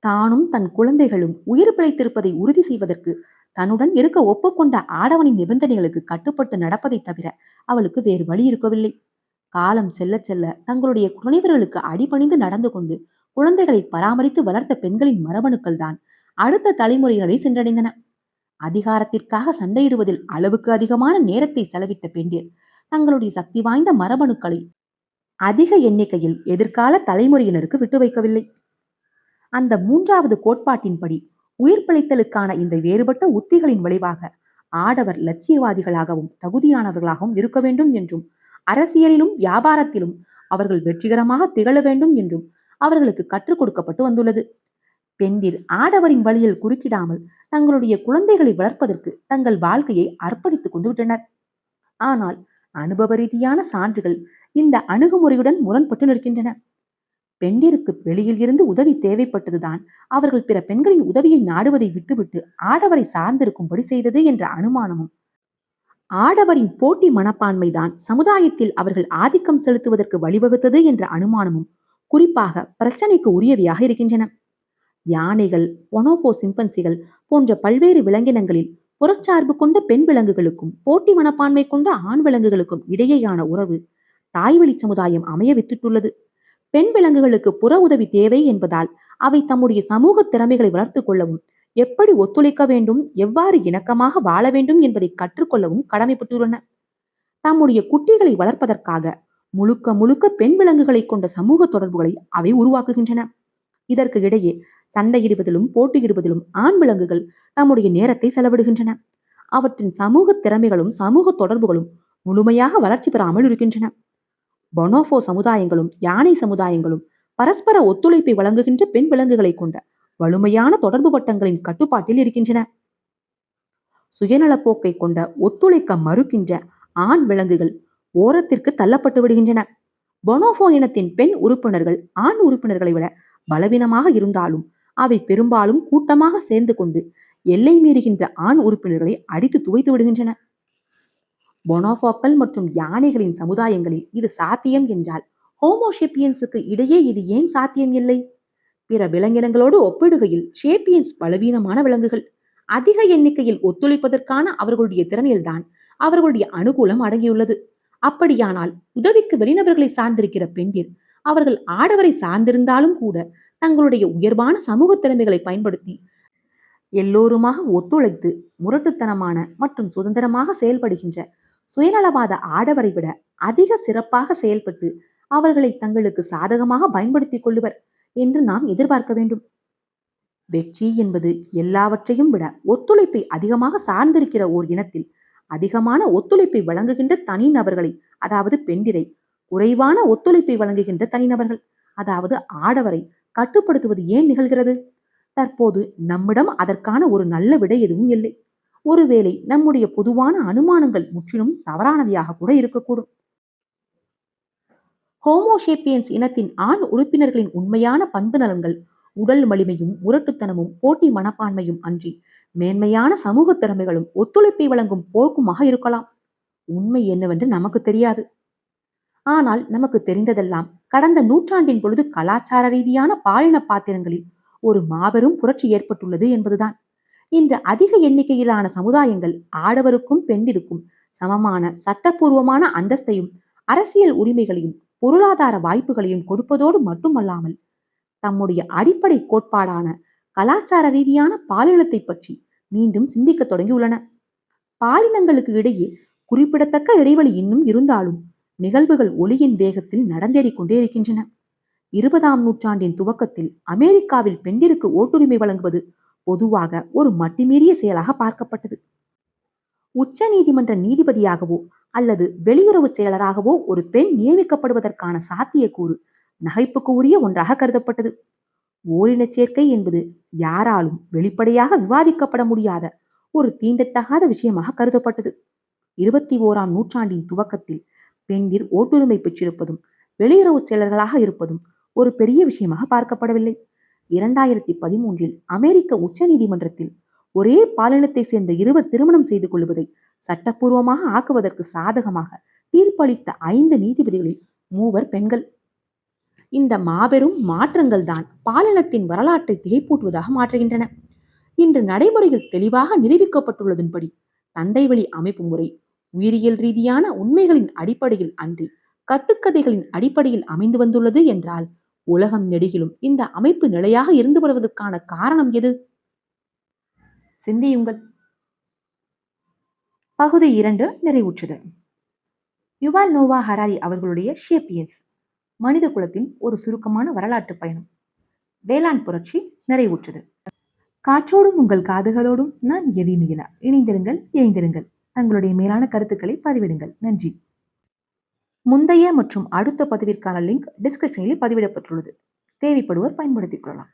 தானும் தன் குழந்தைகளும் உயிர் பிழைத்திருப்பதை உறுதி செய்வதற்கு தன்னுடன் இருக்க ஒப்புக்கொண்ட ஆடவனின் நிபந்தனைகளுக்கு கட்டுப்பட்டு நடப்பதை தவிர அவளுக்கு வேறு வழி இருக்கவில்லை. காலம் செல்ல செல்ல தங்களுடைய துணைவர்களுக்கு அடிபணிந்து நடந்து கொண்டு குழந்தைகளை பராமரித்து வளர்த்த பெண்களின் மரபணுக்கள் தான் அடுத்த தலைமுறையினரை சென்றடைந்தன. அதிகாரத்திற்காக சண்டையிடுவதில் அளவுக்கு அதிகமான நேரத்தை செலவிட்ட பெண்டிர் தங்களுடைய சக்தி வாய்ந்த மரபணுக்களை அதிக எண்ணிக்கையில் எதிர்கால தலைமுறையினருக்கு விட்டு வைக்கவில்லை. அந்த மூன்றாவது கோட்பாட்டின்படி உயிர் பிழைத்தலுக்கான இந்த வேறுபட்ட உத்திகளின் விளைவாக ஆடவர் லட்சியவாதிகளாகவும் தகுதியானவர்களாகவும் இருக்க வேண்டும் என்றும் அரசியலிலும் வியாபாரத்திலும் அவர்கள் வெற்றிகரமாக திகழ வேண்டும் என்றும் அவர்களுக்கு கற்றுக் கொடுக்கப்பட்டு வந்துள்ளது. பெண்டிர் ஆடவரின் வழியில் குறுக்கிடாமல் தங்களுடைய குழந்தைகளை வளர்ப்பதற்கு தங்கள் வாழ்க்கையை அர்ப்பணித்துக் கொண்டு விட்டனர். ஆனால் அனுபவ ரீதியான சான்றுகள் இந்த அணுகுமுறையுடன் முரண்பட்டு நிற்கின்றன. பெண்டிருக்கு வெளியில் இருந்து உதவி தேவைப்பட்டதுதான் அவர்கள் பிற பெண்களின் உதவியை நாடுவதை விட்டுவிட்டு ஆடவரை சார்ந்திருக்கும்படி செய்தது என்ற அனுமானமும், ஆடவரின் போட்டி மனப்பான்மைதான் சமுதாயத்தில் அவர்கள் ஆதிக்கம் செலுத்துவதற்கு வழிவகுத்தது என்ற அனுமானமும் குறிப்பாக பிரச்சனைக்கு உரியவையாக இருக்கின்றன. யானைகள், பொனோபோ சிம்பன்சிகள் போன்ற பல்வேறு விலங்கினங்களில் புறச்சார்பு கொண்ட பெண் விலங்குகளுக்கும் போட்டி மனப்பான்மை கொண்ட ஆண் விலங்குகளுக்கும் இடையேயான உறவு தாய்வழி சமுதாயம் அமைய விட்டுள்ளது. பெண் விலங்குகளுக்கு புற உதவி தேவை என்பதால் அவை தம்முடைய சமூக திறமைகளை வளர்த்துக் கொள்ளவும், எப்படி ஒத்துழைக்க வேண்டும், எவ்வாறு இணக்கமாக வாழ வேண்டும் என்பதை கற்றுக்கொள்ளவும் கடமைப்பட்டுள்ளன. தம்முடைய குட்டிகளை வளர்ப்பதற்காக முழுக்க முழுக்க பெண் விலங்குகளை கொண்ட சமூக தொடர்புகளை அவை உருவாக்குகின்றன. இதற்கு இடையே சண்டையிடுவதிலும் போட்டியிடுவதிலும் ஆண் விலங்குகள் தம்முடைய நேரத்தை செலவிடுகின்றன. அவற்றின் சமூக திறமைகளும் சமூக தொடர்புகளும் முழுமையாக வளர்ச்சி பெறாமல் இருக்கின்றன. பொனோபோ சமுதாயங்களும் யானை சமுதாயங்களும் பரஸ்பர ஒத்துழைப்பை வழங்குகின்ற பெண் விலங்குகளை கொண்ட வலிமையான தொடர்பு வட்டங்களின் கட்டுப்பாட்டில் இருக்கின்றன. சுயநலப்போக்கை கொண்ட ஒத்துழைக்க மறுக்கின்ற ஆண் விலங்குகள் ஓரத்திற்கு தள்ளப்பட்டு விடுகின்றன. பொனோபோ இனத்தின் பெண் உறுப்பினர்கள் ஆண் உறுப்பினர்களை விட பலவீனமாக இருந்தாலும் அவை பெரும்பாலும் கூட்டமாக சேர்ந்து கொண்டு எல்லை மீறுகின்ற ஆண் உறுப்பினர்களை அடித்து துவைத்து விடுகின்றன. பொனோபோக்கள் மற்றும் யானைகளின் சமுதாயங்களில் இது சாத்தியம் என்றால் ஹோமோஷேப்பியன்ஸுக்கு இடையே இது ஏன் சாத்தியம் இல்லை? பிற விலங்கினங்களோடு ஒப்பிடுகையில் ஷேப்பியன்ஸ் பலவீனமான விலங்குகள். அதிக எண்ணிக்கையில் ஒத்துழைப்பதற்கான அவர்களுடைய திறனில்தான் அவர்களுடைய அனுகூலம் அடங்கியுள்ளது. அப்படியானால் உதவிக்கு வெளிநபர்களை சார்ந்திருக்கிற பெண்டிர் அவர்கள் ஆடவரை சார்ந்திருந்தாலும் கூட தங்களுடைய உயர்வான சமூக திறமைகளை பயன்படுத்தி எல்லோருமாக ஒத்துழைத்து முரட்டுத்தனமான மற்றும் சுதந்திரமாக செயல்படுகின்ற சுயநலவாத ஆடவரை விட அதிக சிறப்பாக செயல்பட்டு அவர்களை தங்களுக்கு சாதகமாக பயன்படுத்திக் கொள்ளுவர் என்று நாம் எதிர்பார்க்க வேண்டும். வெற்றி என்பது எல்லாவற்றையும் விட ஒத்துழைப்பை அதிகமாக சார்ந்திருக்கிற ஓர் இனத்தில் அதிகமான ஒத்துழைப்பை வழங்குகின்ற தனிநபர்களை, அதாவது பெண்டிரை, குறைவான ஒத்துழைப்பை வழங்குகின்ற தனிநபர்கள், அதாவது ஆடவரை கட்டுப்படுத்துவது ஏன் நிகழ்கிறது? தற்போது நம்மிடம் அதற்கான ஒரு நல்ல விடை எதுவும் இல்லை. ஒருவேளை நம்முடைய பொதுவான அனுமானங்கள் முற்றிலும் தவறானவையாக கூட இருக்கக்கூடும். ஹோமோஷேப்பியன்ஸ் இனத்தின் ஆண் உறுப்பினர்களின் உண்மையான பண்பு நலன்கள் உடல் வலிமையும் முரட்டுத்தனமும் போட்டி மனப்பான்மையும் அன்றி மேன்மையான சமூக திறமைகளும் ஒத்துழைப்பை வழங்கும் போக்குமாக இருக்கலாம். உண்மை என்னவென்று நமக்கு தெரியாது. ஆனால் நமக்கு தெரிந்ததெல்லாம் கடந்த நூற்றாண்டின் பொழுது கலாச்சார ரீதியான பாலின பாத்திரங்களில் ஒரு மாபெரும் புரட்சி ஏற்பட்டுள்ளது என்பதுதான். இன்று அதிக எண்ணிக்கையிலான சமுதாயங்கள் ஆடவருக்கும் பெண்டிருக்கும் சமமான சட்டப்பூர்வமான அந்தஸ்தையும் அரசியல் உரிமைகளையும் பொருளாதார வாய்ப்புகளையும் கொடுப்பதோடு மட்டுமல்லாமல் தம்முடைய அடிப்படை கோட்பாடான கலாச்சார ரீதியான பாலினத்தை பற்றி மீண்டும் சிந்திக்க தொடங்கியுள்ளன. பாலினங்களுக்கு இடையே குறிப்பிடத்தக்க இடைவெளி இன்னும் இருந்தாலும் நிகழ்வுகள் ஒளியின் வேகத்தில் நடந்தேறிக் கொண்டே இருக்கின்றன. 20ஆம் நூற்றாண்டின் துவக்கத்தில் அமெரிக்காவில் பெண்டிருக்கு ஓட்டுரிமை வழங்குவது பொதுவாக ஒரு மட்டிமீறிய செயலாக பார்க்கப்பட்டது. உச்ச நீதிமன்ற நீதிபதியாகவோ அல்லது வெளியுறவு செயலராகவோ ஒரு பெண் நியமிக்கப்படுவதற்கான சாத்தியக்கூறு நகைப்புக்கு உரிய ஒன்றாக கருதப்பட்டது. ஓரின சேர்க்கை என்பது யாராலும் வெளிப்படையாக விவாதிக்கப்பட முடியாத ஒரு தீண்டத்தகாத விஷயமாக கருதப்பட்டது. 21ஆம் நூற்றாண்டின் துவக்கத்தில் பெண்டிர் ஓட்டுரிமை பெற்றிருப்பதும் வெளியுறவு செயலர்களாக இருப்பதும் ஒரு பெரிய விஷயமாக பார்க்கப்படவில்லை. 2013இல் அமெரிக்க உச்ச நீதிமன்றத்தில் ஒரே பாலினத்தை சேர்ந்த இருவர் திருமணம் செய்து கொள்வதை சட்டப்பூர்வமாக ஆக்குவதற்கு சாதகமாக தீர்ப்பளித்த 5 நீதிபதிகளில் 3 பெண்கள். இந்த மாபெரும் மாற்றங்கள் தான் பாலினத்தின் வரலாற்றை திகைப்பூட்டுவதாக மாற்றுகின்றன. இன்று நடைமுறையில் தெளிவாக நிரூபிக்கப்பட்டுள்ளதன்படி தந்தை வழி அமைப்பு முறை உயிரியல் ரீதியான உண்மைகளின் அடிப்படையில் அன்றி கட்டுக்கதைகளின் அடிப்படையில் அமைந்து வந்துள்ளது என்றால் உலகம் நெடுகிலும் இந்த அமைப்பு நிலையாக இருந்து வருவதற்கான காரணம் எது? சிந்தியுங்கள். பகுதி 2 நிறைவுற்றது. யுவால் நோவா ஹராரி அவர்களுடைய ஷேப்பியன்ஸ், மனித குலத்தின் ஒரு சுருக்கமான வரலாற்று பயணம், வேளாண் புரட்சி நிறைவுற்றது. காற்றோடும் உங்கள் காதுகளோடும் நான் எவி மிகிலா. இணைந்திருங்கள், இணைந்திருங்கள். தங்களுடைய மேலான கருத்துக்களை பதிவிடுங்கள். நன்றி. முந்தைய மற்றும் அடுத்த பதிவிற்கான லிங்க் டிஸ்கிரிப்ஷனில் பதிவிடப்பட்டுள்ளது. தேவைப்படுவோர் பயன்படுத்திக் கொள்ளலாம்.